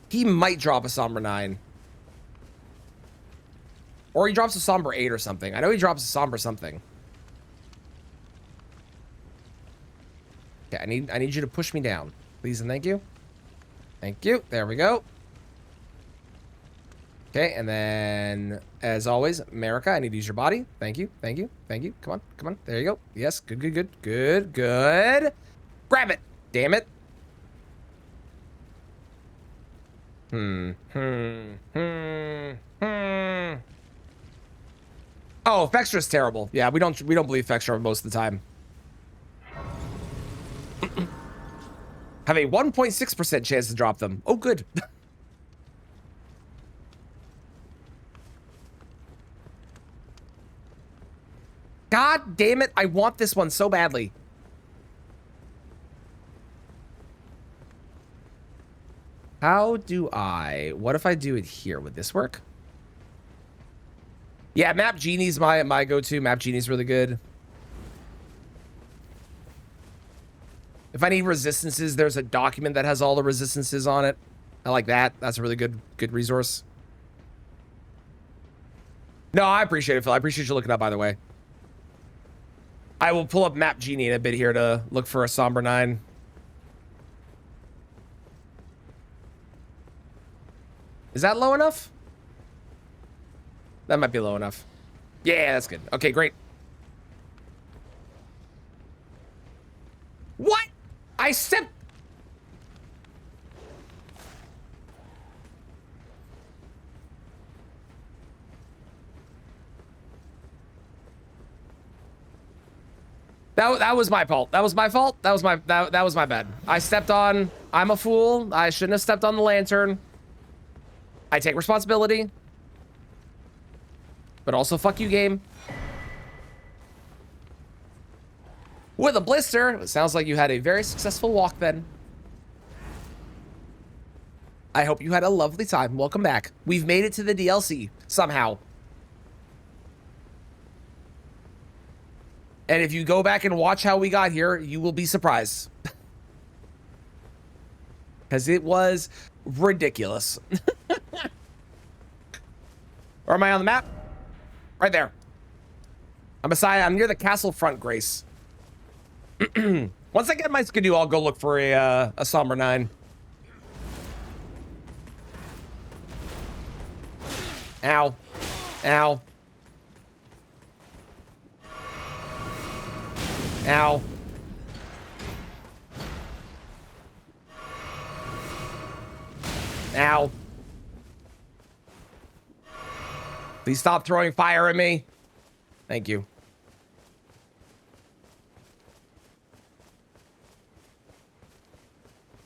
He might drop a Somber 9. Or he drops a Somber 8 or something. I know he drops a Somber something. Okay, I need you to push me down. Please and thank you. Thank you. There we go. Okay, and then, as always, America, I need to use your body. Thank you, thank you, thank you. Come on, come on. There you go. Yes, good, good, good, good, good. Grab it. Damn it. Oh, Fextra's terrible. Yeah, we don't believe Fextra most of the time. Have a 1.6% chance to drop them. Oh, good. God damn it. I want this one so badly. How do I... What if I do it here? Would this work? Yeah, Map Genie's my go-to. Map Genie's really good. If I need resistances, there's a document that has all the resistances on it. I like that. That's a really good resource. No, I appreciate it, Phil. I appreciate you looking up, by the way. I will pull up Map Genie in a bit here to look for a Somber 9. Is that low enough? That might be low enough. Yeah, that's good. Okay, great. What? I stepped... That was my fault. That was my fault. That was my bad. I stepped on... I'm a fool. I shouldn't have stepped on the lantern. I take responsibility. But also, fuck you, game. With a blister. It sounds like you had a very successful walk then. I hope you had a lovely time. Welcome back. We've made it to the DLC somehow. And if you go back and watch how we got here, you will be surprised. Because it was ridiculous. Or am I on the map? Right there. I'm near the castle front, Grace. Once I get my skidoo, I'll go look for a Somber 9. Ow. Ow. Ow. Ow. Please stop throwing fire at me. Thank you.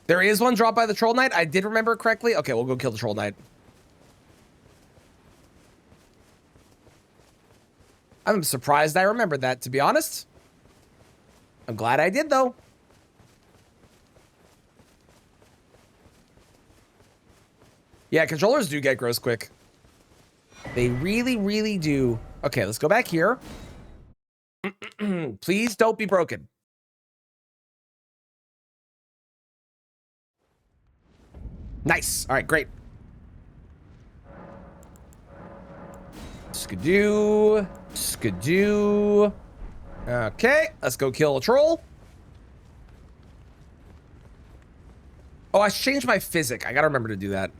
There is one dropped by the Troll Knight. I did remember correctly. Okay, we'll go kill the Troll Knight. I'm surprised I remembered that, to be honest. I'm glad I did, though. Yeah, controllers do get gross quick. They really, really do. Okay, let's go back here. Please don't be broken. Nice. All right, great. Skidoo. Skidoo. Okay, let's go kill a troll. Oh, I changed my physic. I gotta remember to do that.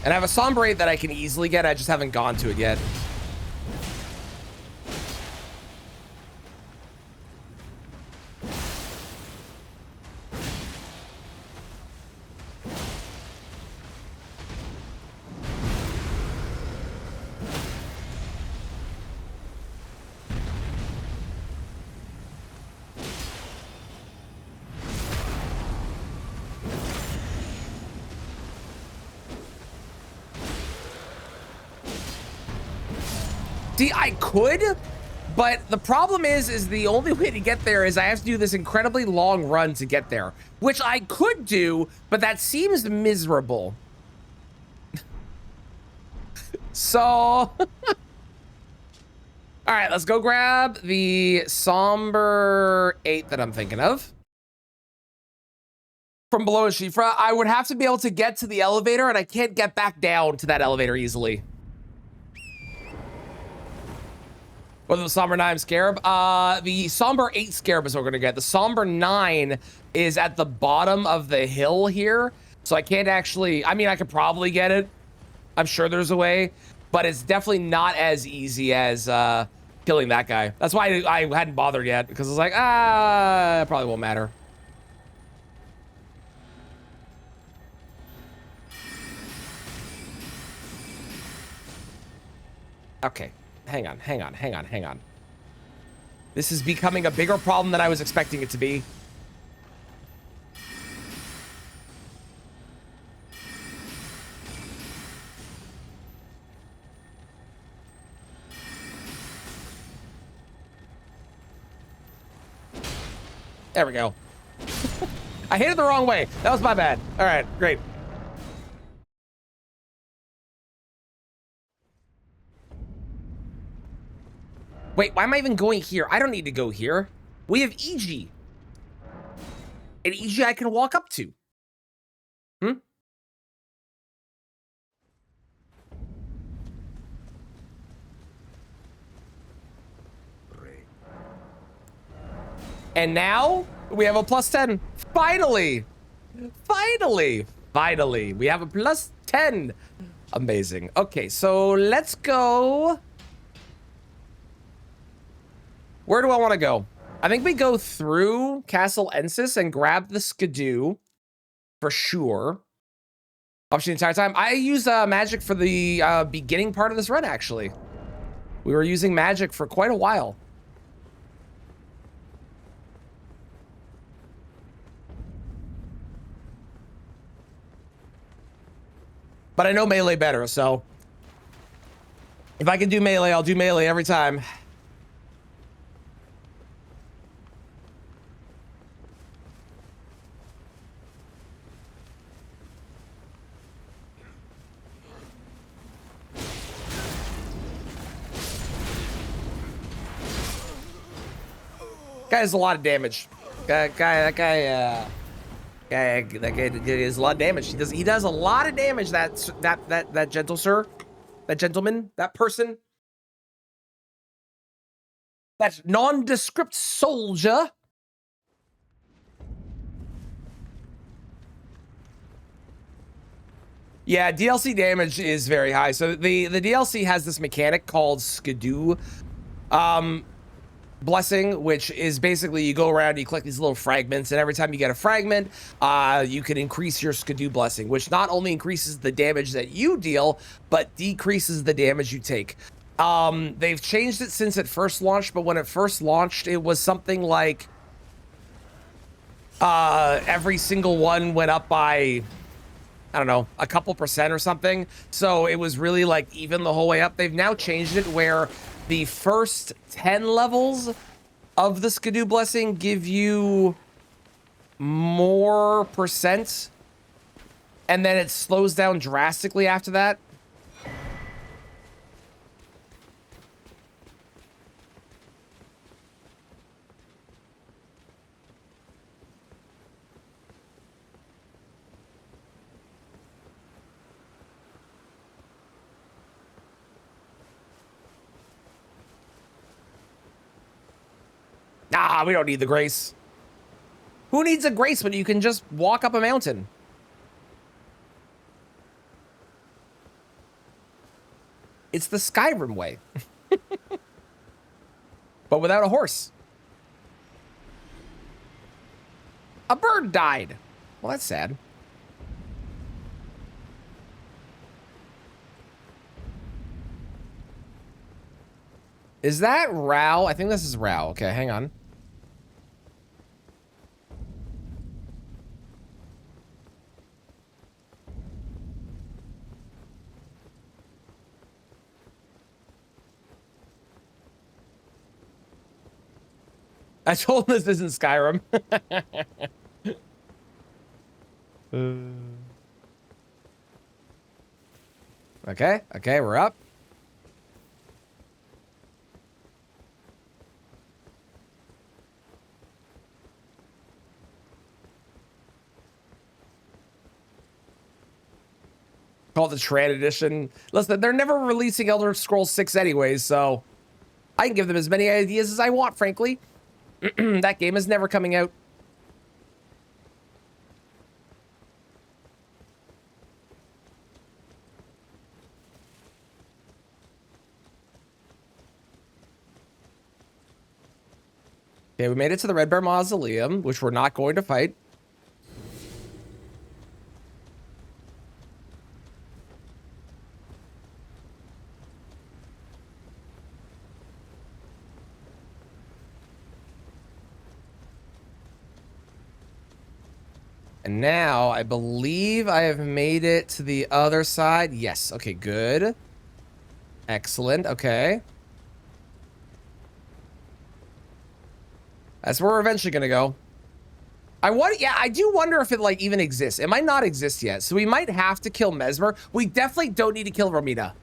And I have a Sombrate that I can easily get. I just haven't gone to it yet. See, I could, but the problem is the only way to get there is I have to do this incredibly long run to get there, which I could do, but that seems miserable. So, all right, let's go grab the Somber 8 that I'm thinking of. From below Shifra, I would have to be able to get to the elevator, and I can't get back down to that elevator easily. Whether the Somber 9 Scarab? The Somber 8 Scarab is what we're gonna get. The Somber 9 is at the bottom of the hill here. So I can't actually, I mean, I could probably get it. I'm sure there's a way, but it's definitely not as easy as killing that guy. That's why I hadn't bothered yet, because I was like, it probably won't matter. Okay. Hang on. This is becoming a bigger problem than I was expecting it to be. There we go. I hit it the wrong way. That was my bad. All right, great. Wait, why am I even going here? I don't need to go here. We have EG. And EG I can walk up to. And now we have a +10. Finally. We have a +10. Amazing. Okay, so let's go. Where do I want to go? I think we go through Castle Ensis and grab the Skidoo for sure. Option the entire time. I use magic for the beginning part of this run, actually. We were using magic for quite a while. But I know melee better, so if I can do melee, I'll do melee every time. Guy has a lot of damage. That guy does a lot of damage. He does a lot of damage. That gentle sir, that gentleman, that person, that nondescript soldier. Yeah, DLC damage is very high. So the DLC has this mechanic called Skidoo Blessing, which is basically you go around, you collect these little fragments, and every time you get a fragment, you can increase your Skidoo Blessing, which not only increases the damage that you deal, but decreases the damage you take. They've changed it since it first launched, but when it first launched, it was something like every single one went up by, I don't know, a couple percent or something. So it was really like even the whole way up. They've now changed it where the first 10 levels of the Skidoo Blessing give you more percent, and then it slows down drastically after that. Nah, we don't need the grace. Who needs a grace when you can just walk up a mountain? It's the Skyrim way. But without a horse. A bird died. Well, that's sad. Is that Rao? I think this is Rao. Okay, hang on. I told him this isn't Skyrim. Okay, okay, we're up. Called the Trad Edition. Listen, they're never releasing Elder Scrolls 6 anyways, so I can give them as many ideas as I want, frankly. That game is never coming out. Okay, we made it to the Red Bear Mausoleum, which we're not going to fight. And now I believe I have made it to the other side. Yes. Okay, good. Excellent. Okay. That's where we're eventually going to go. Yeah, I do wonder if it like even exists. It might not exist yet. So we might have to kill Mesmer. We definitely don't need to kill Romina.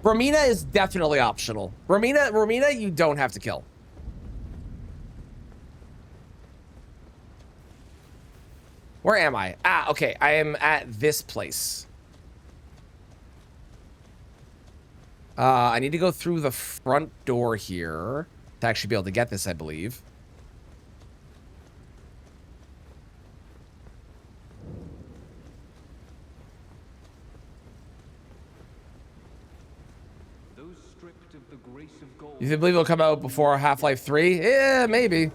Romina is definitely optional. Romina, you don't have to kill. Where am I? Ah, okay. I am at this place. I need to go through the front door here to actually be able to get this, I believe. Those stripped of the grace of gold. You believe it'll come out before Half-Life 3? Yeah, maybe.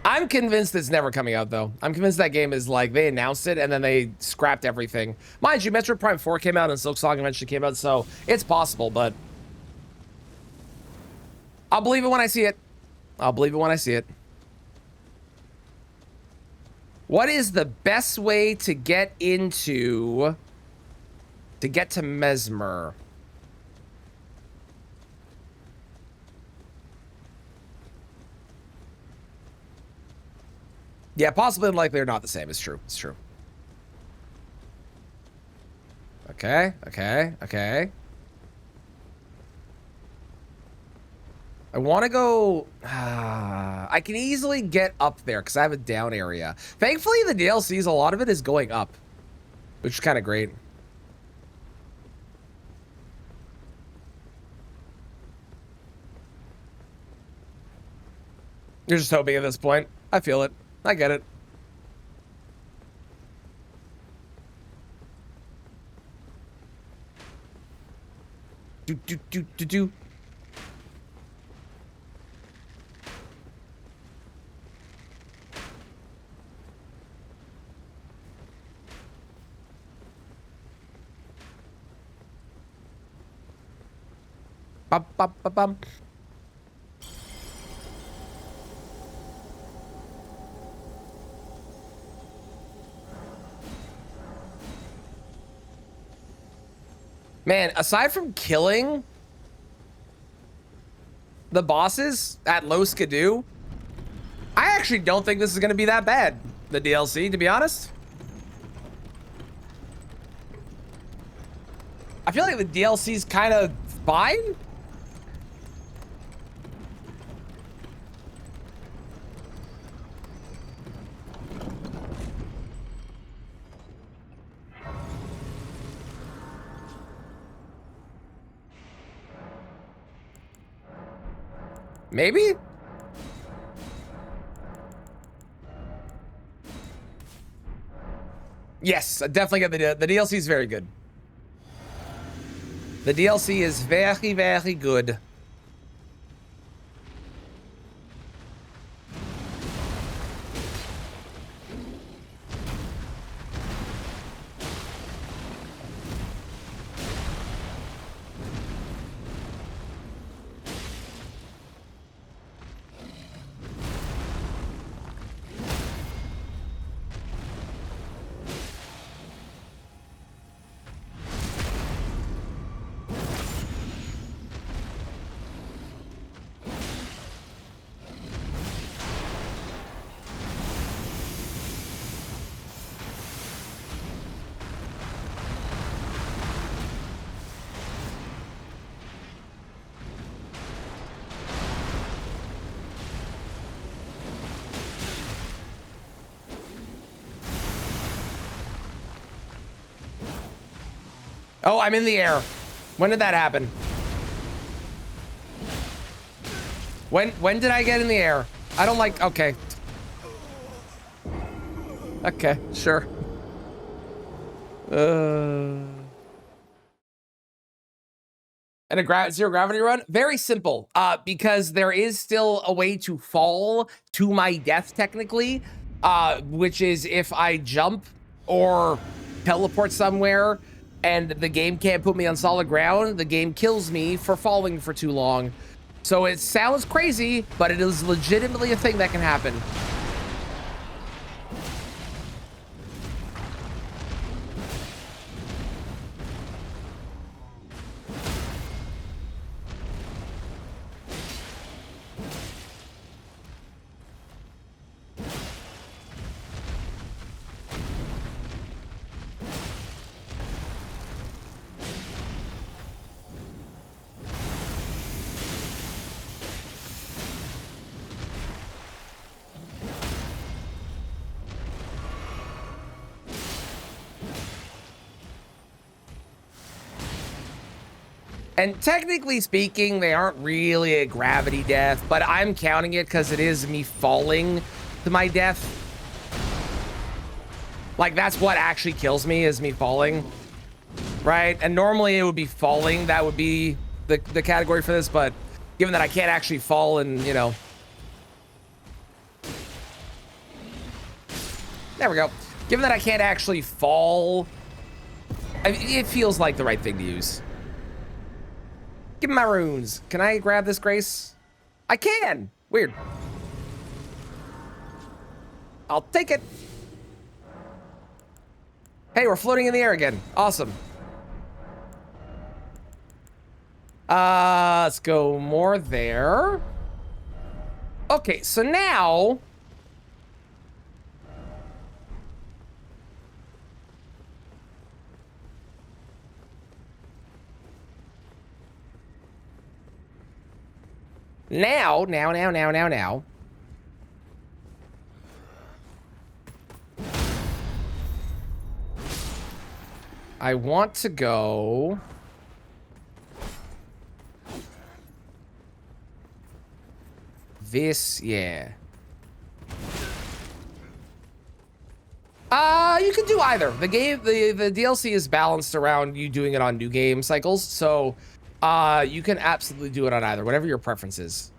I'm convinced it's never coming out, though. I'm convinced that game is like, they announced it and then they scrapped everything. Mind you, Metroid Prime 4 came out and Silksong eventually came out, so it's possible, but I'll believe it when I see it. I'll believe it when I see it. What is the best way to get to Mesmer? Yeah, possibly and likely are not the same. It's true. It's true. Okay, okay, okay. I want to go... I can easily get up there because I have a down area. Thankfully, the DLCs, a lot of it is going up, which is kind of great. You're just hoping at this point. I feel it. I get it. Do. Bum, bum, bum, bum. Man, aside from killing the bosses at Low Skidoo, I actually don't think this is going to be that bad, the DLC, to be honest. I feel like the DLC is kind of fine. Maybe? Yes, I definitely get the DLC is very good. The DLC is very, very good. Oh, I'm in the air. When did that happen? When did I get in the air? I don't like, okay. Okay, sure. And a zero gravity run? Very simple, because there is still a way to fall to my death technically, which is if I jump or teleport somewhere and the game can't put me on solid ground, the game kills me for falling for too long. So it sounds crazy, but it is legitimately a thing that can happen. And technically speaking, they aren't really a gravity death, but I'm counting it because it is me falling to my death. Like, that's what actually kills me, is me falling, right? And normally it would be falling. That would be the category for this, but given that I can't actually fall and, you know. There we go. Given that I can't actually fall, it feels like the right thing to use. Give me my runes. Can I grab this, Grace? I can. Weird. I'll take it. Hey, we're floating in the air again. Awesome. Let's go more there. Okay, so now Now. I want to go. This, yeah. You can do either. The game, the DLC is balanced around you doing it on new game cycles, so you can absolutely do it on either, whatever your preference is.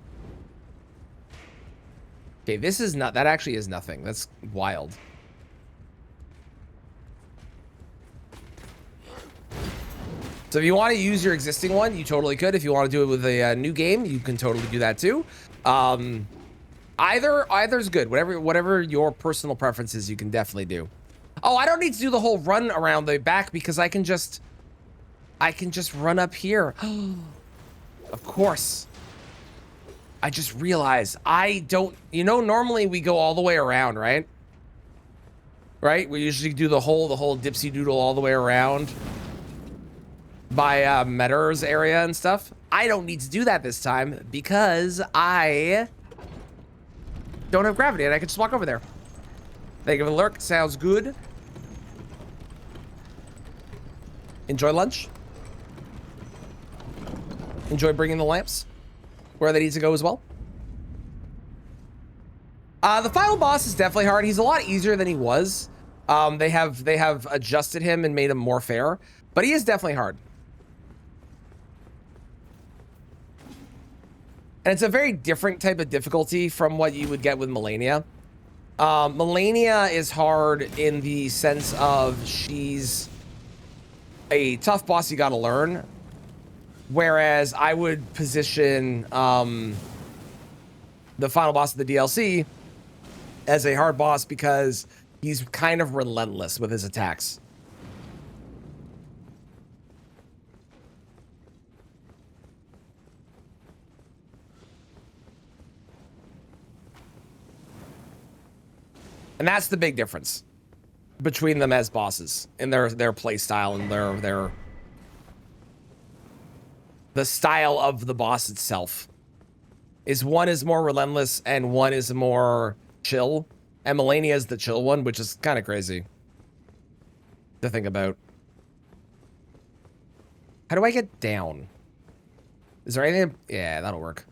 Okay, this is not, that actually is nothing. That's wild. So if you want to use your existing one, you totally could. If you want to do it with a new game, you can totally do that too. Either's good. Whatever your personal preference is, you can definitely do. Oh, I don't need to do the whole run around the back because I can just run up here. Of course. I just realized I don't, normally we go all the way around, right? Right? We usually do the whole dipsy doodle all the way around by Metters area and stuff. I don't need to do that this time because I don't have gravity and I can just walk over there. Thank you for the lurk. Sounds good. Enjoy lunch. Enjoy bringing the lamps where they need to go as well. The final boss is definitely hard. He's a lot easier than he was. They have adjusted him and made him more fair, but he is definitely hard. And it's a very different type of difficulty from what you would get with Melania. Melania is hard in the sense of she's a tough boss you gotta learn. Whereas I would position the final boss of the DLC as a hard boss because he's kind of relentless with his attacks. And that's the big difference between them as bosses in their play style and the style of the boss itself. Is one is more relentless and one is more chill. And Melania is the chill one, which is kind of crazy to think about. How do I get down? Is there anything? Yeah, that'll work.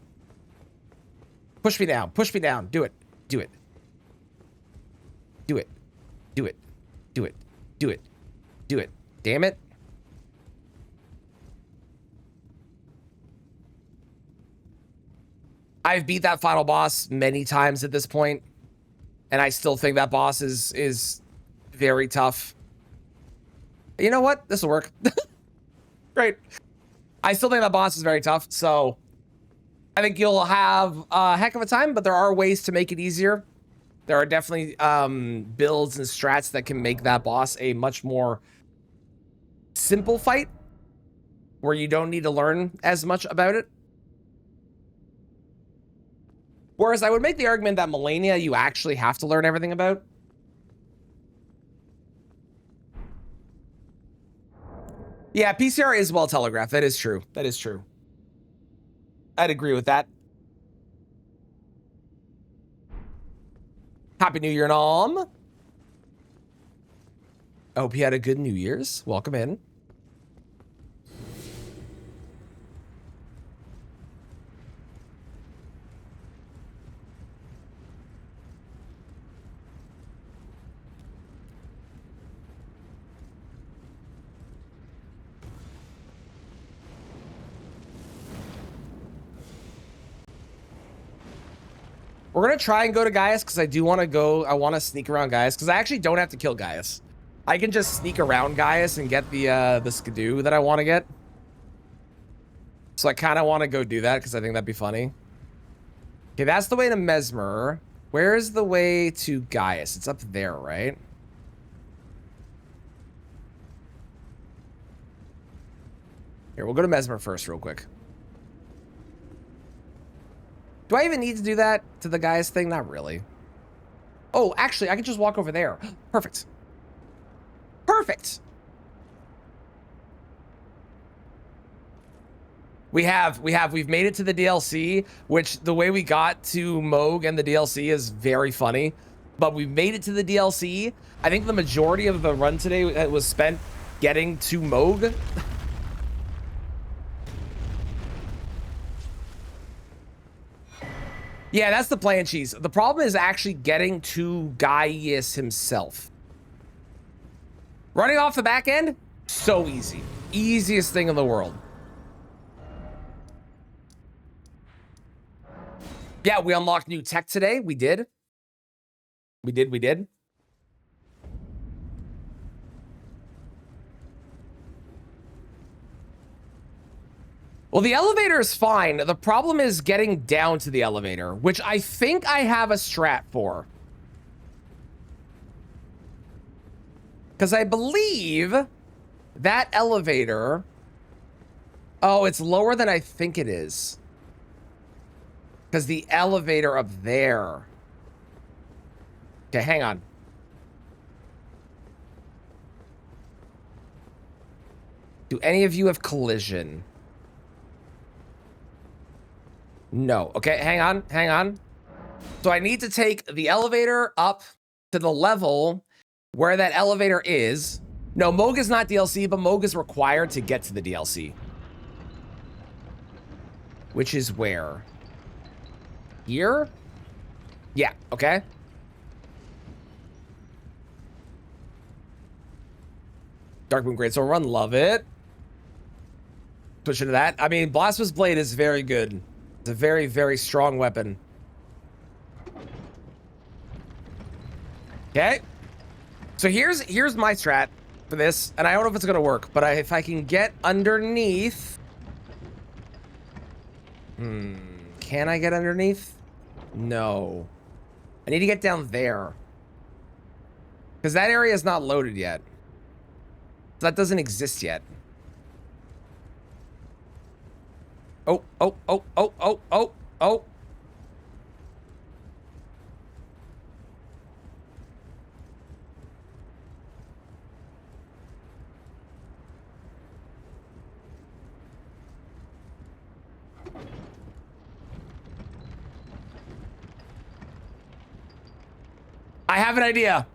Push me down. Push me down. Do it. Do it. Do it. Do it. Do it. Do it. Do it. Damn it. I've beat that final boss many times at this point, and I still think that boss is very tough. You know what? This will work. Great. I still think that boss is very tough, so I think you'll have a heck of a time, but there are ways to make it easier. There are definitely builds and strats that can make that boss a much more simple fight, where you don't need to learn as much about it. Whereas I would make the argument that Melania, you actually have to learn everything about. Yeah, PCR is well telegraphed. That is true. That is true. I'd agree with that. Happy New Year, Nom. I hope you had a good New Year's. Welcome in. We're going to try and go to Gaius because I do want to go. I want to sneak around Gaius because I actually don't have to kill Gaius. I can just sneak around Gaius and get the skidoo that I want to get. So I kind of want to go do that because I think that'd be funny. Okay, that's the way to Mesmer. Where's the way to Gaius? It's up there, right? Here, we'll go to Mesmer first real quick. Do I even need to do that to the Gaius thing? Not really. Oh, actually, I can just walk over there. Perfect. Perfect. We've made it to the DLC, which the way we got to Moog and the DLC is very funny. But we've made it to the DLC. I think the majority of the run today was spent getting to Moog. Yeah, that's the plan, Cheese. The problem is actually getting to Gaius himself. Running off the back end, so easy. Easiest thing in the world. Yeah, we unlocked new tech today. We did. We did. Well, the elevator is fine. The problem is getting down to the elevator, which I think I have a strat for. Because I believe that elevator... Oh, it's lower than I think it is. Because the elevator up there... Okay, hang on. Do any of you have collision? No. Okay, hang on, hang on. So I need to take the elevator up to the level where that elevator is. No, Moog is not DLC, but Moog is required to get to the DLC. Which is where? Here? Yeah, okay. Darkmoon Greatsword Run, love it. Switch into that. I mean, Blasphemous Blade is very good. It's a very, very strong weapon. Okay. So here's my strat for this, and I don't know if it's gonna work, but if I can get underneath... Can I get underneath? No. I need to get down there. Because that area is not loaded yet. So that doesn't exist yet. Oh, oh, oh, oh, oh, oh, oh. I have an idea.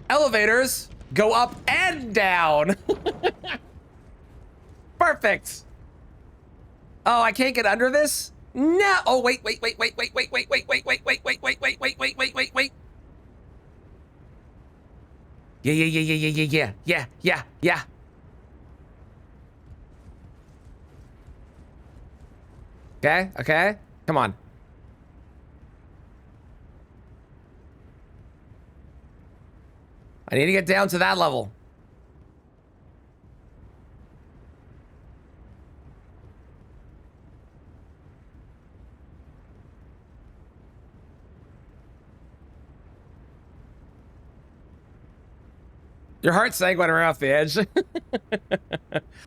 Elevators go up and down. Perfect. Oh, I can't get under this? No. Oh, wait. Yeah. Okay. Come on. I need to get down to that level. Your heart sank when we're off the edge.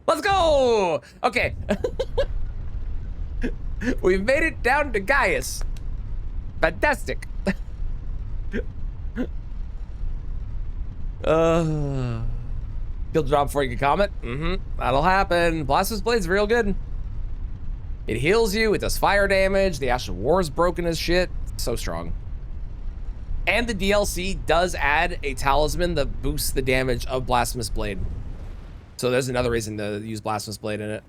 Let's go! Okay. We've made it down to Gaius. Fantastic. Kill drop before you can comment. That'll happen. Blasphemous Blade's real good. It heals you. It does fire damage. The Ash of War is broken as shit. So strong. And the DLC does add a talisman that boosts the damage of Blasphemous Blade. So there's another reason to use Blasphemous Blade in it.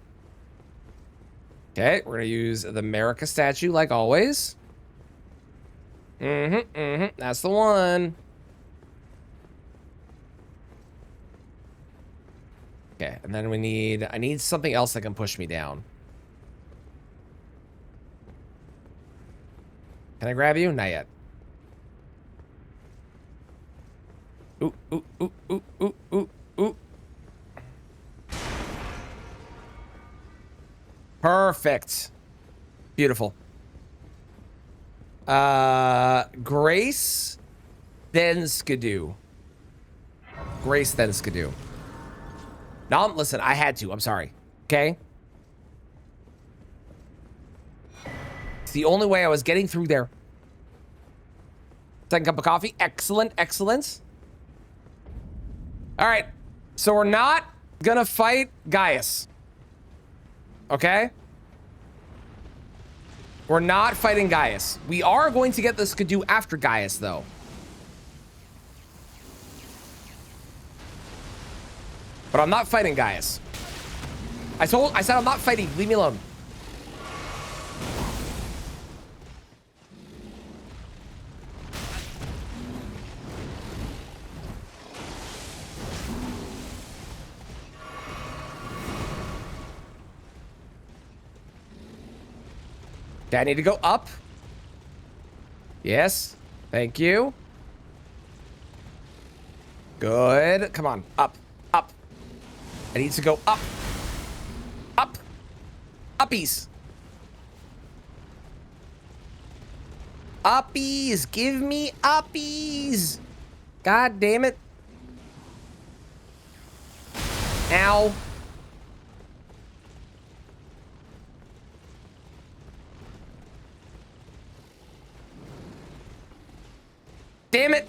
Okay, we're gonna use the Marika statue like always. That's the one. Okay, and then I need something else that can push me down. Can I grab you? Not yet. Ooh. Perfect. Beautiful. Grace, then Skidoo. Grace, then Skidoo. No, listen, I had to. I'm sorry. Okay? It's the only way I was getting through there. Second cup of coffee. Excellent. All right. So we're not gonna fight Gaius. Okay? We're not fighting Gaius. We are going to get the Skidoo after Gaius, though. But I'm not fighting Gaius. I said I'm not fighting. Leave me alone. Okay, I need to go up. Yes. Thank you. Good. Come on. Up. I need to go up. Up. Uppies. Uppies. Give me uppies. God damn it. Ow. Damn it.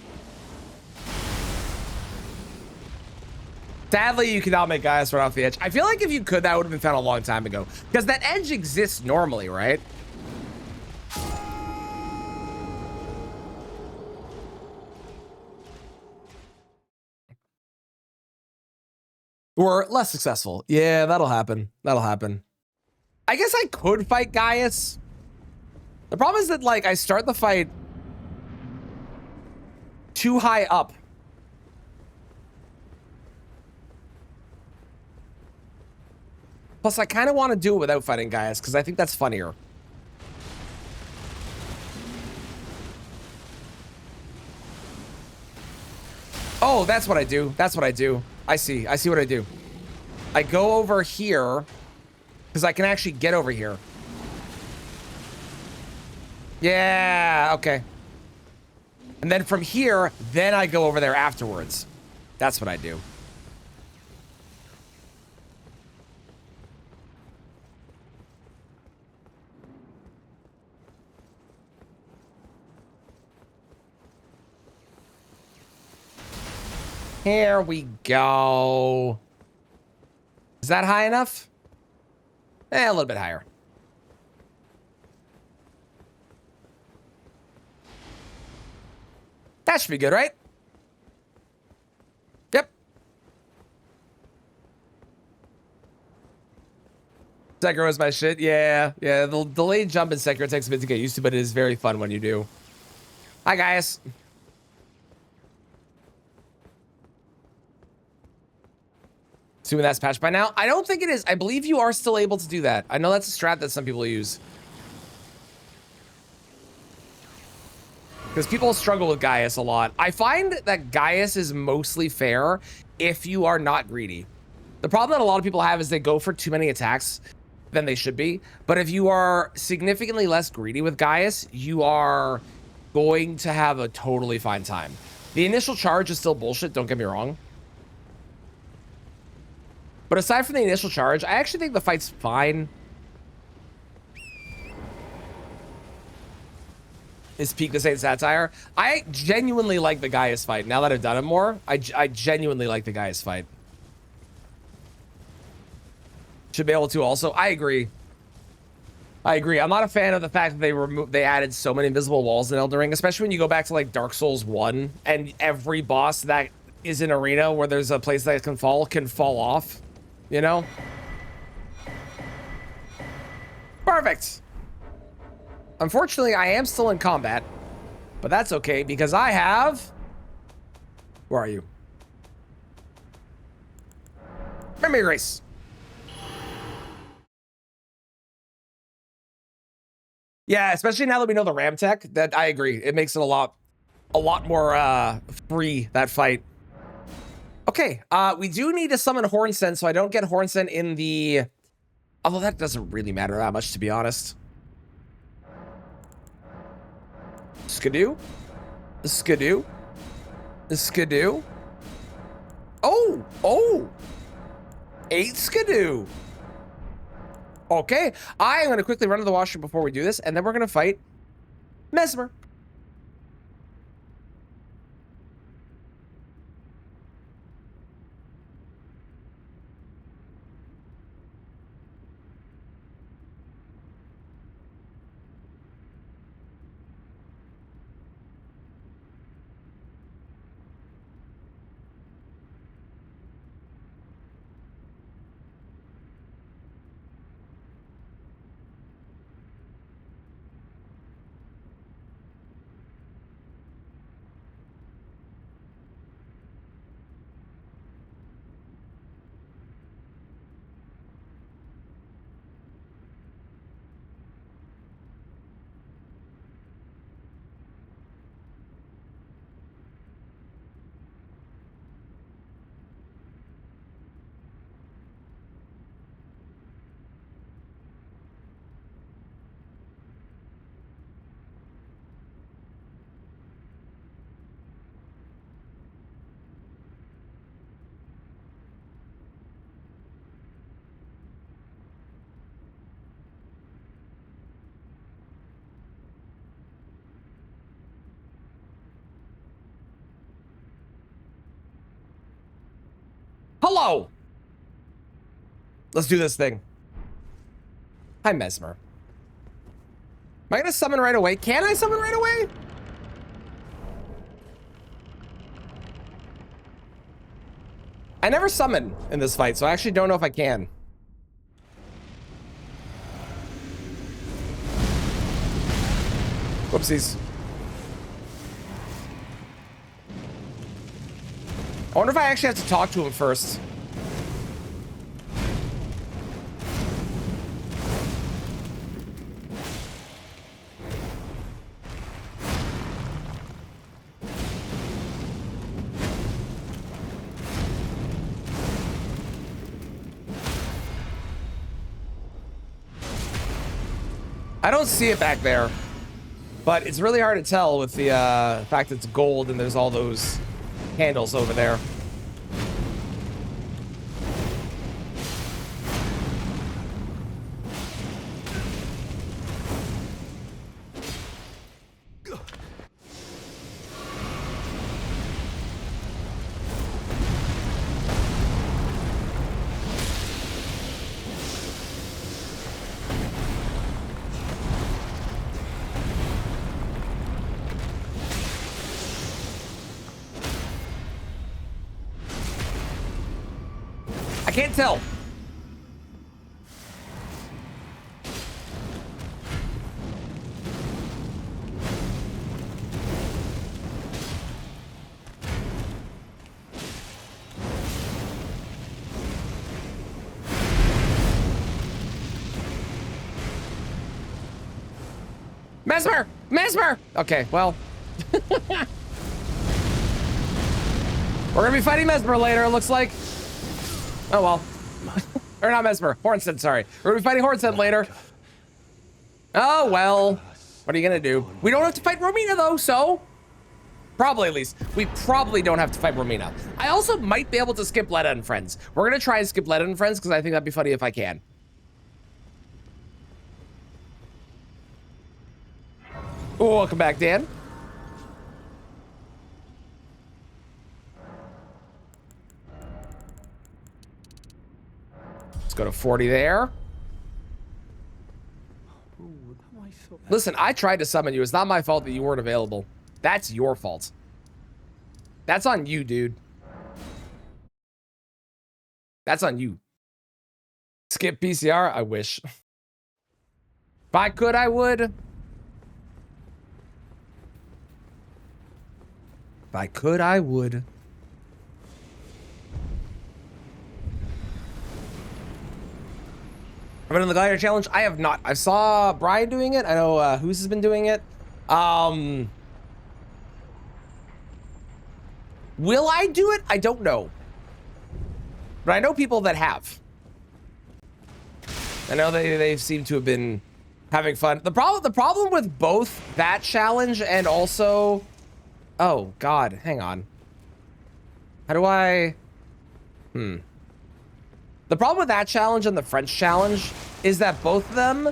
Sadly, you cannot make Gaius run off the edge. I feel like if you could, that would have been found a long time ago. Because that edge exists normally, right? Or less successful. Yeah, that'll happen. That'll happen. I guess I could fight Gaius. The problem is that, like, I start the fight too high up. Plus, I kind of want to do it without fighting Gaius, because I think that's funnier. Oh, that's what I do. That's what I do. I see. I see what I do. I go over here, because I can actually get over here. Yeah, okay. And then from here, then I go over there afterwards. That's what I do. Here we go. Is that high enough? A little bit higher. That should be good, right? Yep. Sekiro is my shit. Yeah, yeah. The delayed jump in Sekiro takes a bit to get used to, but it is very fun when you do. Hi, guys. Assuming that's patched by now. I don't think it is. I believe you are still able to do that. I know that's a strat that some people use. Because people struggle with Gaius a lot. I find that Gaius is mostly fair if you are not greedy. The problem that a lot of people have is they go for too many attacks than they should be. But if you are significantly less greedy with Gaius, you are going to have a totally fine time. The initial charge is still bullshit, don't get me wrong. But aside from the initial charge, I actually think the fight's fine. Is peak the same satire? I genuinely like the Gaius fight. Now that I've done it more, I genuinely like the Gaius fight. Should be able to also. I agree. I agree. I'm not a fan of the fact that they added so many invisible walls in Elden Ring, especially when you go back to like Dark Souls 1 and every boss that is in arena where there's a place that can fall off, you know? Perfect. Unfortunately, I am still in combat, but that's okay because I have... Where are you? Memory Grace. Yeah, especially now that we know the RAM tech, that I agree. It makes it a lot more free, that fight. Okay, we do need to summon Hornsent, so I don't get Hornsent in the... Although that doesn't really matter that much, to be honest. Skidoo? Skidoo? Skidoo? Oh! Oh! 8 Skidoo! Okay, I am going to quickly run to the washroom before we do this, and then we're going to fight Mesmer. Hello. Let's do this thing. Hi, Mesmer. Am I gonna summon right away? Can I summon right away? I never summon in this fight, so I actually don't know if I can. Whoopsies. I wonder if I actually have to talk to him first. I don't see it back there, but it's really hard to tell with the fact it's gold and there's all those handles over there. I can't tell. Mesmer! Mesmer! Okay, well. We're gonna be fighting Mesmer later, it looks like. Oh, well. Or not Mesmer. Hornstead, sorry. We're gonna be fighting Hornstead later. Oh, well. What are you gonna do? We don't have to fight Romina, though, so... Probably, at least. We probably don't have to fight Romina. I also might be able to skip Letta and Friends. We're gonna try and skip Letta and Friends, because I think that'd be funny if I can. Oh, welcome back, Dan. Let's go to 40 there. Listen, I tried to summon you. It's not my fault that you weren't available. That's your fault. That's on you, dude. That's on you. Skip PCR? I wish. If I could, I would. If I could, I would. I've been in the Glider Challenge. I have not. I saw Brian doing it. I know Who's has been doing it. Will I do it? I don't know. But I know people that have. I know they seem to have been having fun. The problem with both that challenge and also... Oh, God. Hang on. How do I... The problem with that challenge and the French challenge is that both of them,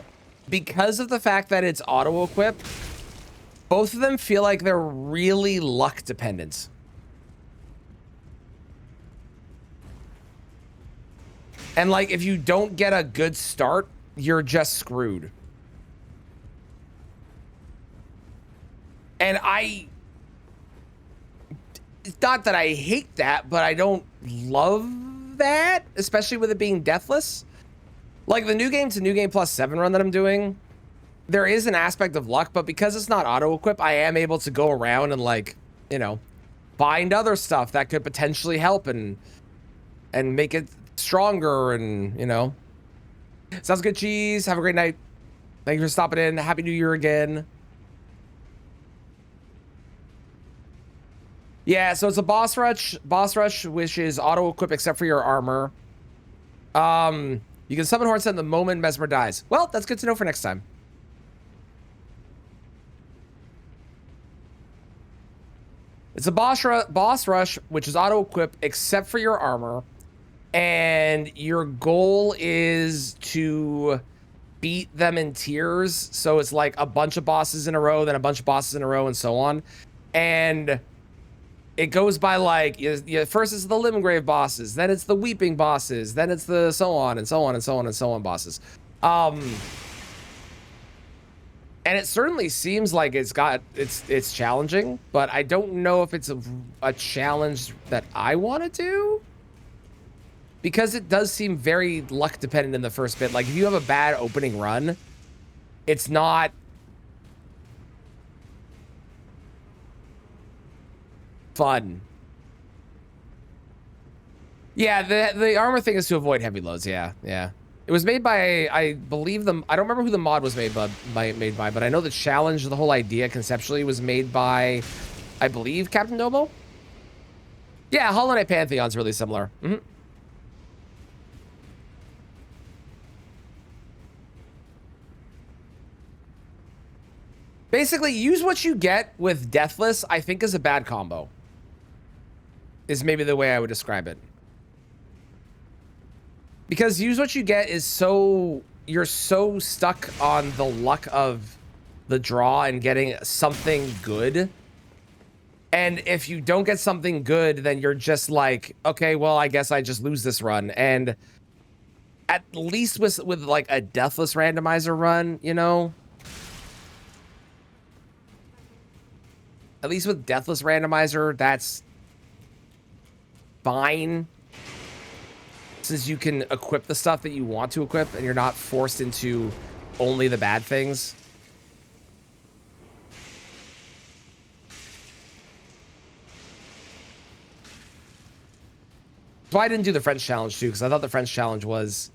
because of the fact that it's auto-equip, both of them feel like they're really luck dependent. And like, if you don't get a good start, you're just screwed. And it's not that I hate that, but I don't love that, especially with it being deathless. Like the new game to New Game Plus 7 run that I'm doing, there is an aspect of luck, but because it's not auto-equip, I am able to go around and like, you know, find other stuff that could potentially help and make it stronger and, you know. Sounds good, Cheese. Have a great night. Thank you for stopping in. Happy New Year again. Yeah, so it's a boss rush, which is auto-equip except for your armor. You can summon Hornset the moment Mesmer dies. Well, that's good to know for next time. It's a boss rush, which is auto-equip except for your armor. And your goal is to beat them in tiers. So it's like a bunch of bosses in a row, then a bunch of bosses in a row, and so on. And it goes by like first it's the Limgrave bosses, then it's the Weeping bosses, then it's the so on and so on and so on and so on bosses. And it certainly seems like it's challenging, but I don't know if it's a challenge that I want to do, because it does seem very luck dependent in the first bit. Like if you have a bad opening run, it's not fun. Yeah, the armor thing is to avoid heavy loads. Yeah. It was made by, I believe I don't remember who the mod was made by, but I know the challenge, the whole idea conceptually was made by, I believe, Captain Domo. Yeah, Hollow Knight Pantheon's really similar. Basically, use what you get with Deathless, I think, is a bad combo. Is maybe the way I would describe it. Because use what you get is you're so stuck on the luck of the draw and getting something good. And if you don't get something good, then you're just like, okay, well, I guess I just lose this run. And at least with like a Deathless randomizer run, you know? At least with Deathless randomizer, that's fine. Since you can equip the stuff that you want to equip and you're not forced into only the bad things. So I didn't do the French challenge too, because I thought the French challenge was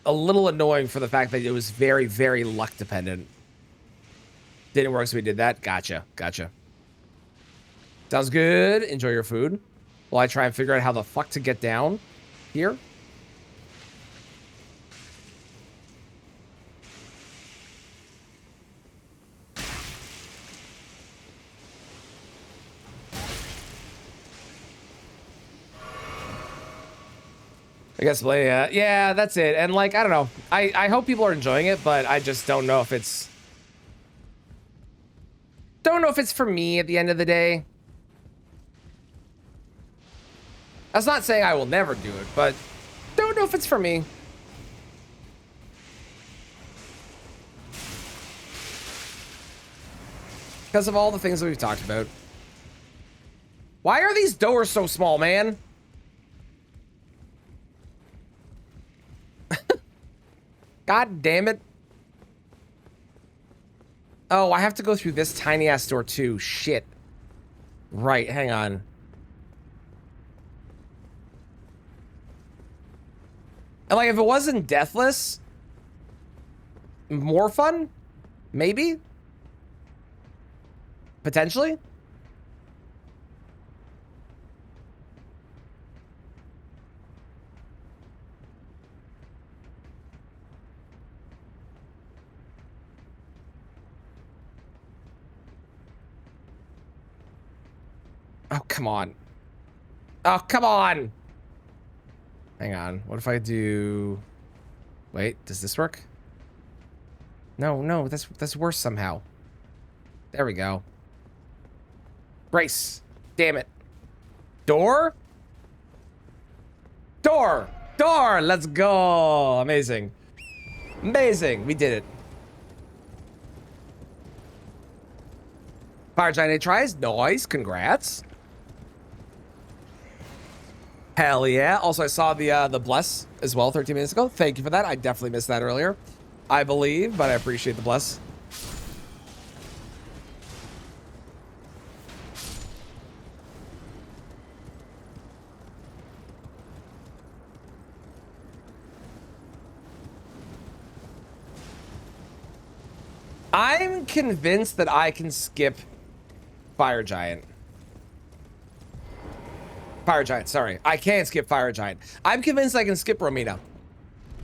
a little annoying for the fact that it was very, very luck dependent. Didn't work, so we did that. Gotcha. Sounds good. Enjoy your food while I try and figure out how the fuck to get down here. I guess play, yeah, that's it. And like, I don't know. I hope people are enjoying it, but I just don't know if it's for me at the end of the day. That's not saying I will never do it, but don't know if it's for me. Because of all the things that we've talked about. Why are these doors so small, man? God damn it. Oh, I have to go through this tiny ass door too. Shit. Right, hang on. And like, if it wasn't Deathless, more fun? Maybe? Potentially? Oh, come on. Oh, come on. Hang on. What if I do... Wait, does this work? No, that's worse somehow. There we go. Brace. Damn it. Door? Door! Door! Let's go! Amazing. Amazing. We did it. Fire Giant 8 tries. Nice. Congrats. Hell yeah. Also, I saw the bless as well 13 minutes ago. Thank you for that. I definitely missed that earlier, I believe, but I appreciate the bless. I'm convinced that I can skip Fire Giant. Fire Giant, sorry. I can't skip Fire Giant. I'm convinced I can skip Romina.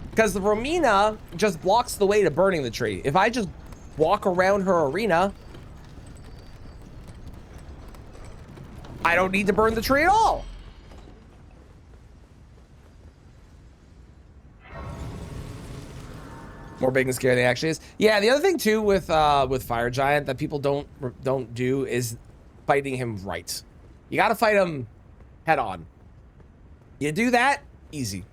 Because the Romina just blocks the way to burning the tree. If I just walk around her arena, I don't need to burn the tree at all. More big and scary than it actually is. Yeah, the other thing too with Fire Giant that people don't do is fighting him right. You got to fight him head on. You do that, easy.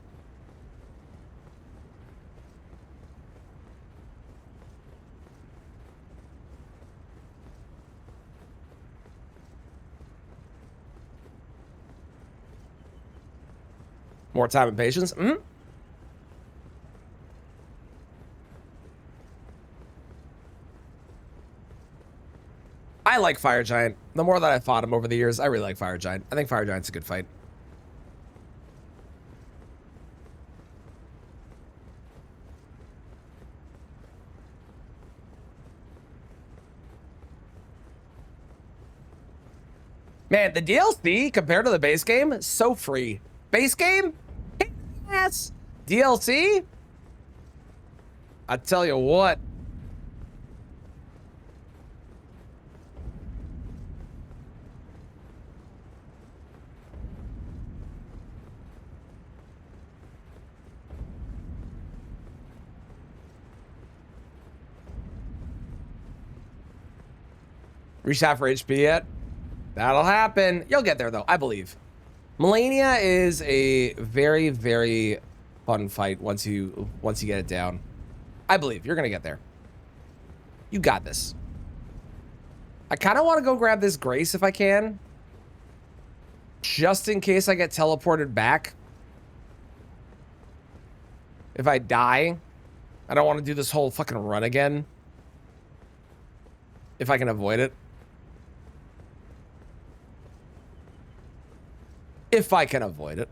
More time and patience. I like Fire Giant. The more that I fought him over the years, I really like Fire Giant. I think Fire Giant's a good fight. Man, the DLC compared to the base game, so free. Base game? Yes. DLC? I tell you what. Reach out for HP yet? That'll happen. You'll get there though, I believe. Melania is a very, very fun fight once you get it down. I believe you're gonna get there. You got this. I kind of want to go grab this Grace if I can, just in case I get teleported back. If I die, I don't want to do this whole fucking run again. If I can avoid it. If I can avoid it.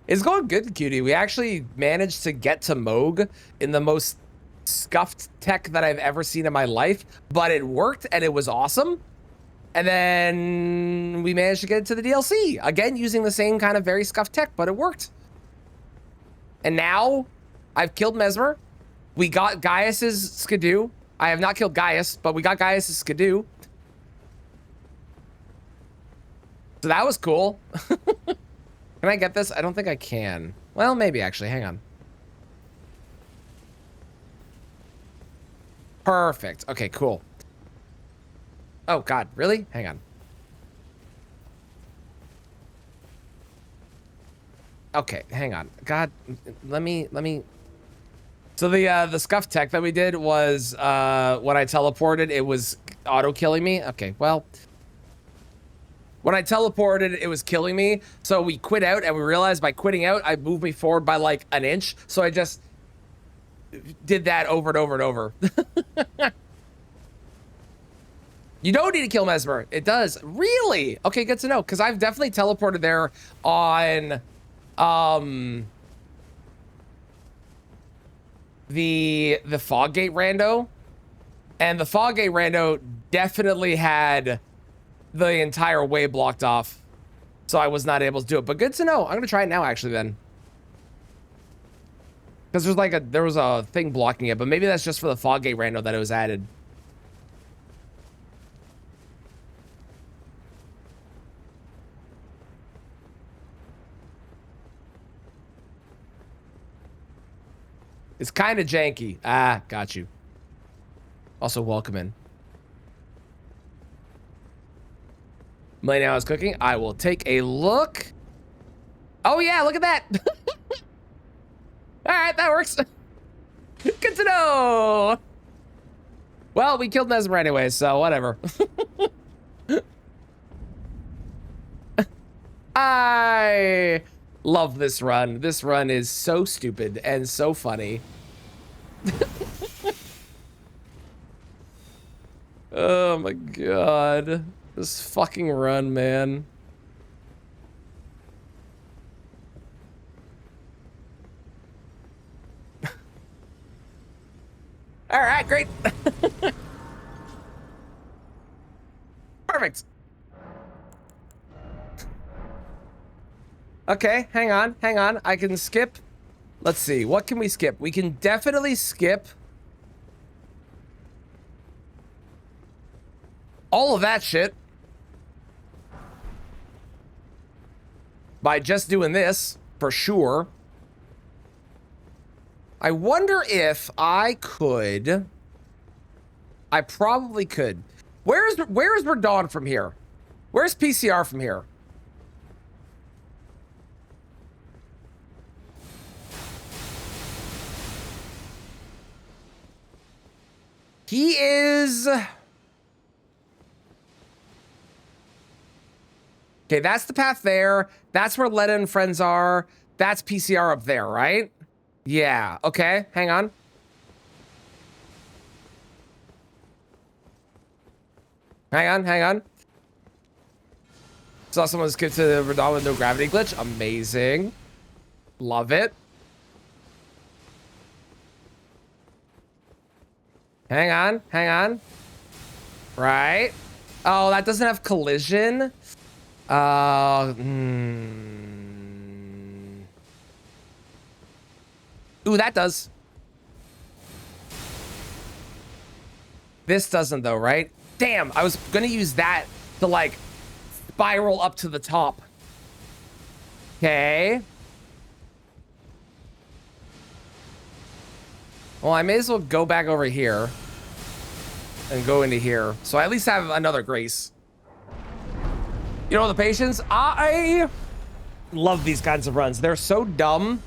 It's going good, cutie. We actually managed to get to Moog in the most scuffed tech that I've ever seen in my life, but it worked and it was awesome. And then we managed to get it to the DLC. Again, using the same kind of very scuffed tech, but it worked. And now I've killed Mesmer. We got Gaius's Skidoo. I have not killed Gaius, but we got Gaius's Skidoo. So that was cool. Can I get this? I don't think I can. Well, maybe actually. Hang on. Perfect. Okay, cool. Oh, God. Really? Hang on. Okay, hang on. God, let me... So the scuff tech that we did was when I teleported, it was auto-killing me. Okay, well... When I teleported, it was killing me. So we quit out, and we realized by quitting out, I moved me forward by like an inch. So I just did that over and over and over. You don't need to kill Mesmer. It does. Really? Okay, good to know. Because I've definitely teleported there on the Foggate rando. And the Foggate rando definitely had the entire way blocked off, so I was not able to do it. But good to know. I'm gonna try it now, actually, then, because there was a thing blocking it, but maybe that's just for the Foggate rando that it was added. It's kind of janky. Ah, got you. Also, welcome in. Melania is cooking. I will take a look. Oh yeah, look at that. All right, that works. Good to know. Well, we killed Mesmer anyway, so whatever. I love this run. This run is so stupid and so funny. Oh my God. This fucking run, man. All right, great. Perfect. Okay, hang on. I can skip. Let's see. What can we skip? We can definitely skip all of that shit by just doing this, for sure. I wonder if I could I probably could. Where's Radon from here? Where's PCR from here? He is... Okay, that's the path there. That's where Letta and friends are. That's PCR up there, right? Yeah, okay, hang on. Hang on. Saw someone skip to the Radon with no gravity glitch. Amazing. Love it. Hang on. Right. Oh, that doesn't have collision. Ooh, that does. This doesn't though, right? Damn, I was gonna use that to like spiral up to the top. Okay. Well, I may as well go back over here and go into here. So I at least have another grace. You know, the patience, I love these kinds of runs. They're so dumb,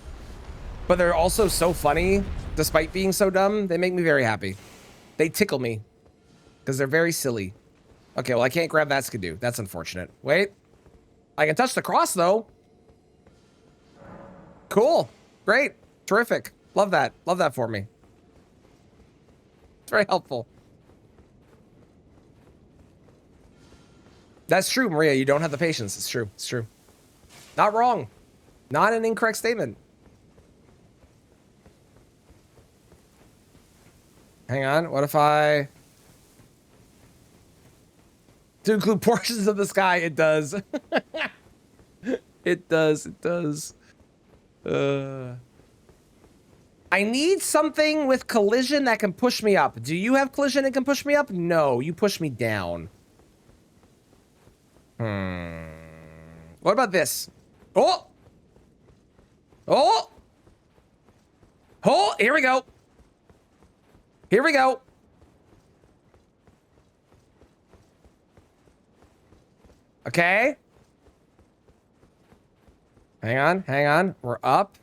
but they're also so funny. Despite being so dumb, they make me very happy. They tickle me because they're very silly. Okay, well, I can't grab that skidoo. That's unfortunate. Wait, I can touch the cross though. Cool, great, terrific. Love that for me. It's very helpful. That's true, Maria. You don't have the patience. It's true. It's true. Not wrong. Not an incorrect statement. Hang on. What if I... To include portions of the sky? It does. It does. It does. I need something with collision that can push me up. Do you have collision that can push me up? No, you push me down. What about this? Oh! Oh! Oh! Here we go. Here we go. Okay. Hang on. We're up.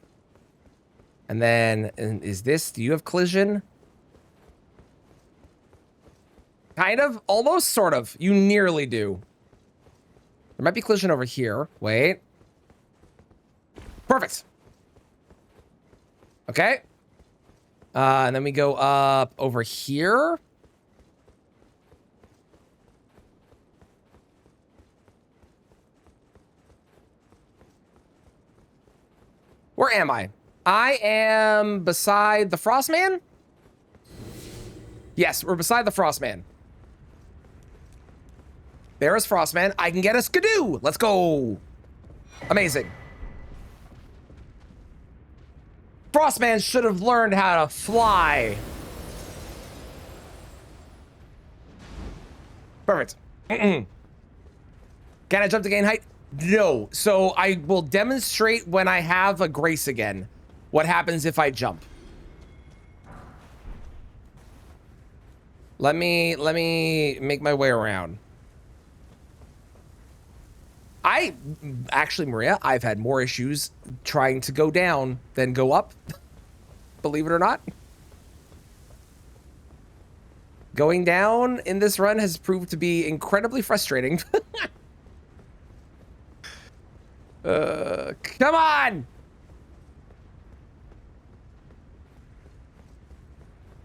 And then, is this, do you have collision? Kind of, almost, sort of. You nearly do. There might be collision over here. Wait. Perfect. Okay. And then we go up over here. Where am I? I am beside the Frostman? Yes, we're beside the Frostman. There is Frostman. I can get a skidoo. Let's go. Amazing. Frostman should have learned how to fly. Perfect. Can I jump to gain height? No. So I will demonstrate when I have a grace again. What happens if I jump? Let me make my way around. Actually, Maria, I've had more issues trying to go down than go up. Believe it or not. Going down in this run has proved to be incredibly frustrating. Come on!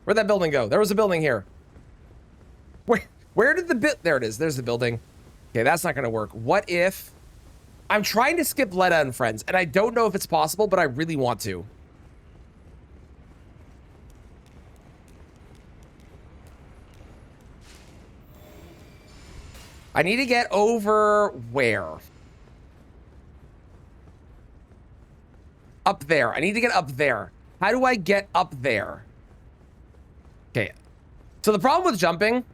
Where'd that building go? There was a building here. Where did the there it is. There's the building. Okay, that's not gonna work. What if I'm trying to skip Letta and friends, and I don't know if it's possible, but I really want to. I need to get over where? Up there. I need to get up there. How do I get up there? Okay. So the problem with jumping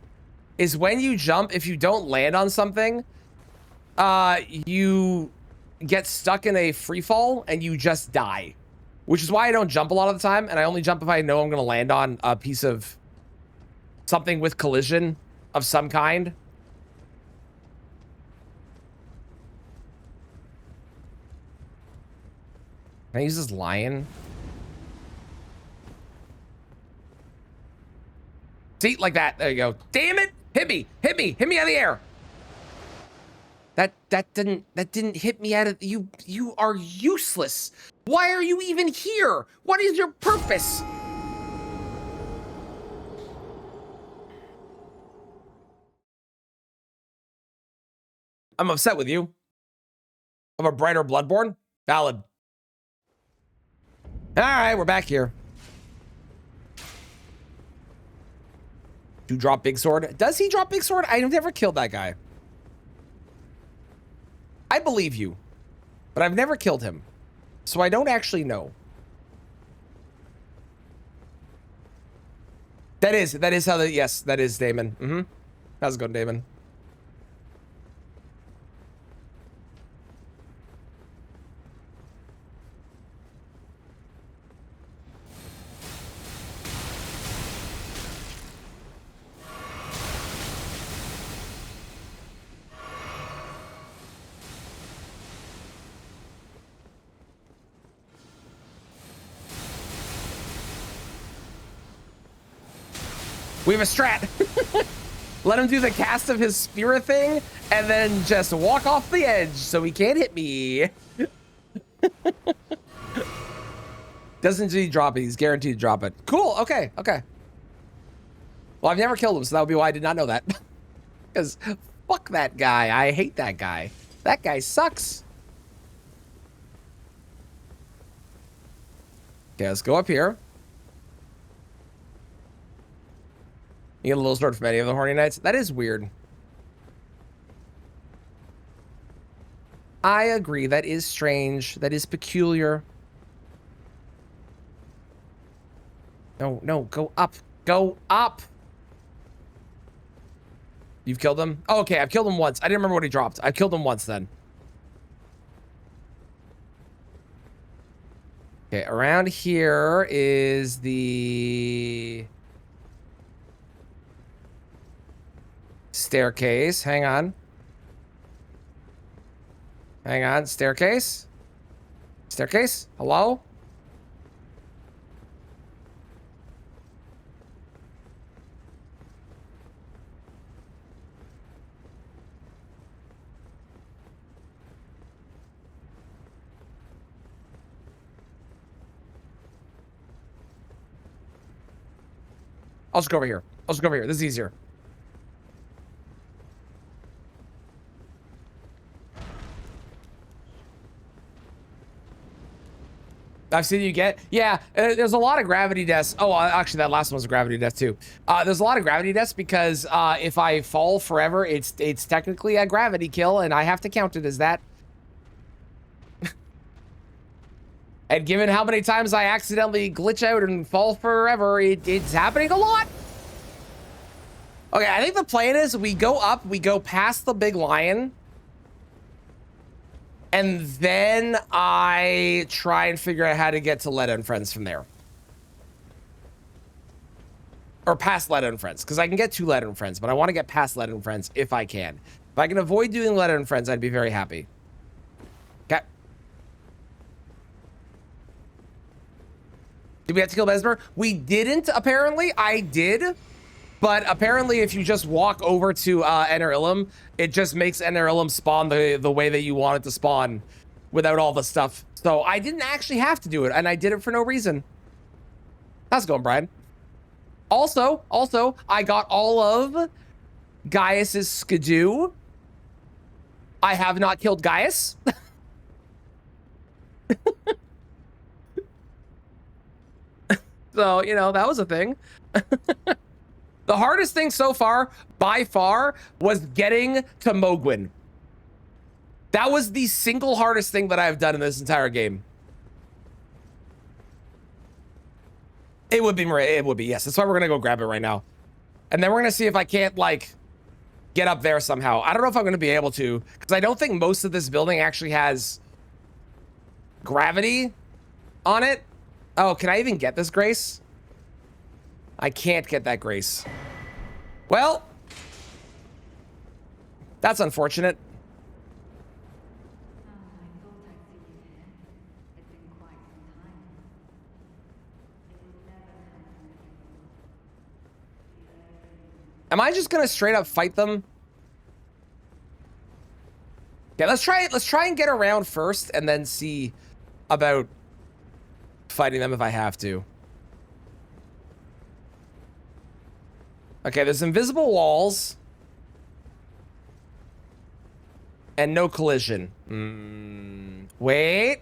is when you jump, if you don't land on something, you get stuck in a free fall and you just die, which is why I don't jump a lot of the time. And I only jump if I know I'm going to land on a piece of something with collision of some kind. Can I use this lion? See, like that. There you go. Damn it! Hit me! Hit me! Hit me out of the air! That didn't hit me out of you. You are useless. Why are you even here? What is your purpose? I'm upset with you. I'm a brighter Bloodborne. Valid. All right, we're back here. Do drop big sword? Does he drop big sword? I've never killed that guy. I believe you, but I've never killed him, so I don't actually know. That is how the, yes, that is Damon. Mm-hmm. How's it going, Damon? We have a strat. Let him do the cast of his spirit thing and then just walk off the edge so he can't hit me. Doesn't he drop it? He's guaranteed to drop it. Cool. Okay. Okay. Well, I've never killed him, so that would be why I did not know that. Because fuck that guy. I hate that guy. That guy sucks. Okay, let's go up here. You get a little sword from any of the Horny Knights. That is weird. I agree. That is strange. That is peculiar. No, no, go up. Go up. You've killed him? Oh, okay, I've killed him once. I didn't remember what he dropped. I killed him once then. Okay, around here is the staircase. Hang on. Hang on. Staircase? Staircase? Hello? I'll just go over here. I'll just go over here. This is easier. I've seen you get, yeah, there's a lot of gravity deaths. Oh, actually that last one was a gravity death too. There's a lot of gravity deaths because if I fall forever, it's technically a gravity kill and I have to count it as that. And given how many times I accidentally glitch out and fall forever, it's happening a lot. Okay, I think the plan is we go up, we go past the big lion, and then I try and figure out how to get to Letta and Friends from there. Or past Letta and Friends, because I can get to Letta and Friends, but I want to get past Letta and Friends if I can. If I can avoid doing Letta and Friends, I'd be very happy. Okay. Did we have to kill Mesmer? We didn't, apparently. I did. But apparently, if you just walk over to Enter Ilum, it just makes Enter Ilum spawn the way that you want it to spawn without all the stuff. So I didn't actually have to do it, and I did it for no reason. How's it going, Brian? Also, I got all of Gaius's skidoo. I have not killed Gaius. So, you know, that was a thing. The hardest thing so far, by far, was getting to Mogwin. That was the single hardest thing that I've done in this entire game. It would be, yes. That's why we're gonna go grab it right now. And then we're gonna see if I can't, like, get up there somehow. I don't know if I'm gonna be able to, because I don't think most of this building actually has gravity on it. Oh, can I even get this grace? I can't get that grace. Well, that's unfortunate. Am I just gonna straight up fight them? Okay, let's try and get around first and then see about fighting them if I have to. Okay, there's invisible walls. And no collision. Wait.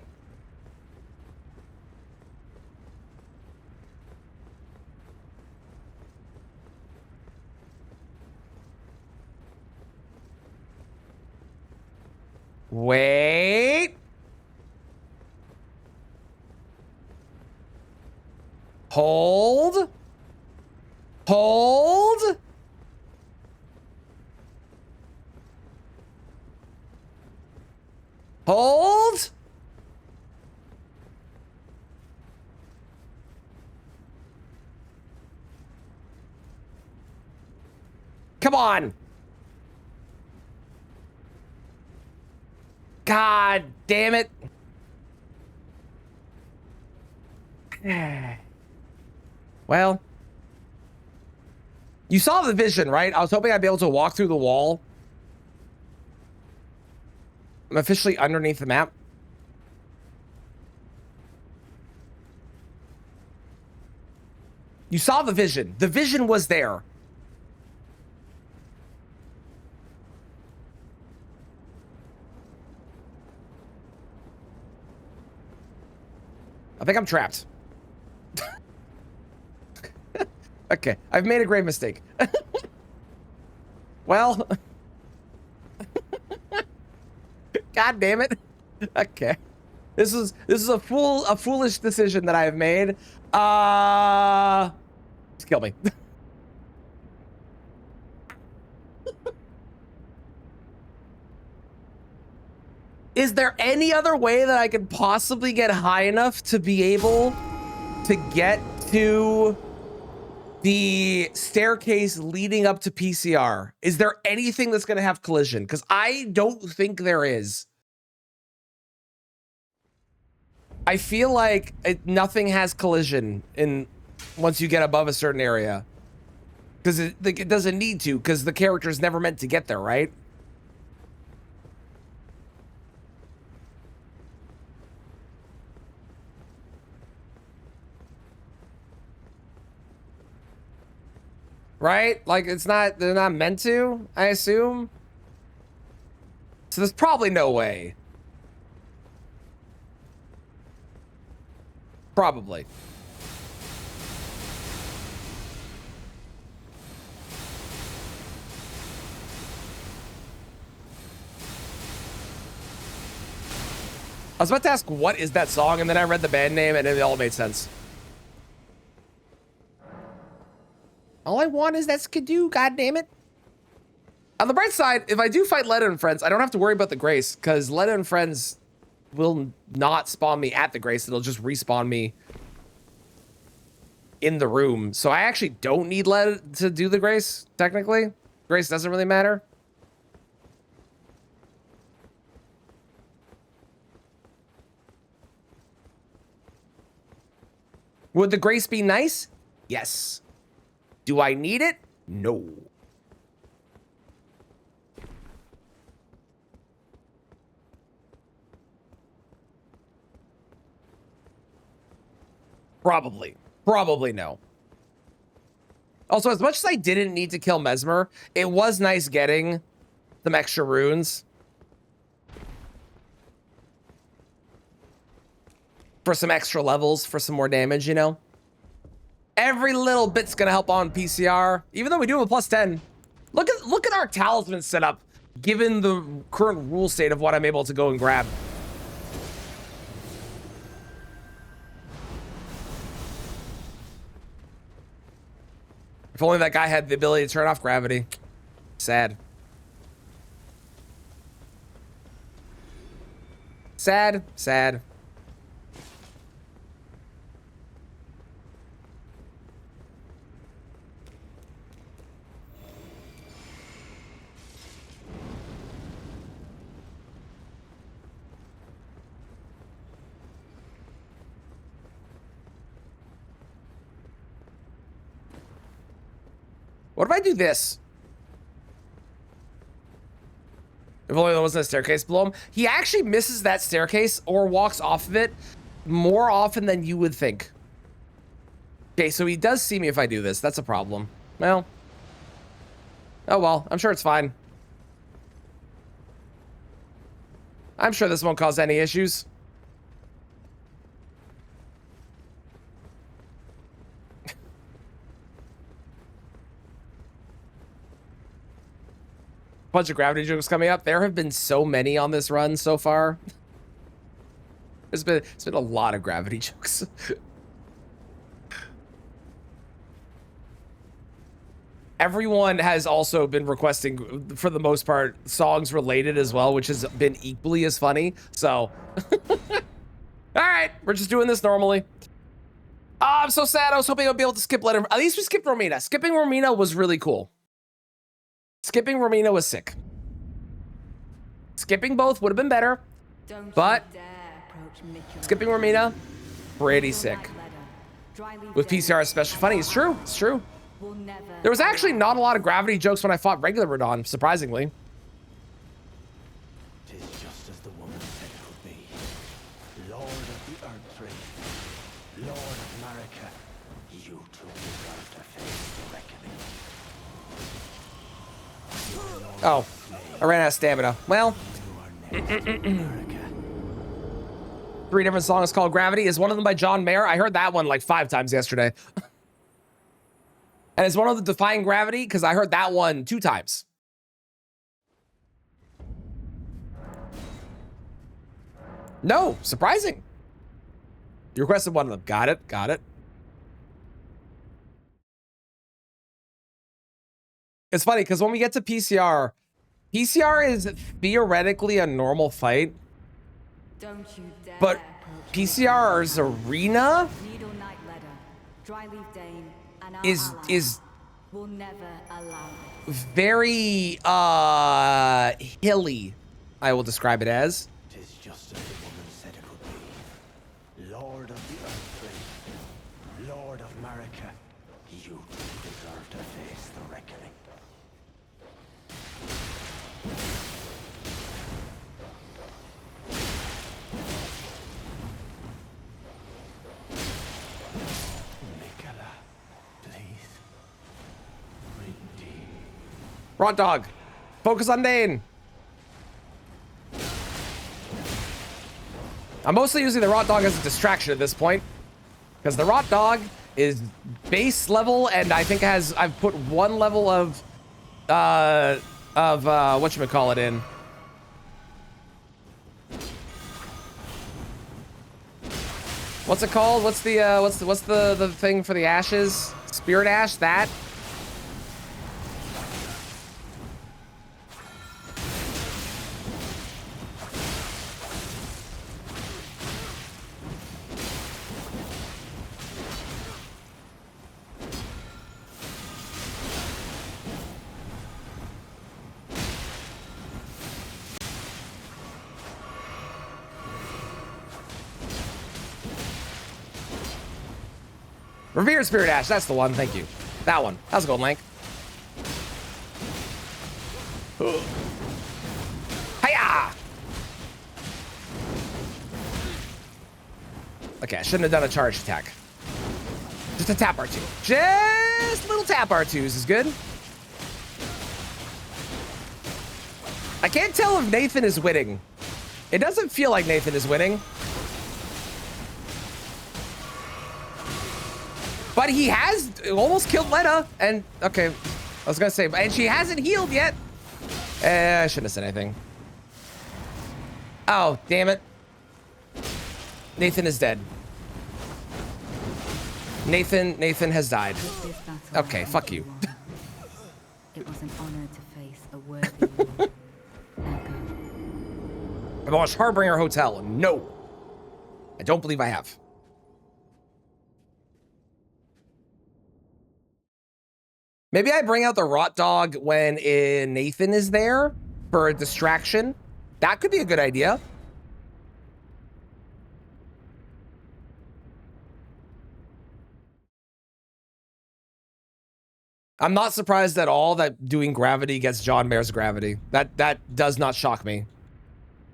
Wait. Hold. Hold. Hold. Come on. God damn it. Well, you saw the vision, right? I was hoping I'd be able to walk through the wall. I'm officially underneath the map. You saw the vision. The vision was there. I think I'm trapped. Okay, I've made a grave mistake. Well, God damn it. Okay, this is a foolish decision that I have made. Just kill me. Is there any other way that I could possibly get high enough to be able to get to the staircase leading up to PCR? Is there anything that's going to have collision? Because I don't think there is. I feel like nothing has collision once you get above a certain area. Because it doesn't need to, because the character is never meant to get there, right? Right? Like, they're not meant to, I assume. So there's probably no way. Probably. I was about to ask, what is that song? And then I read the band name and it all made sense. All I want is that skidoo, god damn it. On the bright side, if I do fight Letta and friends, I don't have to worry about the Grace, because Letta and friends will not spawn me at the Grace. It'll just respawn me in the room. So I actually don't need Letta to do the Grace, technically. Grace doesn't really matter. Would the Grace be nice? Yes. Do I need it? No. Probably. Probably no. Also, as much as I didn't need to kill Mesmer, it was nice getting some extra runes. For some extra levels, for some more damage, you know? Every little bit's gonna help on PCR, even though we do have a +10. Look at our talisman setup, given the current rule state of what I'm able to go and grab. If only that guy had the ability to turn off gravity. Sad. Sad, sad. What if I do this? If only there wasn't a staircase below him. He actually misses that staircase or walks off of it more often than you would think. Okay, so he does see me if I do this. That's a problem. Well. Oh well, I'm sure it's fine. I'm sure this won't cause any issues. Bunch of gravity jokes coming up. There have been so many on this run so far. It's been a lot of gravity jokes. Everyone has also been requesting, for the most part, songs related as well, which has been equally as funny. So, all right, we're just doing this normally. Oh, I'm so sad. I was hoping I'd be able to skip letter. At least we skipped Romina. Skipping Romina was really cool. Skipping Romina was sick. Skipping both would have been better, but skipping Romina, pretty sick. With PCR especially funny. It's true. It's true. There was actually not a lot of gravity jokes when I fought regular Radon, surprisingly. Tis just as the woman said it would be. Lord of the Earth Tree, Lord of Marika, you two deserve to face the reckoning. Oh, I ran out of stamina. Well, You are next, Marika. 3 different songs called Gravity. Is one of them by John Mayer? I heard that one like 5 times yesterday. And is one of them Defying Gravity? Because I heard that one 2 times. No, surprising. You requested one of them. Got it, got it. It's funny because when we get to PCR, PCR is theoretically a normal fight. Don't you dare But approach PCR's arena Needle Knight Ledder, Dryleaf Dane, and our is allies will never allow this. very hilly, I will describe it as. Tis just as the woman said it would be. Lord of the Earth Tree, Lord of Marika, you two deserve to face the reckoning. Nicola, please. Redeem. Rot Dog, focus on Dane. I'm mostly using the Rot Dog as a distraction at this point, because the Rot Dog is base level, and I think I've put 1 level of whatchamacallit in. What's it called? What's the thing for the ashes? Spirit Ash, that? Revered Spirit Ash, that's the one, thank you. That one. How's it going, Lank? Hiya! Okay, I shouldn't have done a charge attack. Just a tap R2. Just a little tap R2s is good. I can't tell if Nathan is winning. It doesn't feel like Nathan is winning. But he has almost killed Lena, and okay, I was gonna say, and she hasn't healed yet. I shouldn't have said anything. Oh, damn it. Nathan is dead. Nathan has died. Okay, fuck you. It was an honor to face a worthy lord. Now go. I've watched Harbinger Hotel. No, I don't believe I have. Maybe I bring out the Rot Dog when Nathan is there for a distraction. That could be a good idea. I'm not surprised at all that doing gravity gets John Mayer's gravity. That does not shock me.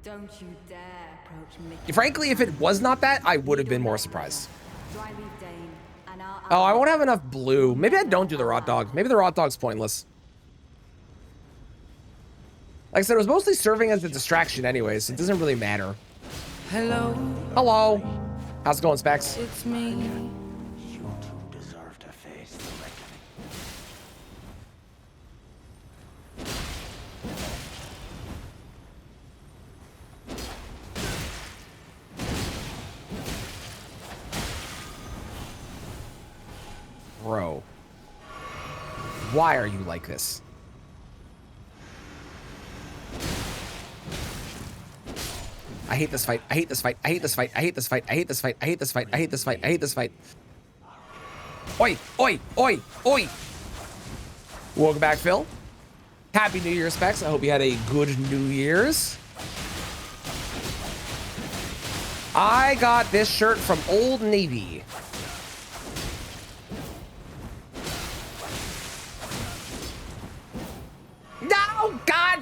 Don't you dare approach Mickey. Frankly, if it was not that, I would have been more surprised. Dry leaf Dane and our Oh, I ally won't have enough blue. Maybe I don't do the rot dog. Maybe the rot dog's pointless. Like I said, it was mostly serving as a distraction anyway, so it doesn't really matter. Hello, Hello. How's it going, Specs? it's me. You two deserve to face the reckoning. Bro. Why are you like this? I hate this fight. I hate this fight. I hate this fight. I hate this fight. I hate this fight. I hate this fight. I hate this fight. I hate this fight. Oi, oi, oi, oi. Welcome back, Phil. Happy New Year, Specs. I hope you had a good New Year's. I got this shirt from Old Navy. No, God.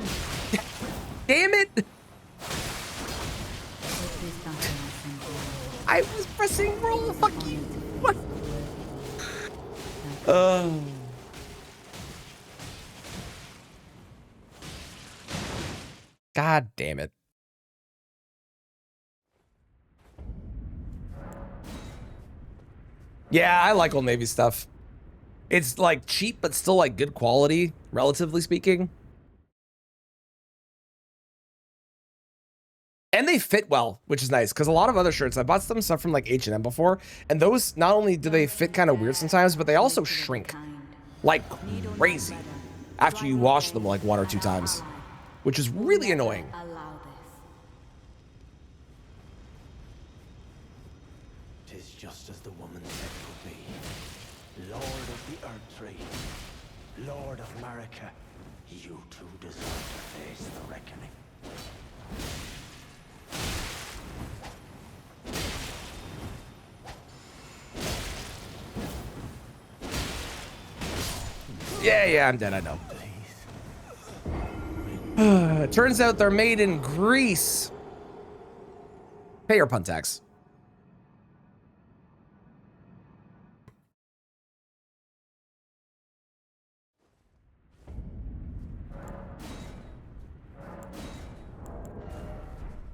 Damn it. I was pressing roll. Fuck you. What? God damn it. Yeah, I like Old Navy stuff. It's like cheap, but still like good quality, relatively speaking. And they fit well, which is nice, because a lot of other shirts, I bought some stuff from like H&M before, and those, not only do they fit kind of weird sometimes, but they also shrink like crazy after you wash them like 1 or 2 times, which is really annoying. Allow this. Tis just as the woman said it would be. Lord of the Earth Tree, Lord of Marika, you two deserve to face the reckoning. Yeah, I'm dead, I know. Turns out they're made in Greece. Pay your pun tax.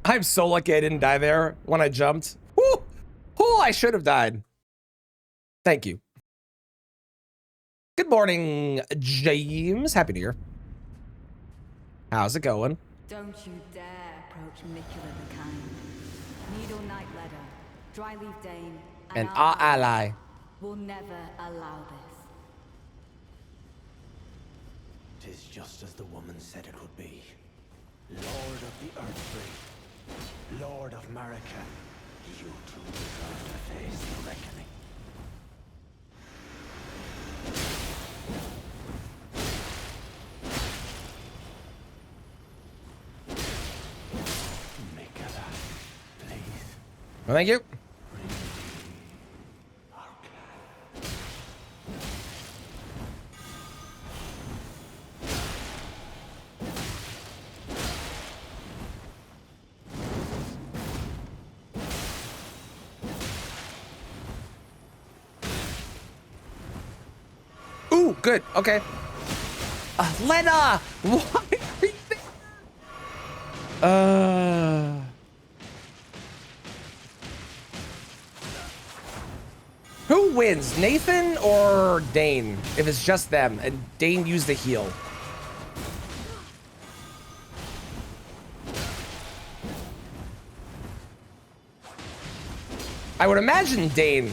I'm so lucky I didn't die there when I jumped. Woo! Oh, I should have died. Thank you. Good morning, James. Happy New Year. How's it going? Don't you dare approach Mikula the Kind. Needle Knight Ledder, Dry leaf Dane, And our ally. will never allow this. Tis just as the woman said it would be. Lord of the Earth Tree, Lord of Marika, you two deserve to face the reckoning. Mikala, please. Well, thank you. Ooh, good. Okay. Lena! Why are you there? Who wins, Nathan or Dane? If it's just them, and Dane used the heal. I would imagine Dane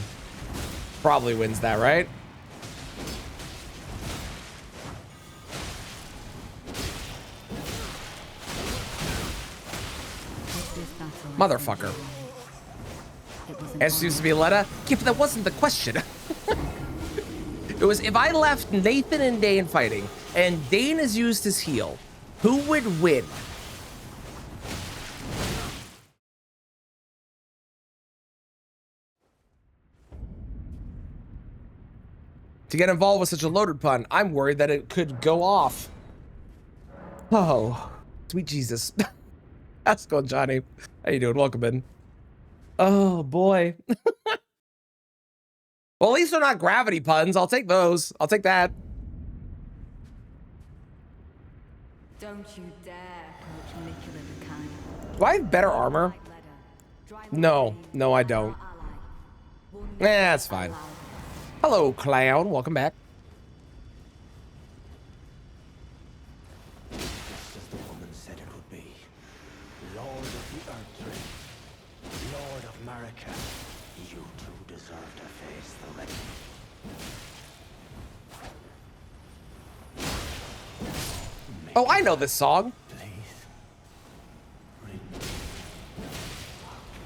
probably wins that, right? Motherfucker. As used to be Letta? Yeah, but that wasn't the question. It was if I left Nathan and Dane fighting, and Dane has used his heal, who would win? To get involved with such a loaded pun, I'm worried that it could go off. Oh, sweet Jesus. How's it going, Johnny? How you doing? Welcome in. Oh, boy. Well, at least they're not gravity puns. I'll take those. I'll take that. Don't you dare approach Nicola the Kind. Do I have better armor? No, no, I don't. That's fine. Hello, clown. Welcome back. Just as the woman said it would be. Lord of the Earth Ring. Lord of Marika. You two deserve to face the reckoning. Oh, I know this song.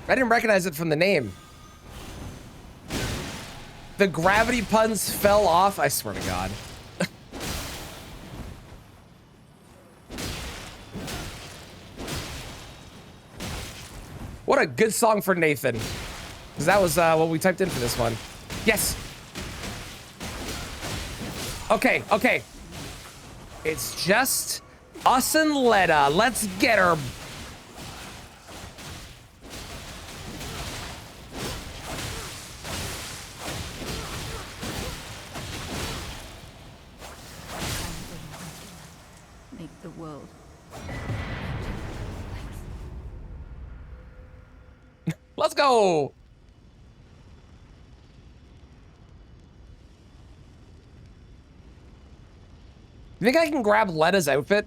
I didn't recognize it from the name. The gravity puns fell off. I swear to God. What a good song for Nathan. Because that was what we typed in for this one. Yes. Okay, okay. It's just us and Letta. Let's get her. Make the world. Let's go. You think I can grab Letta's outfit?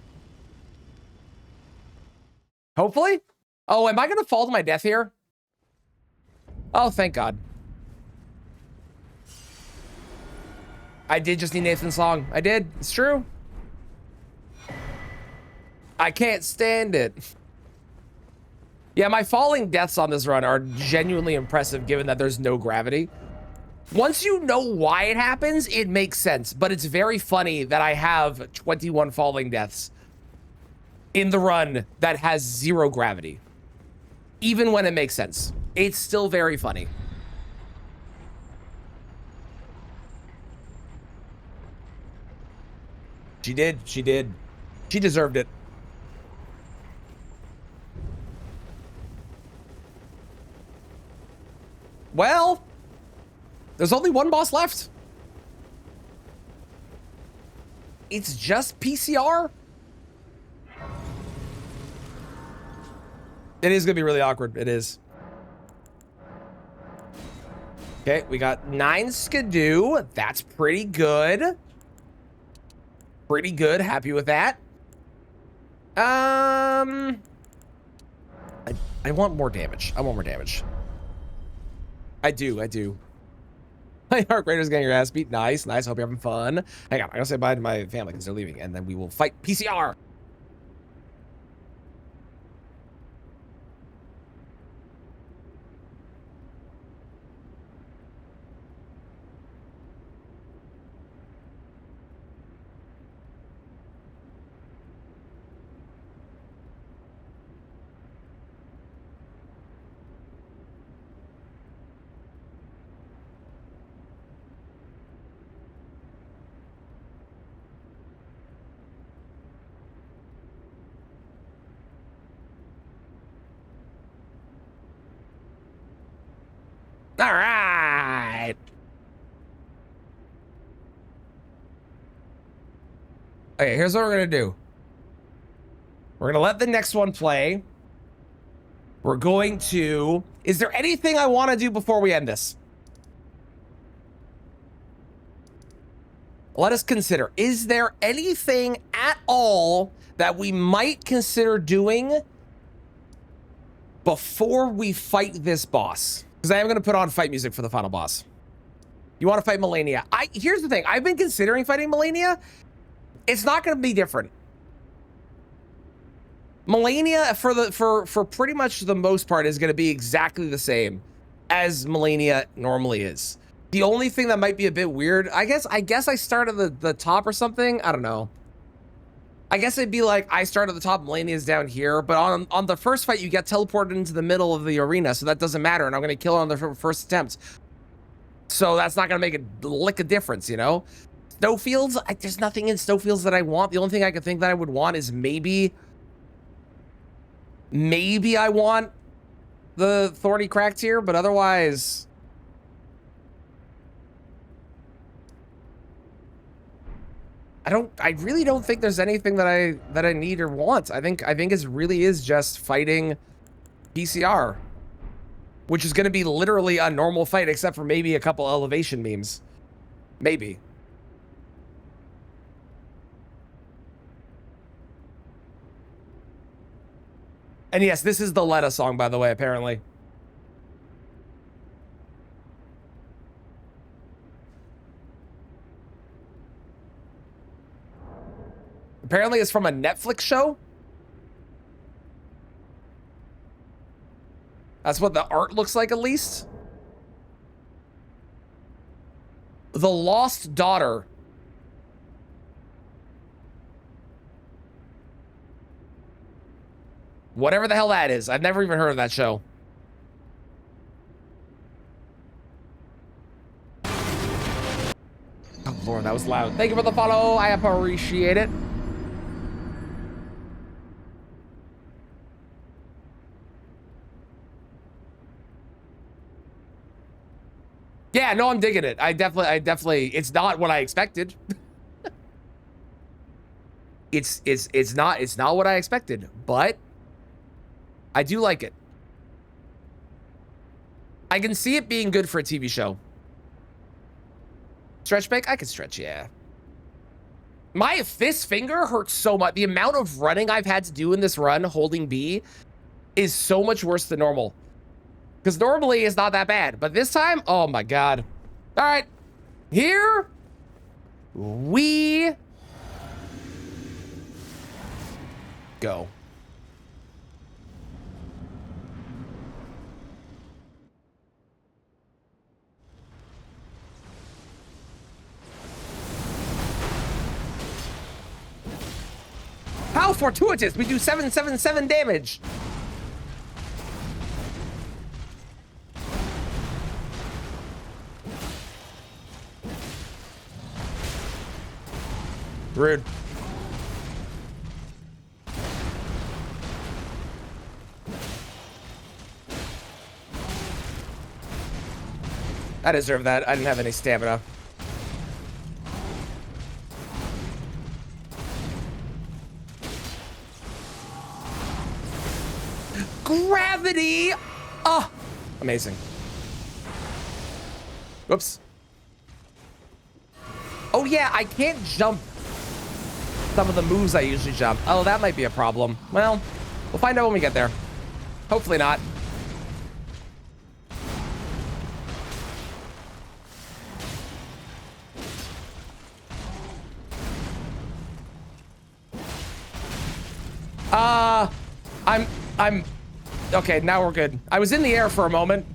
Hopefully. Oh, am I going to fall to my death here? Oh, thank God. I did just need Nathan's song. I did. It's true. I can't stand it. Yeah, my falling deaths on this run are genuinely impressive given that there's no gravity. Once you know why it happens, it makes sense. But it's very funny that I have 21 falling deaths in the run that has 0 gravity. Even when it makes sense. It's still very funny. She did. She did. She deserved it. Well, there's only one boss left. It's just PCR. It is gonna be really awkward. It is. Okay, we got 9 skidoo. That's pretty good. Pretty good. Happy with that. I want more damage. I want more damage. I do. My heart rater's getting your ass beat. Nice, nice. Hope you're having fun. Hang on, I gotta say bye to my family because they're leaving, and then we will fight PCR. All right. Okay, here's what we're gonna do. We're gonna let the next one play. We're going to... Is there anything I want to do before we end this? Let us consider. Is there anything at all that we might consider doing before we fight this boss? Because I am going to put on fight music for the final boss. You want to fight Melania? Here's the thing. I've been considering fighting Melania. It's not going to be different. Melania, for pretty much the most part, is going to be exactly the same as Melania normally is. The only thing that might be a bit weird, I guess I start at the top or something. I don't know. I guess it'd be like I start at the top, Melania's down here, but on the first fight, you get teleported into the middle of the arena, so that doesn't matter, and I'm going to kill her on the first attempt. So that's not gonna make a lick of difference, you know? Snowfields, there's nothing in Snowfields that I want. The only thing I could think that I would want is maybe I want the Thorny Cracked here, but otherwise... I really don't think there's anything that I need or want. I think it really is just fighting PCR, which is going to be literally a normal fight, except for maybe a couple elevation memes. Maybe. And yes, this is the Letta song, by the way, apparently. Apparently it's from a Netflix show. That's what the art looks like, at least. The Lost Daughter. Whatever the hell that is. I've never even heard of that show. Oh, Lord, that was loud. Thank you for the follow. I appreciate it. Yeah, no, I'm digging it. I definitely, it's not what I expected. it's not what I expected, but I do like it. I can see it being good for a TV show. Stretch bake? I can stretch, yeah. This finger hurts so much. The amount of running I've had to do in this run holding B is so much worse than normal. Because normally it's not that bad. But this time, oh my God. All right. Here we go. How fortuitous. We do 777 damage. Rude. I deserve that. I didn't have any stamina. Gravity! Oh, amazing. Whoops. Oh yeah, I can't jump some of the moves I usually jump. Oh, that might be a problem. Well, we'll find out when we get there. Hopefully not. I'm okay, now we're good. I was in the air for a moment.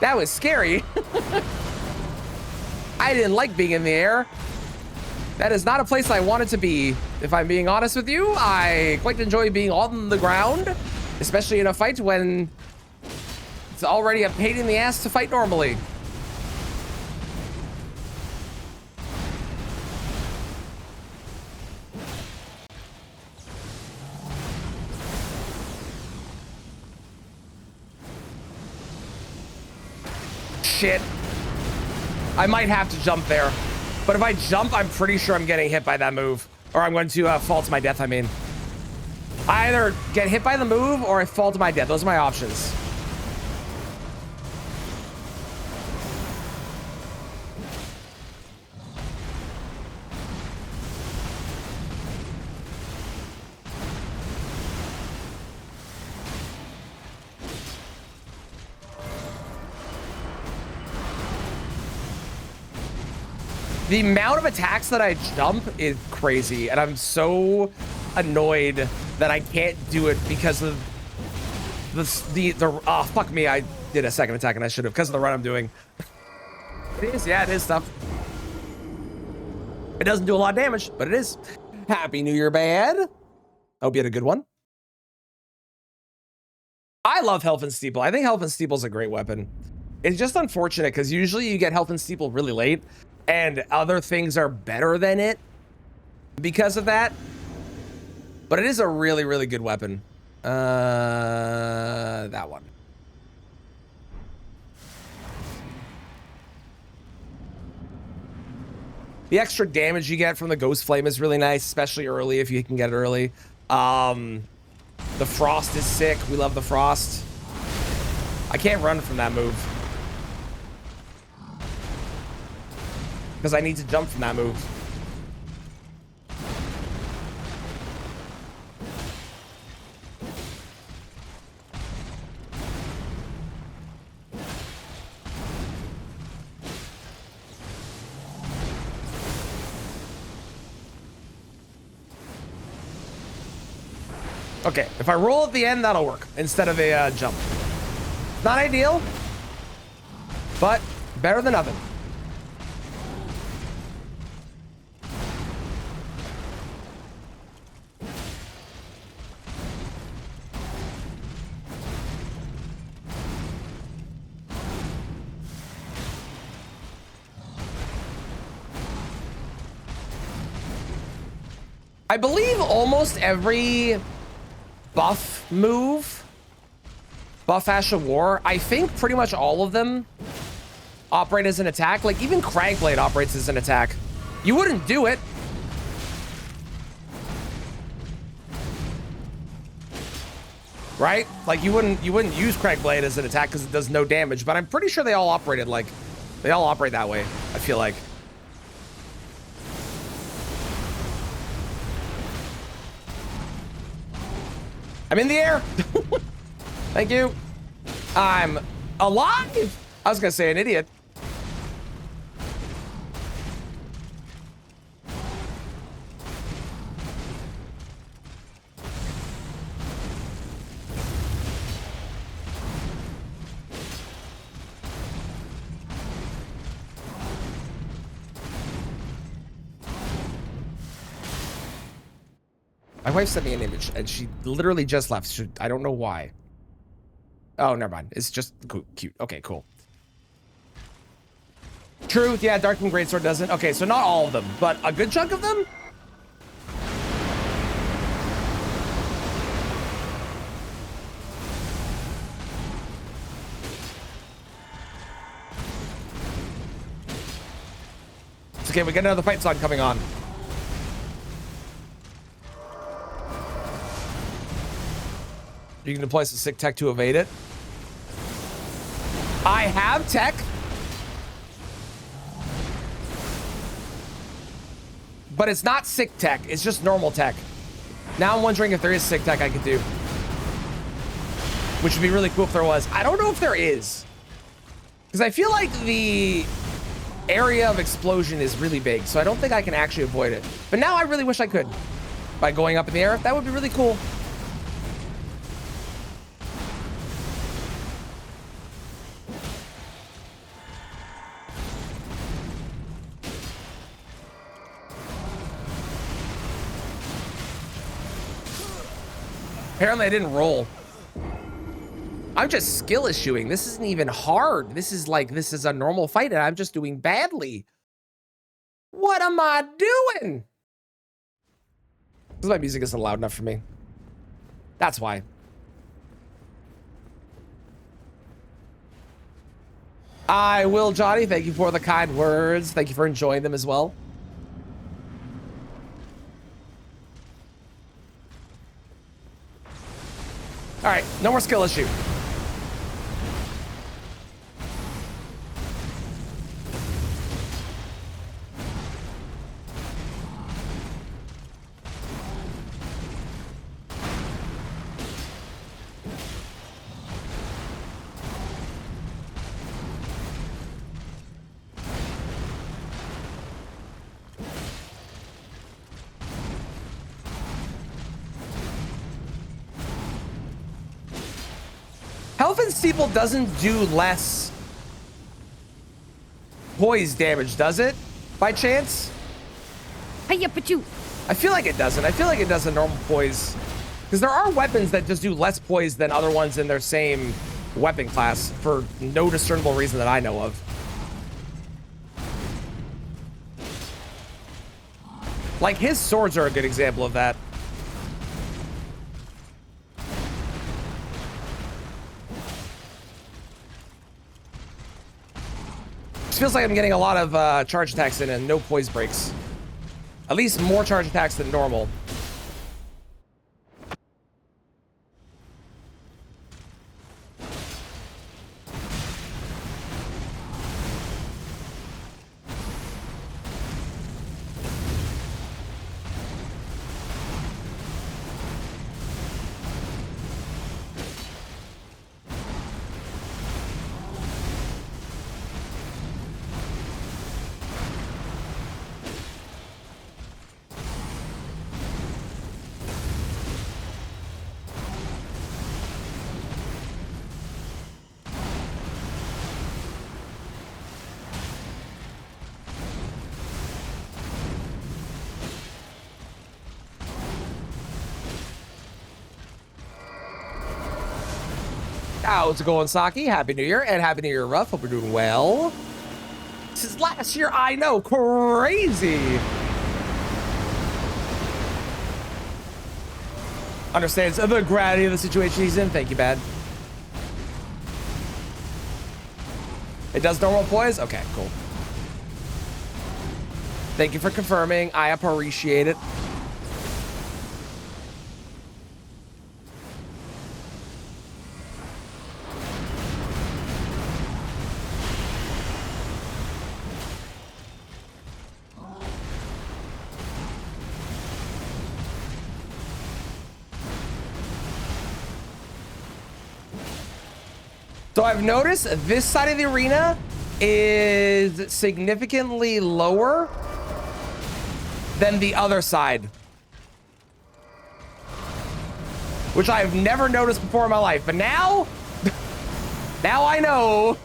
That was scary. I didn't like being in the air. That is not a place I wanted to be. If I'm being honest with you, I quite enjoy being on the ground, especially in a fight when it's already a pain in the ass to fight normally. Shit. I might have to jump there. But if I jump, I'm pretty sure I'm getting hit by that move. Or I'm going to fall to my death, I mean. I either get hit by the move or I fall to my death. Those are my options. The amount of attacks that I jump is crazy, and I'm so annoyed that I can't do it because of the oh, fuck me, I did a second attack and I should have, because of the run I'm doing. It is, yeah, it is stuff. It doesn't do a lot of damage, but it is. Happy New Year, bad. I hope you had a good one. I love Health and Steeple. I think Health and Steeple is a great weapon. It's just unfortunate because usually you get Health and Steeple really late and other things are better than it because of that. But it is a really, really good weapon. That one. The extra damage you get from the Ghost Flame is really nice, especially early if you can get it early. The Frost is sick. We love the Frost. I can't run from that move. Because I need to jump from that move. Okay, if I roll at the end, that'll work instead of a jump. Not ideal, but better than nothing. I believe almost every buff move, buff Ash of War, I think pretty much all of them operate as an attack. Like even Cragblade operates as an attack. You wouldn't do it. Right? Like you wouldn't use Cragblade as an attack because it does no damage, but I'm pretty sure they all operated like, they all operate that way, I feel like. I'm in the air. Thank you. I'm alive. I was gonna say an idiot. My wife sent me an image and she literally just left. I don't know why. Oh, never mind. It's just cute. Okay, cool. Truth, yeah, Darkmoon Greatsword doesn't. Okay, so not all of them, but a good chunk of them? It's okay, we got another fight song coming on. You can deploy some sick tech to evade it. I have tech. But it's not sick tech. It's just normal tech. Now I'm wondering if there is sick tech I could do. Which would be really cool if there was. I don't know if there is. Because I feel like the area of explosion is really big. So I don't think I can actually avoid it. But now I really wish I could. By going up in the air. That would be really cool. Apparently I didn't roll. I'm just skill issuing. This isn't even hard. This is a normal fight and I'm just doing badly. What am I doing? Because my music isn't loud enough for me. That's why. I will, Johnny. Thank you for the kind words. Thank you for enjoying them as well. All right, no more skill issue. Health and Steeple doesn't do less poise damage, does it? By chance? Hiya, but you. I feel like it doesn't. I feel like it does a normal poise Because there are weapons that just do less poise than other ones in their same weapon class for no discernible reason that I know of. Like, his swords are a good example of that. It feels like I'm getting a lot of charge attacks in and no poise breaks. At least more charge attacks than normal. How's it going, Saki? Happy New Year, and Happy New Year, Ruff. Hope you're doing well. This is last year, I know. Crazy. Understands the gravity of the situation he's in. Thank you, Bad. It does normal poise? Okay, cool. Thank you for confirming. I appreciate it. So I've noticed this side of the arena is significantly lower than the other side, which I've never noticed before in my life. But now, now I know.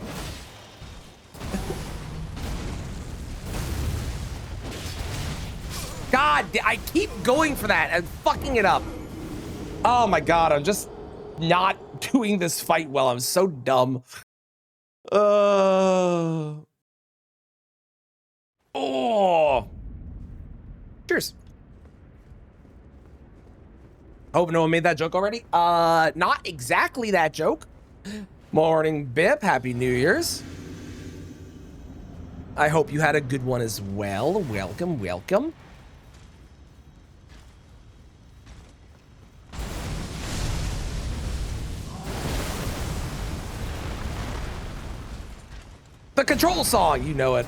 God, I keep going for that and fucking it up. Oh my God, I'm just not doing this fight well. I'm so dumb. Oh. Cheers. Hope no one made that joke already. Not exactly that joke. Morning, Bip. Happy New Year's. I hope you had a good one as well. Welcome, welcome. The control song, you know it.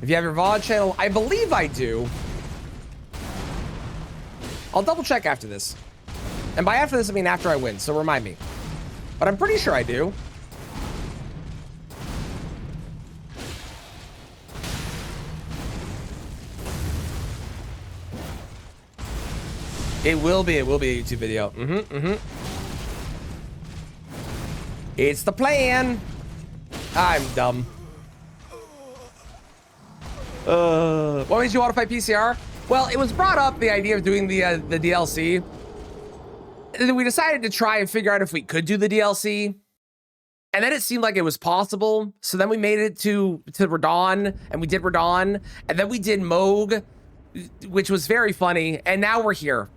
If you have your VOD channel, I believe I do. I'll double check after this. And by after this, I mean after I win, so remind me. But I'm pretty sure I do. It will be a YouTube video. It's the plan. I'm dumb. What made you want to fight PCR? Well, it was brought up, the idea of doing the DLC. And then we decided to try and figure out if we could do the DLC. And then it seemed like it was possible. So then we made it to Radon, and we did Radon. And then we did Moog, which was very funny, and now we're here.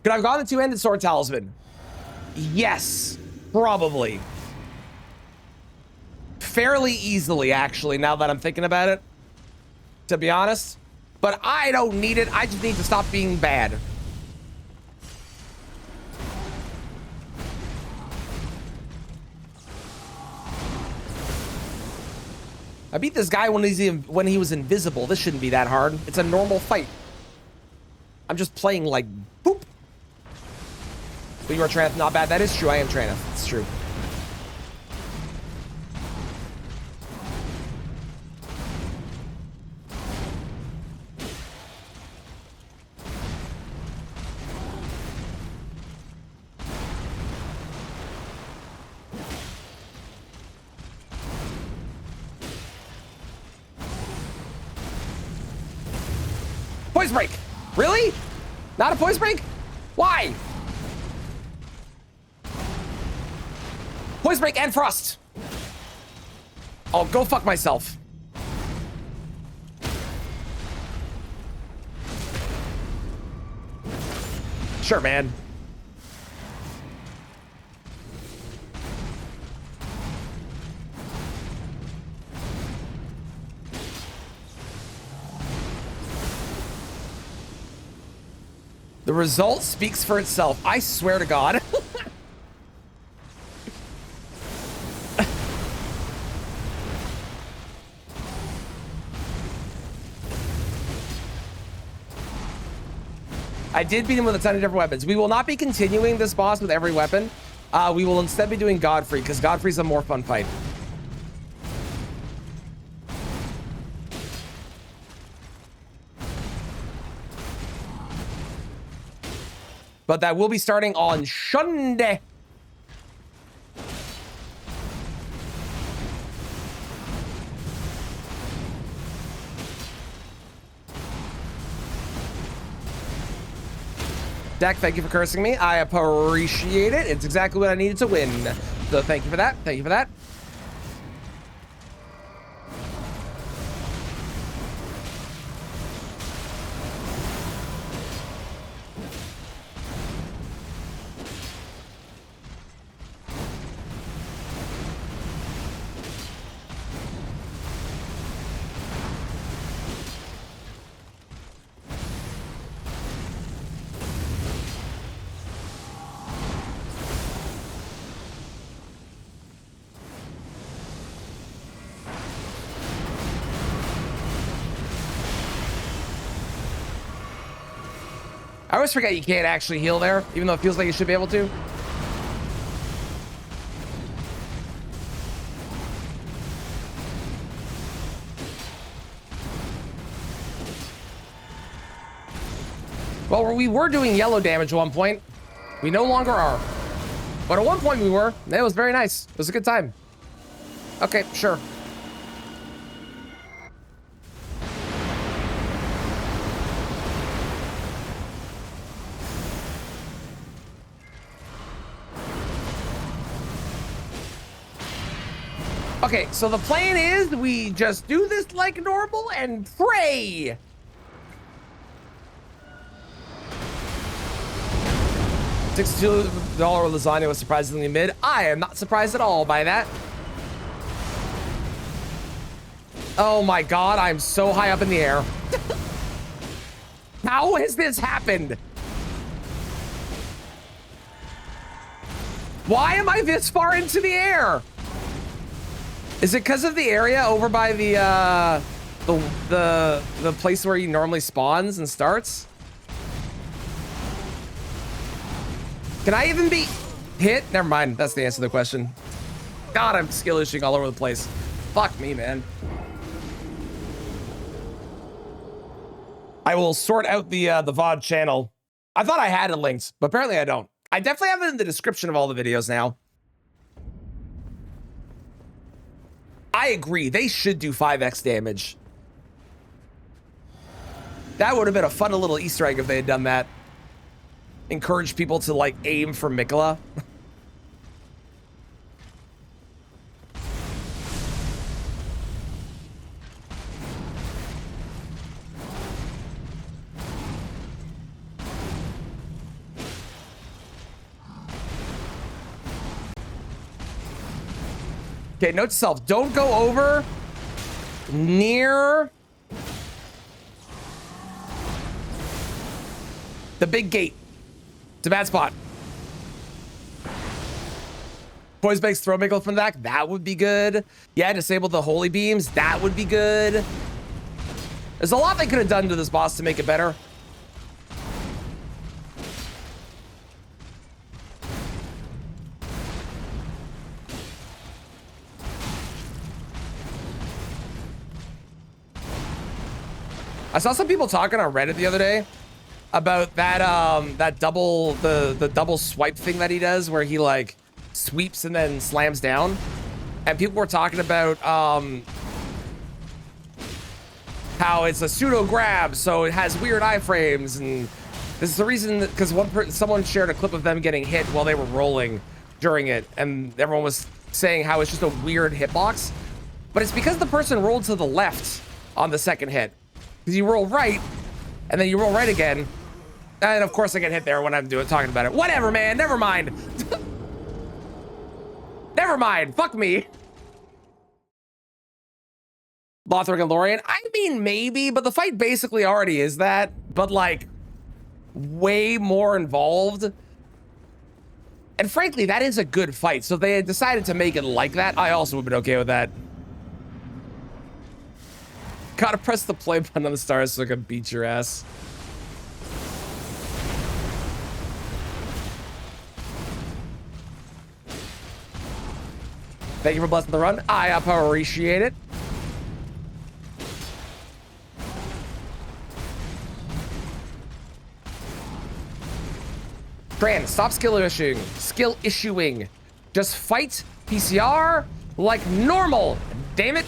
Could I have gone the two-handed sword talisman? Yes, probably. Fairly easily, actually, now that I'm thinking about it, to be honest. But I don't need it. I just need to stop being bad. I beat this guy when he was invisible. This shouldn't be that hard. It's a normal fight. I'm just playing like boop. But you are Traneth, not bad. That is true. I am Traneth. It's true. Poison break. Really? Not a poison break? Why? Poison break and frost. I'll go fuck myself. Sure, man. The result speaks for itself. I swear to God. I did beat him with a ton of different weapons. We will not be continuing this boss with every weapon. We will instead be doing Godfrey, because Godfrey's a more fun fight. But that will be starting on Sunday. Dak, thank you for cursing me. I appreciate it. It's exactly what I needed to win. So thank you for that. Thank you for that. I always forget you can't actually heal there, even though it feels like you should be able to. Well, we were doing yellow damage at one point. We no longer are. But at one point we were. And it was very nice. It was a good time. Okay, sure. Okay, so the plan is we just do this like normal and pray. $62 lasagna was surprisingly mid. I am not surprised at all by that. Oh my God, I'm so high up in the air. How has this happened? Why am I this far into the air? Is it because of the area over by the place where he normally spawns and starts? Can I even be hit? Never mind. That's the answer to the question. God, I'm skill issuing all over the place. Fuck me, man. I will sort out the VOD channel. I thought I had it linked, but apparently I don't. I definitely have it in the description of all the videos now. I agree. They should do 5x damage. That would have been a fun little Easter egg if they had done that. Encourage people to, like, aim for Mikola. Okay, note to self, don't go over near the big gate. It's a bad spot. Poise Bakes throw Mikola from the back. That would be good. Yeah, disable the holy beams. That would be good. There's a lot they could have done to this boss to make it better. I saw some people talking on Reddit the other day about that that double the double swipe thing that he does where he like sweeps and then slams down, and people were talking about how it's a pseudo grab, so it has weird iframes, and this is the reason because someone shared a clip of them getting hit while they were rolling during it, and everyone was saying how it's just a weird hitbox, but it's because the person rolled to the left on the second hit. Because you roll right, and then you roll right again, and of course I get hit there when I'm talking about it. Whatever, man. Never mind. Never mind. Fuck me. Lothric and Lorien. I mean, maybe, but the fight basically already is that, but like way more involved. And frankly, that is a good fight. So if they had decided to make it like that, I also would have been okay with that. Gotta press the play button on the stars so I can beat your ass. Thank you for blessing the run. I appreciate it. Tran, stop skill issuing. Just fight PCR like normal. Damn it.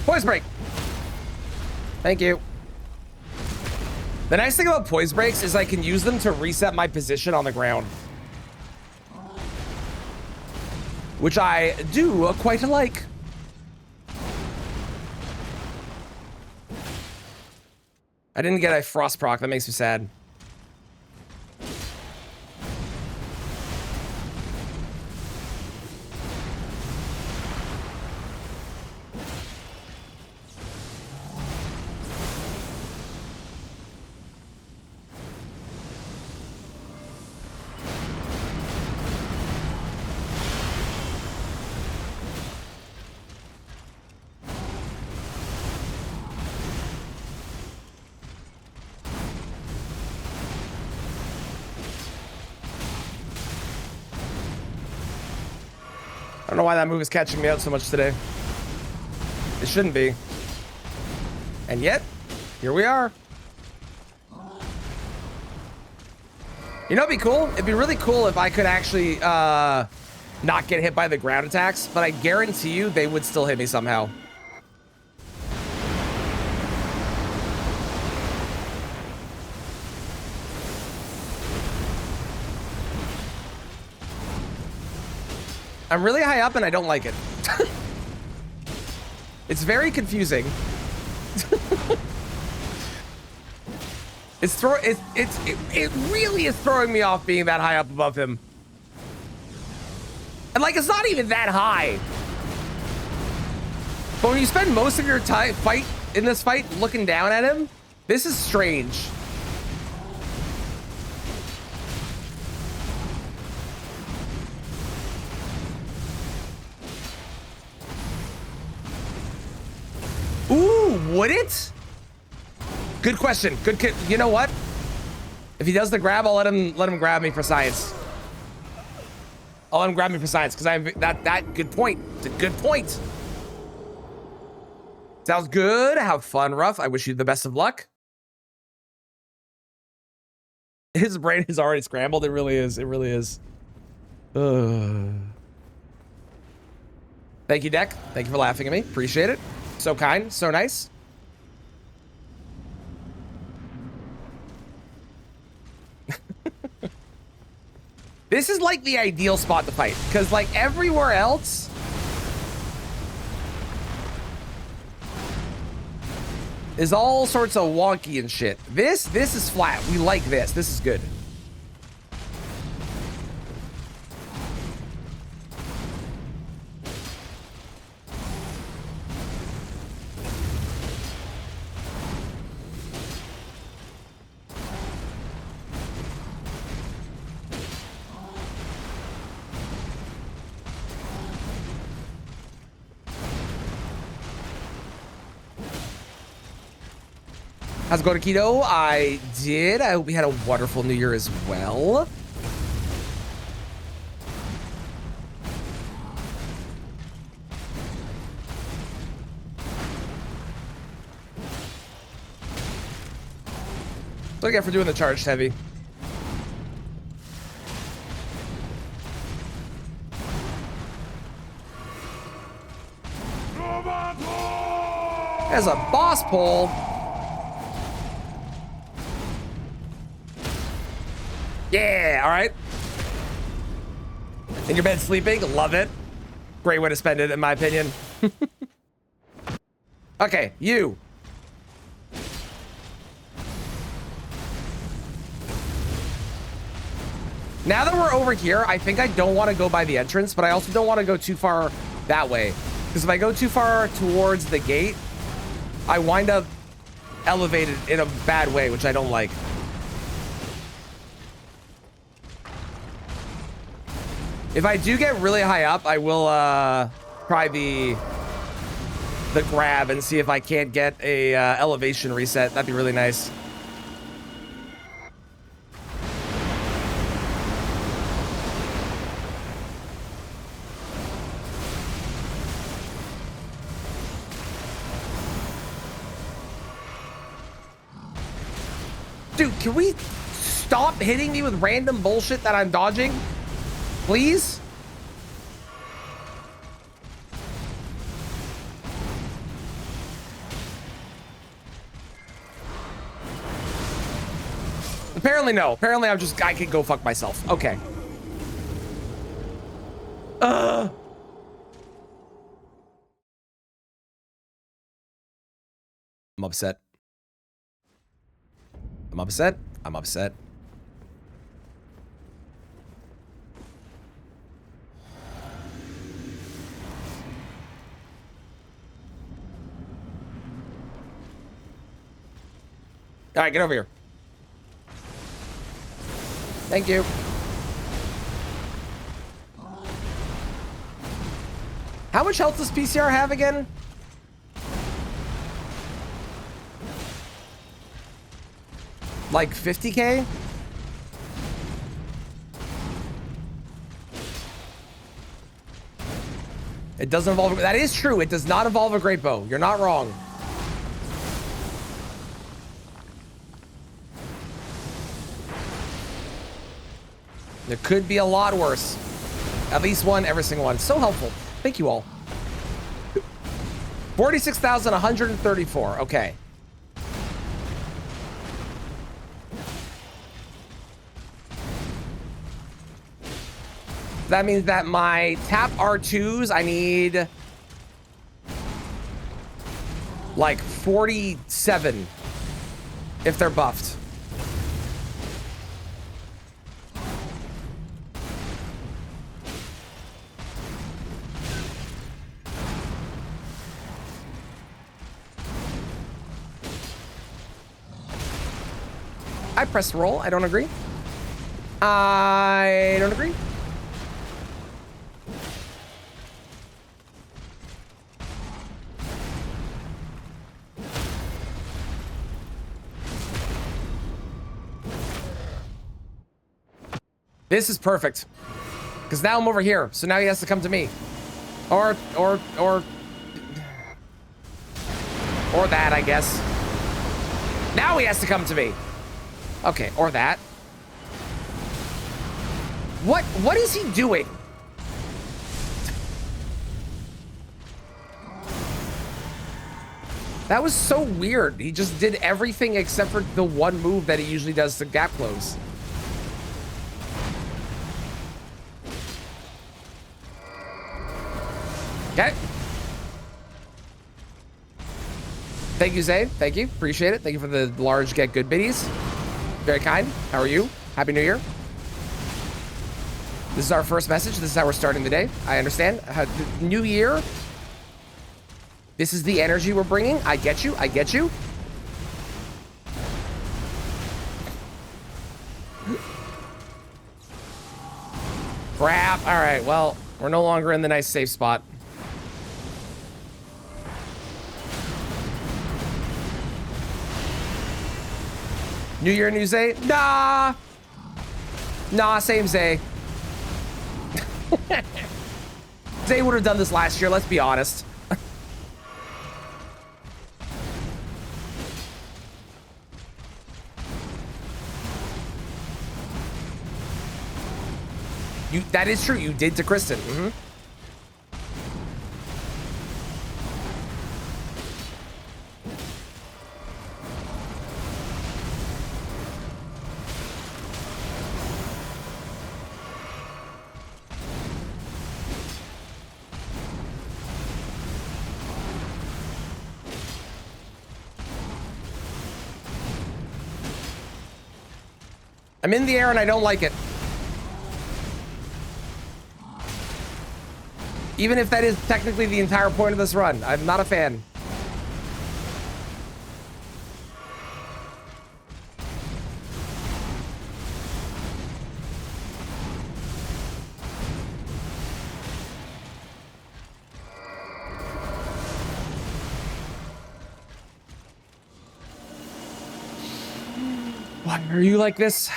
Poise break. Thank you. The nice thing about poise breaks is I can use them to reset my position on the ground, which I do quite like. I didn't get a frost proc. That makes me sad. I don't know why that move is catching me out so much today. It shouldn't be. And yet, here we are. You know, it'd be cool? It'd be really cool if I could actually not get hit by the ground attacks, but I guarantee you they would still hit me somehow. I'm really high up and I don't like it. It's very confusing. It really is throwing me off being that high up above him. And like, it's not even that high. But when you spend most of your time in this fight looking down at him, this is strange. Ooh, would it? Good question. Good kid. You know what? If he does the grab, I'll let him grab me for science. I'll let him grab me for science because I'm that good point. It's a good point. Sounds good. Have fun, Ruff. I wish you the best of luck. His brain is already scrambled. It really is. It really is. Thank you, Deck. Thank you for laughing at me. Appreciate it. So kind, so nice. This is like the ideal spot to fight because like everywhere else is all sorts of wonky and shit. This is flat. We like this. This is good. How's it going, Keto? I did. I hope we had a wonderful New Year as well. What do I get for doing the charged heavy? As a boss pole. Yeah, all right. In your bed sleeping, love it. Great way to spend it, in my opinion. Okay, you. Now that we're over here, I think I don't want to go by the entrance, but I also don't want to go too far that way. Because if I go too far towards the gate, I wind up elevated in a bad way, which I don't like. If I do get really high up, I will try the grab and see if I can't get a elevation reset. That'd be really nice. Dude, can we stop hitting me with random bullshit that I'm dodging? Please? Apparently no. Apparently I can go fuck myself. Okay. I'm upset. I'm upset. I'm upset. All right, get over here. Thank you. How much health does PCR have again? Like 50k? It doesn't involve. That is true. It does not involve a great bow. You're not wrong. There could be a lot worse. At least one, every single one. So helpful. Thank you all. 46,134. Okay. That means that my tap R2s, I need like 47 if they're buffed. I pressed roll. I don't agree. I don't agree. This is perfect. Because now I'm over here. So now he has to come to me. Or that, I guess. Now he has to come to me. Okay, or that. What is he doing? That was so weird. He just did everything except for the one move that he usually does to gap close. Okay. Thank you, Zay. Thank you. Appreciate it. Thank you for the large get good biddies. Very kind. How are you? Happy New Year. This is our first message. This is how we're starting the day. I understand. New Year. This is the energy we're bringing. I get you. I get you. Crap. All right. Well, we're no longer in the nice safe spot. New Year, new Zay? Nah. Nah, same Zay. Zay would have done this last year, let's be honest. That is true, you did to Kristen. Mm-hmm. I'm in the air and I don't like it. Even if that is technically the entire point of this run, I'm not a fan. Why are you like this?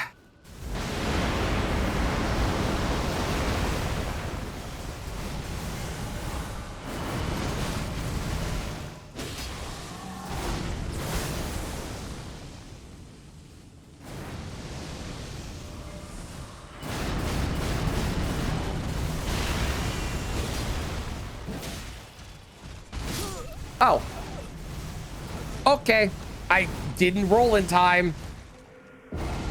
Oh. Okay. I didn't roll in time.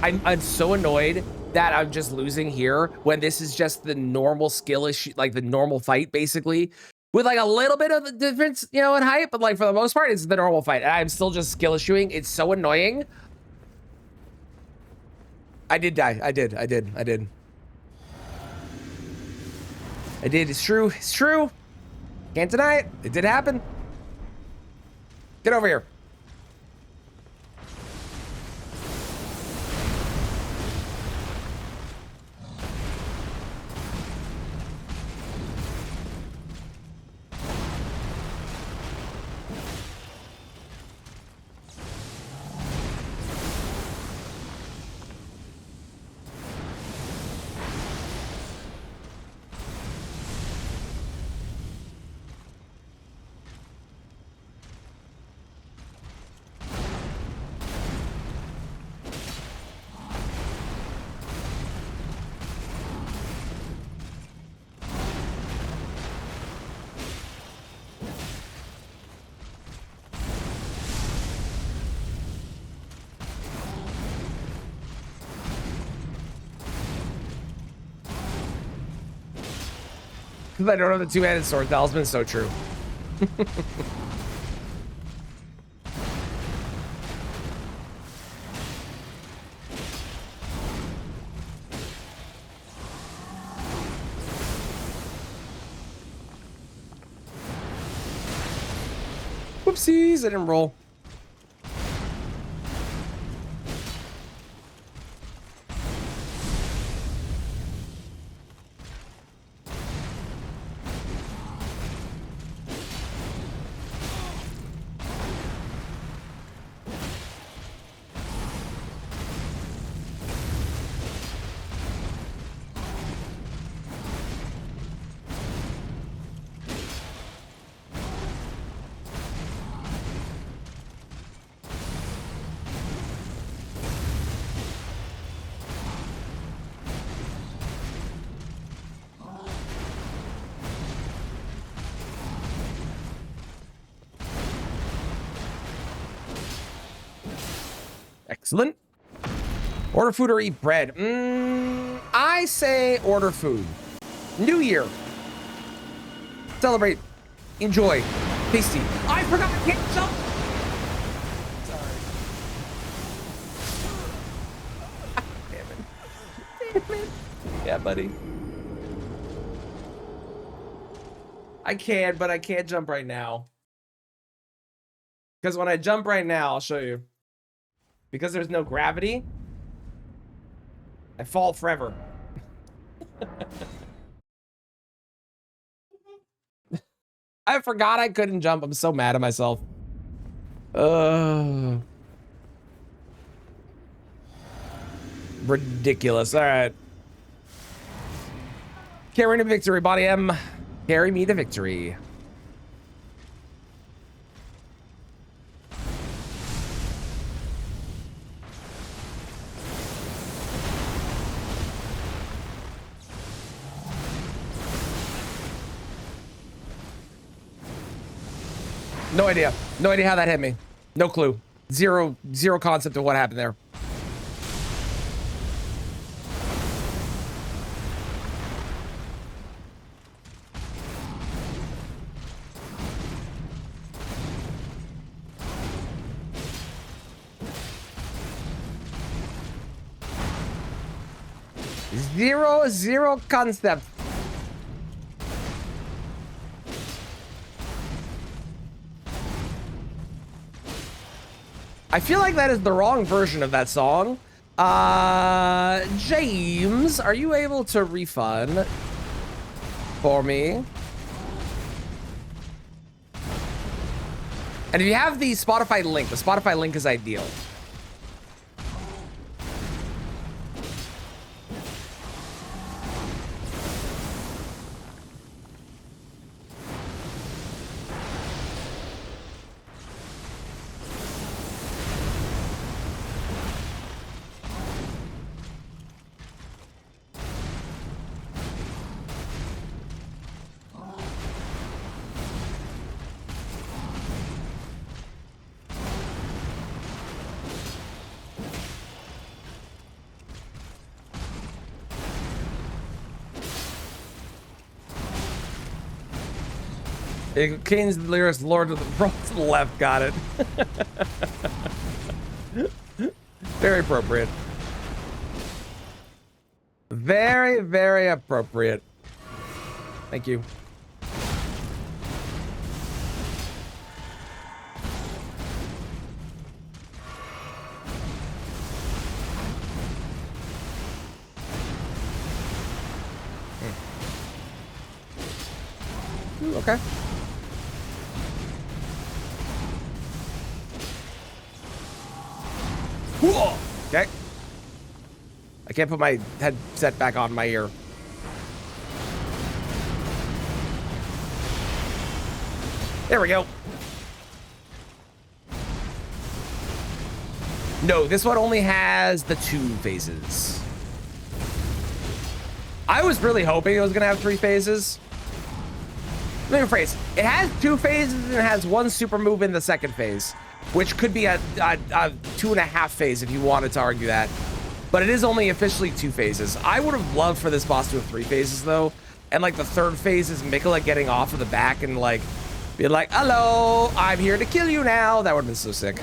I'm so annoyed that I'm just losing here when this is just the normal skill issue, like the normal fight, basically. With like a little bit of the difference, you know, in height, but like for the most part, it's the normal fight. And I'm still just skill issuing. It's so annoying. I did die. I did. It's true. It's true. Can't deny it. It did happen. Get over here. Because I don't have the two-handed sword talisman, so true. Whoopsies, I didn't roll. Excellent. Order food or eat bread. I say order food. New Year. Celebrate. Enjoy. Tasty. I forgot I can't jump. Sorry. Damn it. Yeah, buddy. I can, but I can't jump right now. Because when I jump right now, I'll show you. Because there's no gravity, I fall forever. I forgot I couldn't jump. I'm so mad at myself. Ridiculous. All right. Carry me to victory, body M. Carry me to victory. No idea. No idea how that hit me. No clue. Zero concept of what happened there. Zero concept. I feel like that is the wrong version of that song. James, are you able to refund for me? And if you have the Spotify link, the Spotify link is ideal. Kane's lyrics, Lord of the Bronx to the left, got it. Very appropriate. Very, very appropriate. Thank you. Ooh, okay. Okay. I can't put my headset back on my ear. There we go. No, this one only has the 2 phases. I was really hoping it was gonna have 3 phases. Let me rephrase. It has 2 phases and it has 1 super move in the second phase, which could be a 2.5 phase if you wanted to argue that. But it is only officially 2 phases. I would have loved for this boss to have 3 phases though. And like the 3rd phase is Mikola getting off of the back and like be like, hello, I'm here to kill you now. That would have been so sick.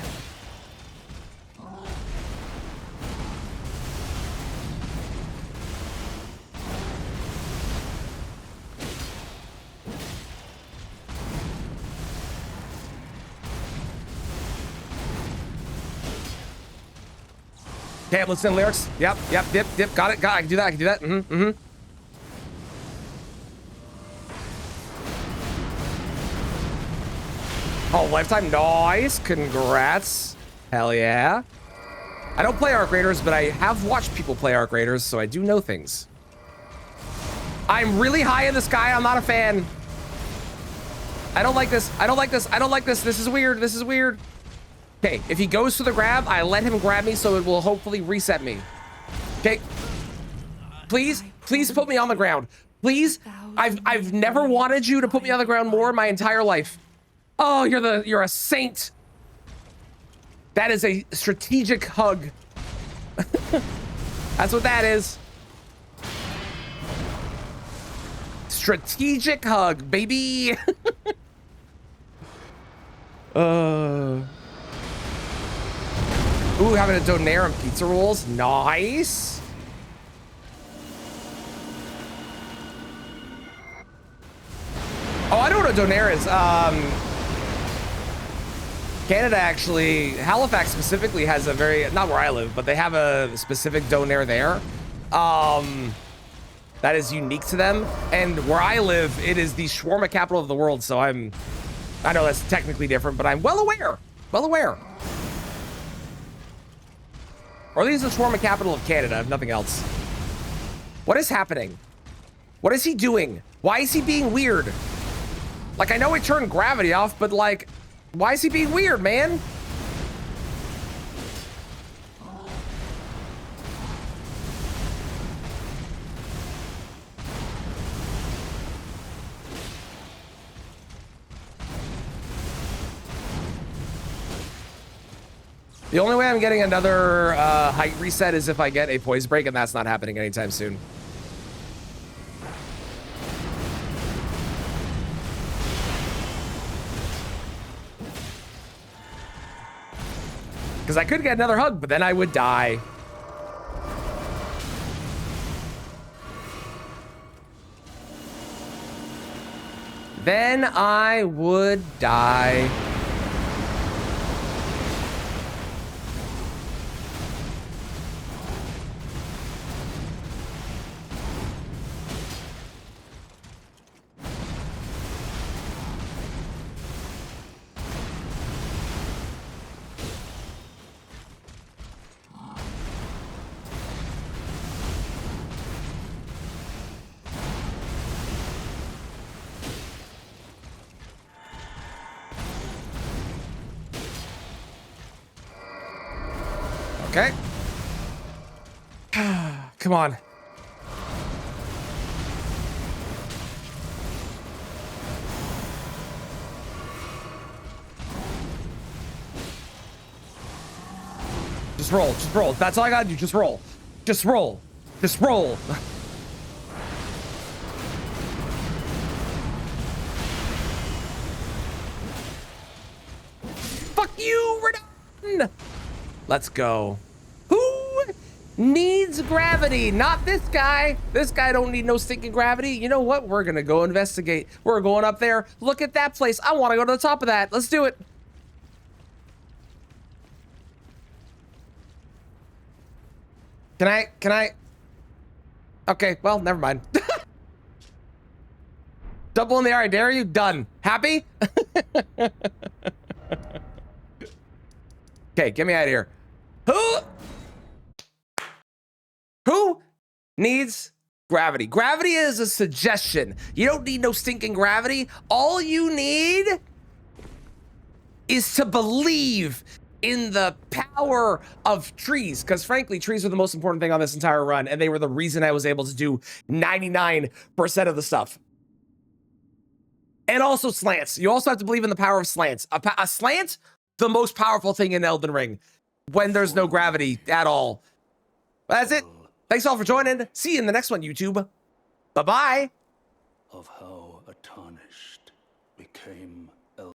Okay, I'm listening to lyrics. Yep, dip, got it, I can do that, Oh, lifetime, nice, congrats. Hell yeah. I don't play Arc Raiders, but I have watched people play Arc Raiders, so I do know things. I'm really high in the sky, I'm not a fan. I don't like this, this is weird, Okay, if he goes for the grab, I let him grab me so it will hopefully reset me. Okay. Please put me on the ground. Please. I've never wanted you to put me on the ground more in my entire life. Oh, you're a saint. That is a strategic hug. That's what that is. Strategic hug, baby. Ooh, having a donaire and pizza rolls. Nice. Oh, I know what a donaire is. Canada actually, Halifax specifically has a very, not where I live, but they have a specific donaire there. That is unique to them. And where I live, it is the shawarma capital of the world. So I know that's technically different, but I'm well aware. Or at least the shawarma capital of Canada, if nothing else. What is happening? What is he doing? Why is he being weird? Like, I know he turned gravity off, but like, why is he being weird, man? The only way I'm getting another height reset is if I get a poise break, and that's not happening anytime soon. Because I could get another hug, but then I would die. Then I would die. Okay. Come on. Just roll. Just roll. That's all I gotta do. Just roll. Just roll. Just roll. Fuck you. We're done. Let's go. Who needs gravity? Not this guy. This guy don't need no stinking gravity. You know what? We're gonna go investigate. We're going up there. Look at that place. I want to go to the top of that. Let's do it. Can I? Okay, well, never mind. Double in the air, I dare you. Done. Happy? Okay, get me out of here. Who needs gravity? Gravity is a suggestion. You don't need no stinking gravity. All you need is to believe in the power of trees, because frankly, trees are the most important thing on this entire run, and they were the reason I was able to do 99% of the stuff. And also slants. You also have to believe in the power of slants. A slant, the most powerful thing in Elden Ring, when there's no gravity at all. That's it. Thanks all for joining. See you in the next one, YouTube. Bye-bye. Of how astonished became